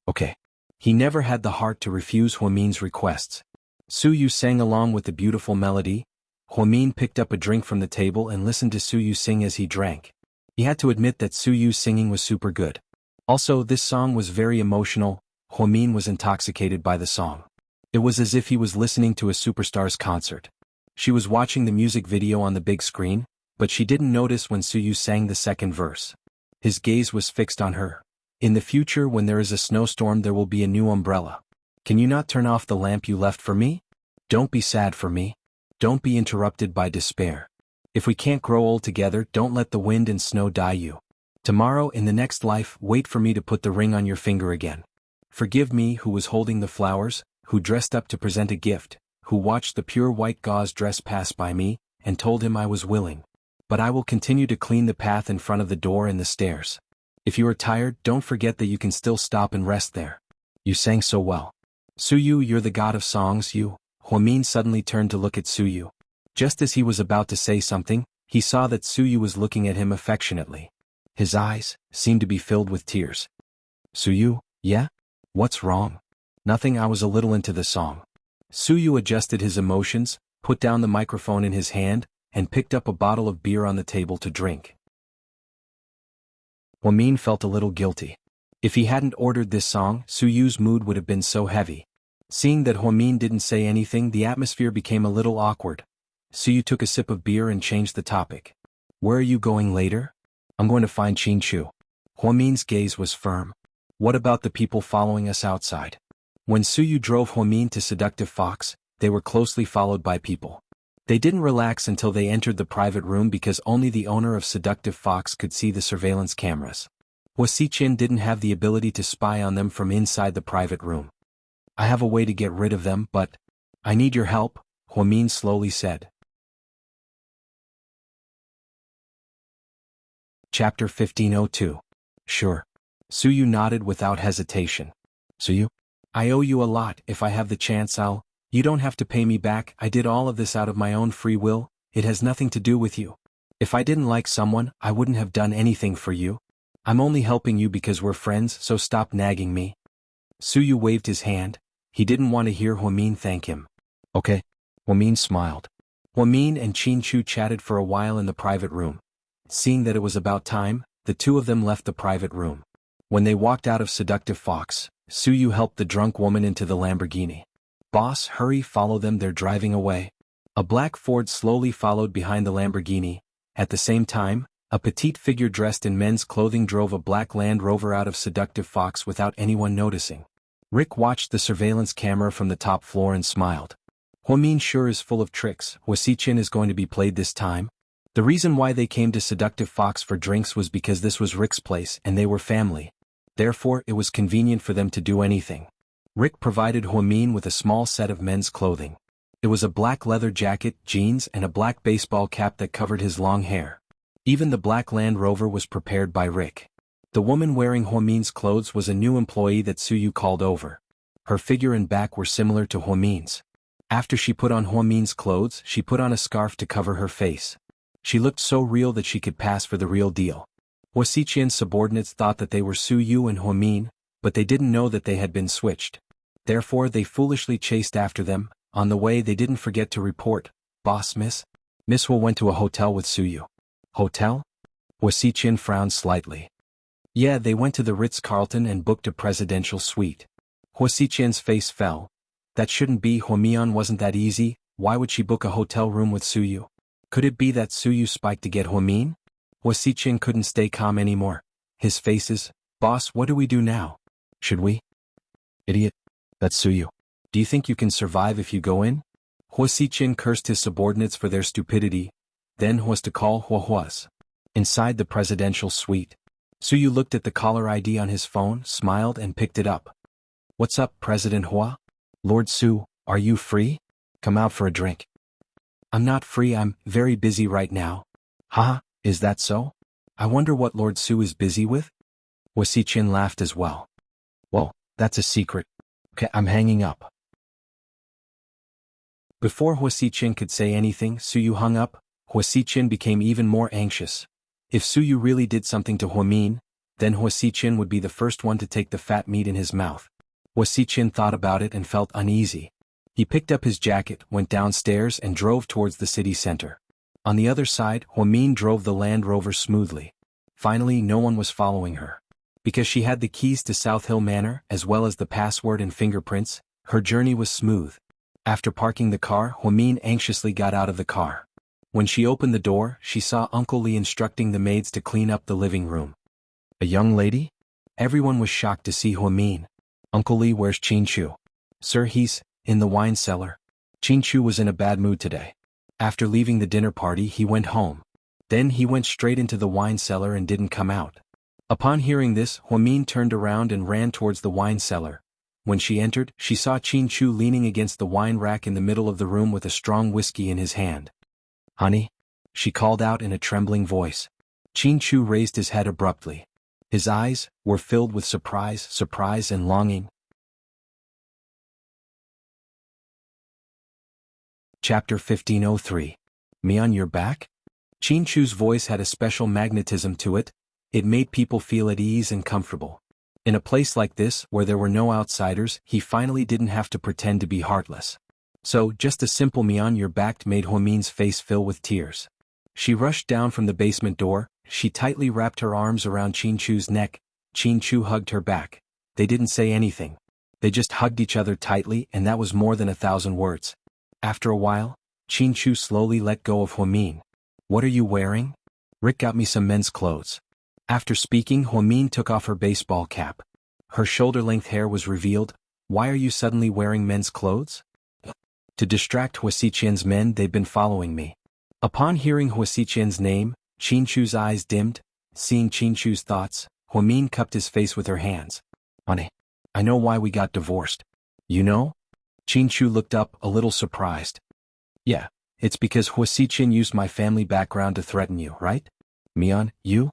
Okay. He never had the heart to refuse Huamin's requests. Suyu sang along with the beautiful melody. Huamin picked up a drink from the table and listened to Suyu sing as he drank. He had to admit that Suyu's singing was super good. Also, this song was very emotional. Huamin was intoxicated by the song. It was as if he was listening to a superstar's concert. She was watching the music video on the big screen, but she didn't notice when Suyu sang the second verse. His gaze was fixed on her. In the future, when there is a snowstorm, there will be a new umbrella. Can you not turn off the lamp you left for me? Don't be sad for me. Don't be interrupted by despair. If we can't grow old together, don't let the wind and snow die you. Tomorrow, in the next life, wait for me to put the ring on your finger again. Forgive me who was holding the flowers, who dressed up to present a gift, who watched the pure white gauze dress pass by me, and told him I was willing. But I will continue to clean the path in front of the door and the stairs. If you are tired, don't forget that you can still stop and rest there. You sang so well. Suyu, you're the god of songs, you. Huamin suddenly turned to look at Suyu. Just as he was about to say something, he saw that Suyu was looking at him affectionately. His eyes seemed to be filled with tears. Suyu, yeah? What's wrong? Nothing, I was a little into the song. Suyu adjusted his emotions, put down the microphone in his hand, and picked up a bottle of beer on the table to drink. Huamin felt a little guilty. If he hadn't ordered this song, Suyu's mood would have been so heavy. Seeing that Huamin didn't say anything, the atmosphere became a little awkward. Suyu took a sip of beer and changed the topic. Where are you going later? I'm going to find Qin Chu. Huamin's gaze was firm. What about the people following us outside? When Suyu drove Huamin to Seductive Fox, they were closely followed by people. They didn't relax until they entered the private room because only the owner of Seductive Fox could see the surveillance cameras. Hua Xiqian didn't have the ability to spy on them from inside the private room. I have a way to get rid of them, but I need your help, Hua Min slowly said. Chapter 1502. Sure. Suyu nodded without hesitation. Suyu? I owe you a lot. If I have the chance, You don't have to pay me back. I did all of this out of my own free will. It has nothing to do with you. If I didn't like someone, I wouldn't have done anything for you. I'm only helping you because we're friends, so stop nagging me. Suyu waved his hand. He didn't want to hear Hua Min thank him. Okay. Hua Min smiled. Hua Min and Qin Chu chatted for a while in the private room. Seeing that it was about time, the two of them left the private room. When they walked out of Seductive Fox, Suyu helped the drunk woman into the Lamborghini. Boss, hurry, follow them, they're driving away. A black Ford slowly followed behind the Lamborghini. At the same time, a petite figure dressed in men's clothing drove a black Land Rover out of Seductive Fox without anyone noticing. Rick watched the surveillance camera from the top floor and smiled. Hua Min sure is full of tricks. Hua Xiqian is going to be played this time. The reason why they came to Seductive Fox for drinks was because this was Rick's place and they were family. Therefore, it was convenient for them to do anything. Rick provided Hua Min with a small set of men's clothing. It was a black leather jacket, jeans, and a black baseball cap that covered his long hair. Even the black Land Rover was prepared by Rick. The woman wearing Hua Min's clothes was a new employee that Suyu called over. Her figure and back were similar to Hua Min's. After she put on Hua Min's clothes, she put on a scarf to cover her face. She looked so real that she could pass for the real deal. Hua Xiqian's subordinates thought that they were Suyu and Hua Min, but they didn't know that they had been switched. Therefore they foolishly chased after them. On the way they didn't forget to report, "Boss, Miss Hua went to a hotel with Suyu." Hotel? Hua Xiqian frowned slightly. Yeah, they went to the Ritz-Carlton and booked a presidential suite. Hua Xiqian's face fell. That shouldn't be. Hua Min wasn't that easy. Why would she book a hotel room with Suyu? Could it be that Suyu spiked to get Hua Min? Hua Xiqian couldn't stay calm anymore. His faces, "Boss, what do we do now? Should we?" "Idiot. That's Suyu. Do you think you can survive if you go in?" Hua Xiqian cursed his subordinates for their stupidity, then was to call Hua's. Inside the presidential suite, Suyu looked at the caller ID on his phone, smiled and picked it up. "What's up, President Hua? Lord Su, are you free? Come out for a drink." "I'm not free, I'm very busy right now." "Haha, is that so? I wonder what Lord Su is busy with?" Hua Xiqian laughed as well. "Well, that's a secret. Okay, I'm hanging up." Before Hua Xiqian could say anything, Suyu hung up. Hua Xiqian became even more anxious. If Suyu really did something to Hua Min, then Hua Xiqian would be the first one to take the fat meat in his mouth. Hua Xiqian thought about it and felt uneasy. He picked up his jacket, went downstairs and drove towards the city center. On the other side, Hua Min drove the Land Rover smoothly. Finally, no one was following her. Because she had the keys to South Hill Manor, as well as the password and fingerprints, her journey was smooth. After parking the car, Hua Min anxiously got out of the car. When she opened the door, she saw Uncle Lee instructing the maids to clean up the living room. "A young lady?" Everyone was shocked to see Hua Min. "Uncle Lee, where's Qin Chu?" "Sir, he's in the wine cellar." Qin Chu was in a bad mood today. After leaving the dinner party, he went home. Then he went straight into the wine cellar and didn't come out. Upon hearing this, Hua Min turned around and ran towards the wine cellar. When she entered, she saw Qin Chu leaning against the wine rack in the middle of the room with a strong whiskey in his hand. "Honey?" she called out in a trembling voice. Qin Chu raised his head abruptly. His eyes were filled with surprise and longing. Chapter 1503. Me on your back? Qin Chu's voice had a special magnetism to it. It made people feel at ease and comfortable. In a place like this, where there were no outsiders, he finally didn't have to pretend to be heartless. So, just a simple "me on your back" made Hua Min's face fill with tears. She rushed down from the basement door. She tightly wrapped her arms around Qin Chu's neck. Qin Chu hugged her back. They didn't say anything. They just hugged each other tightly, and that was more than 1,000 words. After a while, Qin Chu slowly let go of Hua Min. "What are you wearing?" "Rick got me some men's clothes." After speaking, Hua Min took off her baseball cap. Her shoulder-length hair was revealed. "Why are you suddenly wearing men's clothes?" "To distract Hua Xiqian's men, they've been following me." Upon hearing Hua Xiqian's name, Qin Chu's eyes dimmed. Seeing Qin Chu's thoughts, Huamin cupped his face with her hands. Honey, I know why we got divorced. You know? Chu looked up, a little surprised. Yeah, it's because Huasichen used my family background to threaten you, right? Mian, you?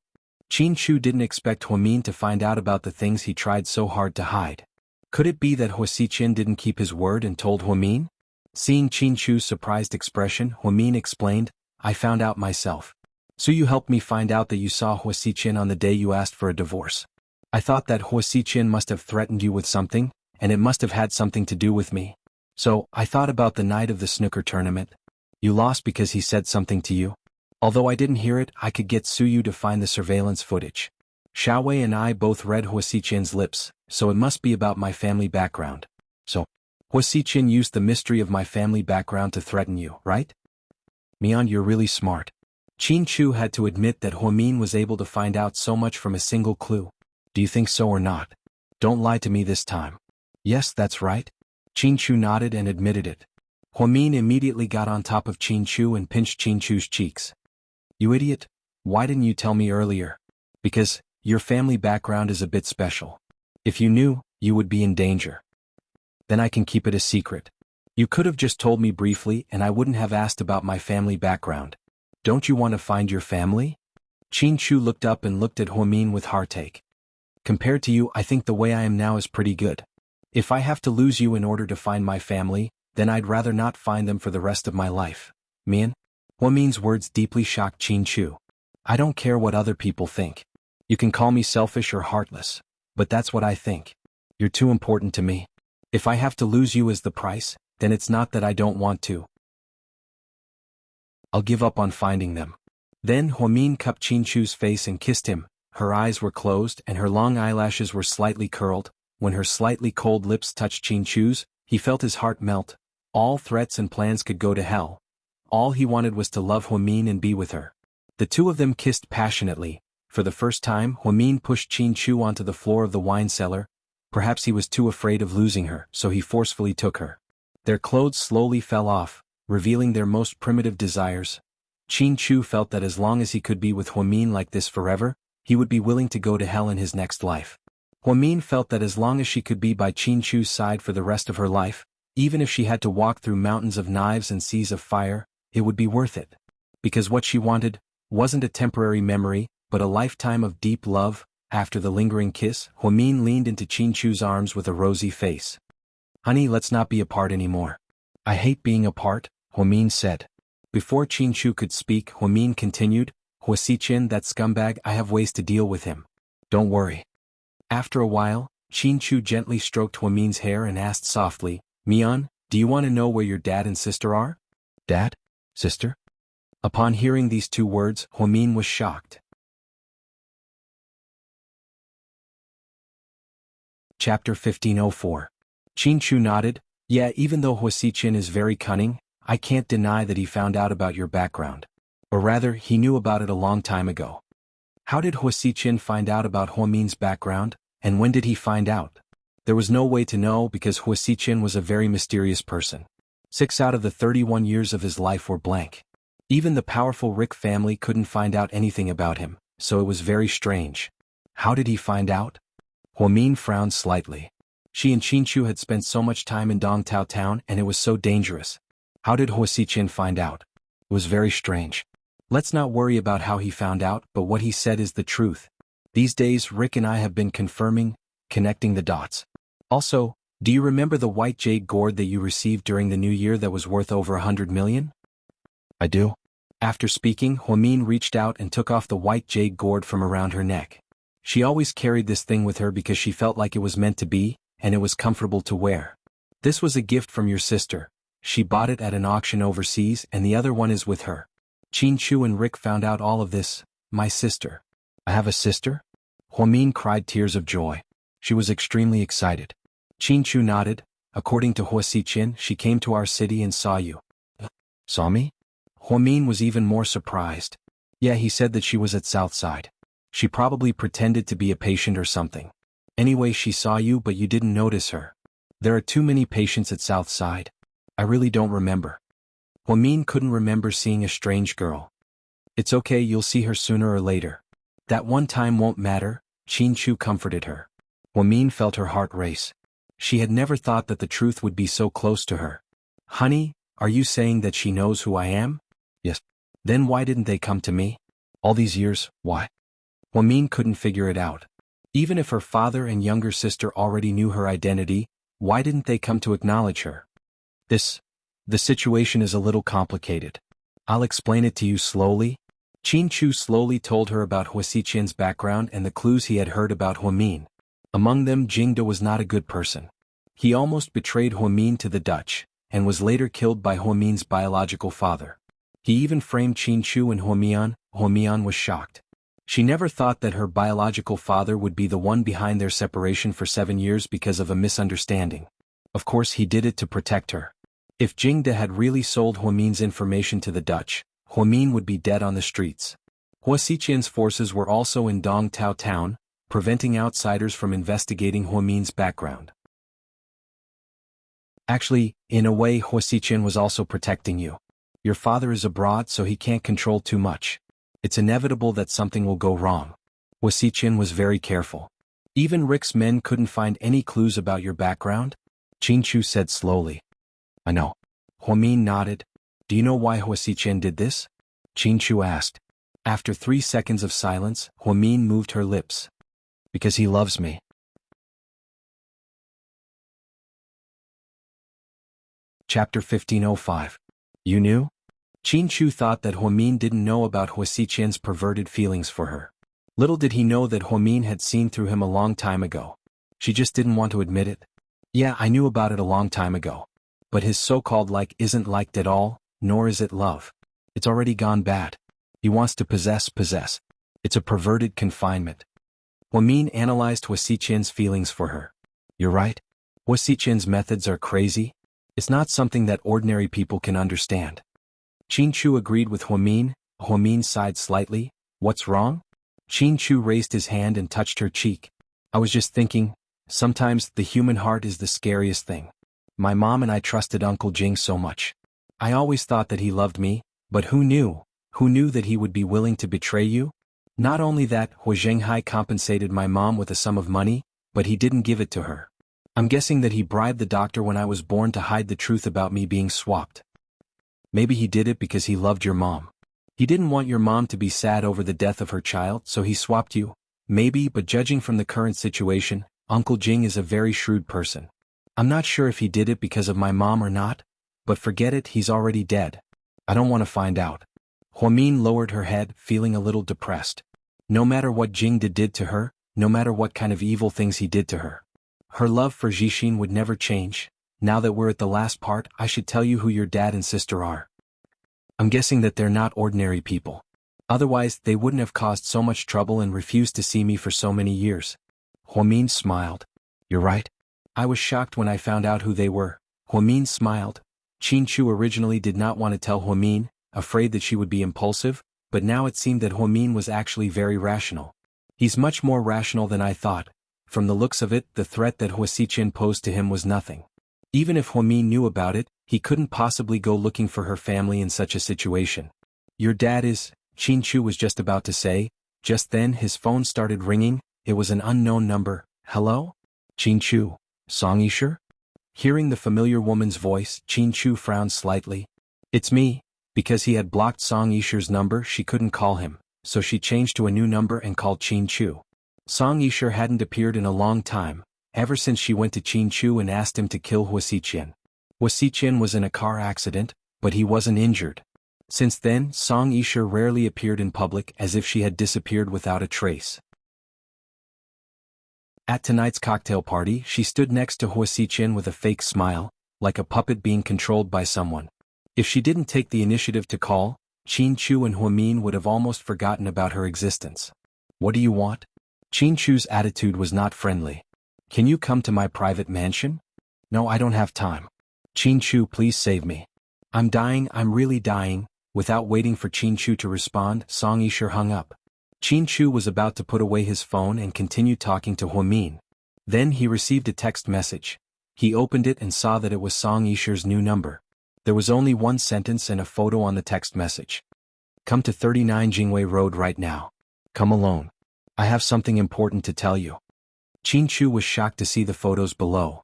Chu didn't expect Huamin to find out about the things he tried so hard to hide. Could it be that Huasichen didn't keep his word and told Huamin? Seeing Chu's surprised expression, Huamin explained, I found out myself. So you helped me find out that you saw Huasichen on the day you asked for a divorce. I thought that Huasichen must have threatened you with something, and it must have had something to do with me. So, I thought about the night of the snooker tournament. You lost because he said something to you. Although I didn't hear it, I could get Suyu to find the surveillance footage. Xiaowei and I both read Huasichen's lips, so it must be about my family background. So, Huasichen used the mystery of my family background to threaten you, right? Mian, you're really smart. Chu had to admit that Huamin was able to find out so much from a single clue. Do you think so or not? Don't lie to me this time. Yes, that's right. Chu nodded and admitted it. Huamin immediately got on top of Chu and pinched Chu's cheeks. You idiot! Why didn't you tell me earlier? Because your family background is a bit special. If you knew, you would be in danger. Then I can keep it a secret. You could have just told me briefly and I wouldn't have asked about my family background. Don't you want to find your family? Chu looked up and looked at Huamin with heartache. Compared to you, I think the way I am now is pretty good. If I have to lose you in order to find my family, then I'd rather not find them for the rest of my life. Mian? Huamin's words deeply shocked Chu. I don't care what other people think. You can call me selfish or heartless, but that's what I think. You're too important to me. If I have to lose you as the price, then it's not that I don't want to. I'll give up on finding them. Then Huamin cupped Chu's face and kissed him. Her eyes were closed and her long eyelashes were slightly curled. When her slightly cold lips touched Chu's, he felt his heart melt. All threats and plans could go to hell. All he wanted was to love Huamin and be with her. The two of them kissed passionately. For the first time, Huamin pushed Chu onto the floor of the wine cellar. Perhaps he was too afraid of losing her, so he forcefully took her. Their clothes slowly fell off, revealing their most primitive desires. Chu felt that as long as he could be with Huamin like this forever, he would be willing to go to hell in his next life. Huamin felt that as long as she could be by Chu's side for the rest of her life, even if she had to walk through mountains of knives and seas of fire, it would be worth it. Because what she wanted wasn't a temporary memory, but a lifetime of deep love. After the lingering kiss, Huamin leaned into Chu's arms with a rosy face. Honey, let's not be apart anymore. I hate being apart, Huamin said. Before Chu could speak, Huamin continued, Huasichen, that scumbag, I have ways to deal with him. Don't worry. After a while, Chu gently stroked Huamin's hair and asked softly, Mian, do you want to know where your dad and sister are? Dad? Sister? Upon hearing these two words, Huamin was shocked. Chapter 1504. Chu nodded. Yeah, even though Huasichen is very cunning, I can't deny that he found out about your background. Or rather, he knew about it a long time ago. How did Huasichen find out about Huamin's background, and when did he find out? There was no way to know because Huasichen was a very mysterious person. 6 out of the 31 years of his life were blank. Even the powerful Rick family couldn't find out anything about him, so it was very strange. How did he find out? Huamin frowned slightly. She and Chu had spent so much time in Dongtao town and it was so dangerous. How did Huasichen find out? It was very strange. Let's not worry about how he found out, but what he said is the truth. These days Rick and I have been connecting the dots. Also, do you remember the white jade gourd that you received during the new year that was worth over 100 million? I do. After speaking, Huamin reached out and took off the white jade gourd from around her neck. She always carried this thing with her because she felt like it was meant to be, and it was comfortable to wear. This was a gift from your sister. She bought it at an auction overseas and the other one is with her. Chu and Rick found out all of this. My sister. I have a sister? Huamin cried tears of joy. She was extremely excited. Chu nodded. According to Huasichen, she came to our city and saw you. Saw me? Huamin was even more surprised. Yeah, he said that she was at Southside. She probably pretended to be a patient or something. Anyway, she saw you but you didn't notice her. There are too many patients at Southside. I really don't remember. Huamin couldn't remember seeing a strange girl. It's okay, you'll see her sooner or later. That one time won't matter, Qin Chu comforted her. Huamin felt her heart race. She had never thought that the truth would be so close to her. Honey, are you saying that she knows who I am? Yes. Then why didn't they come to me? All these years, why? Huamin couldn't figure it out. Even if her father and younger sister already knew her identity, why didn't they come to acknowledge her? The situation is a little complicated. I'll explain it to you slowly. Qin Chu slowly told her about Hua Xiqian's background and the clues he had heard about Huamin. Among them, Jingde was not a good person. He almost betrayed Huamin to the Dutch, and was later killed by Huamin's biological father. He even framed Qin Chu and Huamian. Huamian was shocked. She never thought that her biological father would be the one behind their separation for 7 years because of a misunderstanding. Of course he did it to protect her. If Jingde had really sold Huamin's information to the Dutch, Huamin would be dead on the streets. Hua Xiqian's forces were also in Dong Tao town, preventing outsiders from investigating Huamin's background. Actually, in a way Hua Xiqian was also protecting you. Your father is abroad so he can't control too much. It's inevitable that something will go wrong. Hua Xiqian was very careful. Even Rick's men couldn't find any clues about your background? Qin Chu said slowly. I know. Huamin nodded. Do you know why Hua Xiqian did this? Qin Chu asked. After 3 seconds of silence, Huamin moved her lips. Because he loves me. Chapter 1505. You knew? Qin Chu thought that Huamin didn't know about Hua Xiqian's perverted feelings for her. Little did he know that Huamin had seen through him a long time ago. She just didn't want to admit it. Yeah, I knew about it a long time ago. But his so-called like isn't liked at all, nor is it love. It's already gone bad. He wants to possess. It's a perverted confinement. Huamin analyzed Hua Xiqian's feelings for her. You're right. Hua Xiqian's methods are crazy. It's not something that ordinary people can understand. Qin Chu agreed with Huamin. Huamin sighed slightly. What's wrong? Qin Chu raised his hand and touched her cheek. I was just thinking, sometimes the human heart is the scariest thing. My mom and I trusted Uncle Jing so much. I always thought that he loved me, but who knew? Who knew that he would be willing to betray you? Not only that, Hua Zhenghai compensated my mom with a sum of money, but he didn't give it to her. I'm guessing that he bribed the doctor when I was born to hide the truth about me being swapped. Maybe he did it because he loved your mom. He didn't want your mom to be sad over the death of her child, so he swapped you. Maybe, but judging from the current situation, Uncle Jing is a very shrewd person. I'm not sure if he did it because of my mom or not, but forget it, he's already dead. I don't want to find out. Huamin lowered her head, feeling a little depressed. No matter what Jingde did to her, no matter what kind of evil things he did to her, her love for Zhixin would never change. Now that we're at the last part, I should tell you who your dad and sister are. I'm guessing that they're not ordinary people. Otherwise, they wouldn't have caused so much trouble and refused to see me for so many years. Huamin smiled. You're right. I was shocked when I found out who they were. Huamin smiled. Qin Chu originally did not want to tell Huamin, afraid that she would be impulsive, but now it seemed that Huamin was actually very rational. He's much more rational than I thought. From the looks of it, the threat that Hua Xiqian posed to him was nothing. Even if Huamin knew about it, he couldn't possibly go looking for her family in such a situation. Your dad is, Qin Chu was just about to say. Just then his phone started ringing. It was an unknown number. Hello? Qin Chu. Song Yisher? Hearing the familiar woman's voice, Qin Chu frowned slightly. It's me. Because he had blocked Song Yisher's number, she couldn't call him, so she changed to a new number and called Qin Chu. Song Yisher hadn't appeared in a long time, ever since she went to Qin Chu and asked him to kill Hua Xiqian. Hua Xiqian was in a car accident, but he wasn't injured. Since then, Song Yisher rarely appeared in public, as if she had disappeared without a trace. At tonight's cocktail party, she stood next to Hua Xiqian with a fake smile, like a puppet being controlled by someone. If she didn't take the initiative to call, Qin Chu and Huamin would have almost forgotten about her existence. What do you want? Qin Chu's attitude was not friendly. Can you come to my private mansion? No, I don't have time. Qin Chu, please save me. I'm dying, I'm really dying. Without waiting for Qin Chu to respond, Song Yisher hung up. Qin Chu was about to put away his phone and continue talking to Huamin. Then he received a text message. He opened it and saw that it was Song Yisher's new number. There was only one sentence and a photo on the text message. Come to 39 Jingwei Road right now. Come alone. I have something important to tell you. Chin-chu was shocked to see the photos below.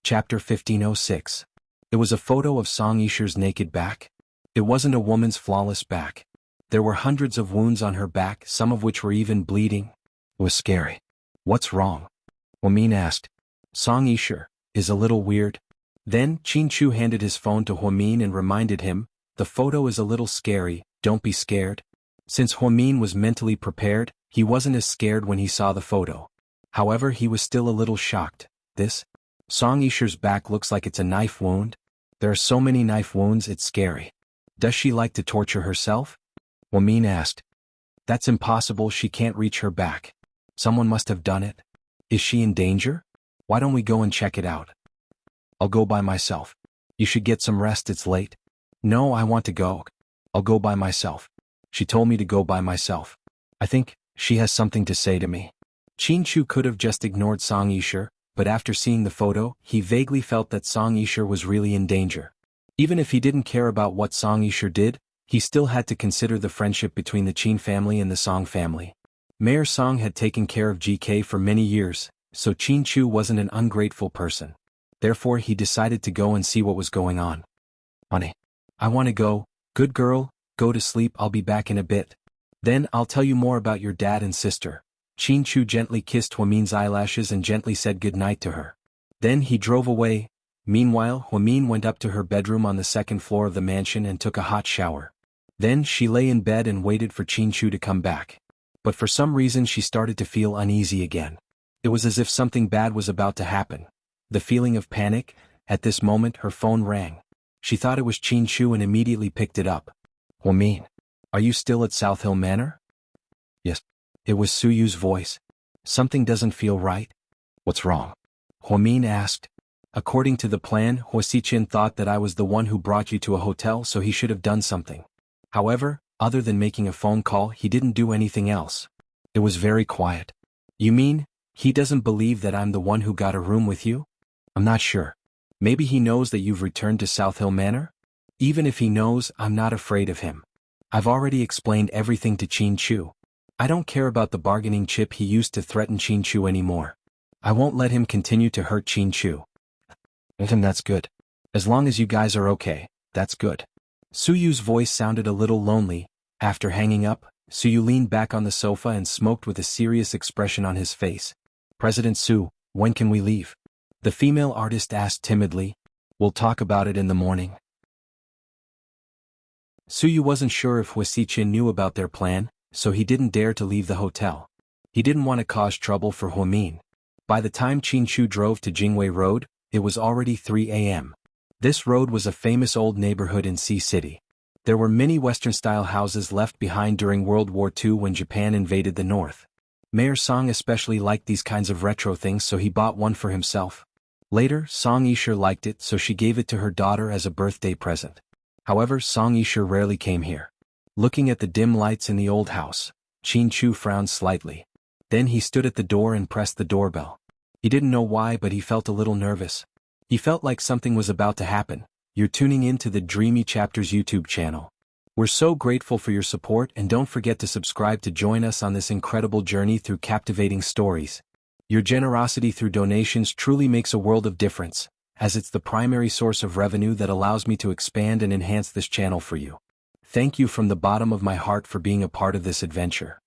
Chapter 1506. It was a photo of Song Yisher's naked back. It wasn't a woman's flawless back. There were hundreds of wounds on her back, some of which were even bleeding. It was scary. What's wrong? Huamin asked. Song Yisher is a little weird. Then Chin-chu handed his phone to Huamin and reminded him, the photo is a little scary, don't be scared. Since Huamin was mentally prepared, he wasn't as scared when he saw the photo. However, he was still a little shocked. This? Song Yisher's back looks like it's a knife wound. There are so many knife wounds, it's scary. Does she like to torture herself? Huamin asked. That's impossible, she can't reach her back. Someone must have done it. Is she in danger? Why don't we go and check it out? I'll go by myself. You should get some rest, it's late. No, I want to go. I'll go by myself. She told me to go by myself. I think she has something to say to me. Chin-chu could have just ignored Song Yisher, but after seeing the photo, he vaguely felt that Song Yisher was really in danger. Even if he didn't care about what Song Yisher did, he still had to consider the friendship between the Chin family and the Song family. Mayor Song had taken care of GK for many years, so Chin-chu wasn't an ungrateful person. Therefore he decided to go and see what was going on. Honey, I want to go. Good girl, go to sleep, I'll be back in a bit. Then I'll tell you more about your dad and sister. Chin-chu gently kissed Huamin's eyelashes and gently said good night to her. Then he drove away. Meanwhile, Huamin went up to her bedroom on the second floor of the mansion and took a hot shower. Then she lay in bed and waited for Chin-chu to come back. But for some reason she started to feel uneasy again. It was as if something bad was about to happen. The feeling of panic. At this moment her phone rang. She thought it was Chin-chu and immediately picked it up. Huamin, are you still at South Hill Manor? Yes. It was Suyu's voice. Something doesn't feel right. What's wrong? Huamin asked. According to the plan, Huasichin thought that I was the one who brought you to a hotel, so he should have done something. However, other than making a phone call, he didn't do anything else. It was very quiet. You mean, he doesn't believe that I'm the one who got a room with you? I'm not sure. Maybe he knows that you've returned to South Hill Manor? Even if he knows, I'm not afraid of him. I've already explained everything to Chin-chu. I don't care about the bargaining chip he used to threaten Chin-chu anymore. I won't let him continue to hurt Chin-chu. And that's good. As long as you guys are okay, that's good. Suyu's voice sounded a little lonely. After hanging up, Suyu leaned back on the sofa and smoked with a serious expression on his face. President Su, when can we leave? The female artist asked timidly. We'll talk about it in the morning. Suyu wasn't sure if Huasichin knew about their plan, so he didn't dare to leave the hotel. He didn't want to cause trouble for Huamin. By the time Chin-chu drove to Jingwei Road, it was already 3 a.m. This road was a famous old neighborhood in Sea City. There were many Western-style houses left behind during World War II when Japan invaded the North. Mayor Song especially liked these kinds of retro things, so he bought one for himself. Later, Song Yisher liked it, so she gave it to her daughter as a birthday present. However, Song Yisher rarely came here. Looking at the dim lights in the old house, Chin-chu frowned slightly. Then he stood at the door and pressed the doorbell. He didn't know why, but he felt a little nervous. He felt like something was about to happen. You're tuning in to the Dreamy Chapters YouTube channel. We're so grateful for your support, and don't forget to subscribe to join us on this incredible journey through captivating stories. Your generosity through donations truly makes a world of difference, as it's the primary source of revenue that allows me to expand and enhance this channel for you. Thank you from the bottom of my heart for being a part of this adventure.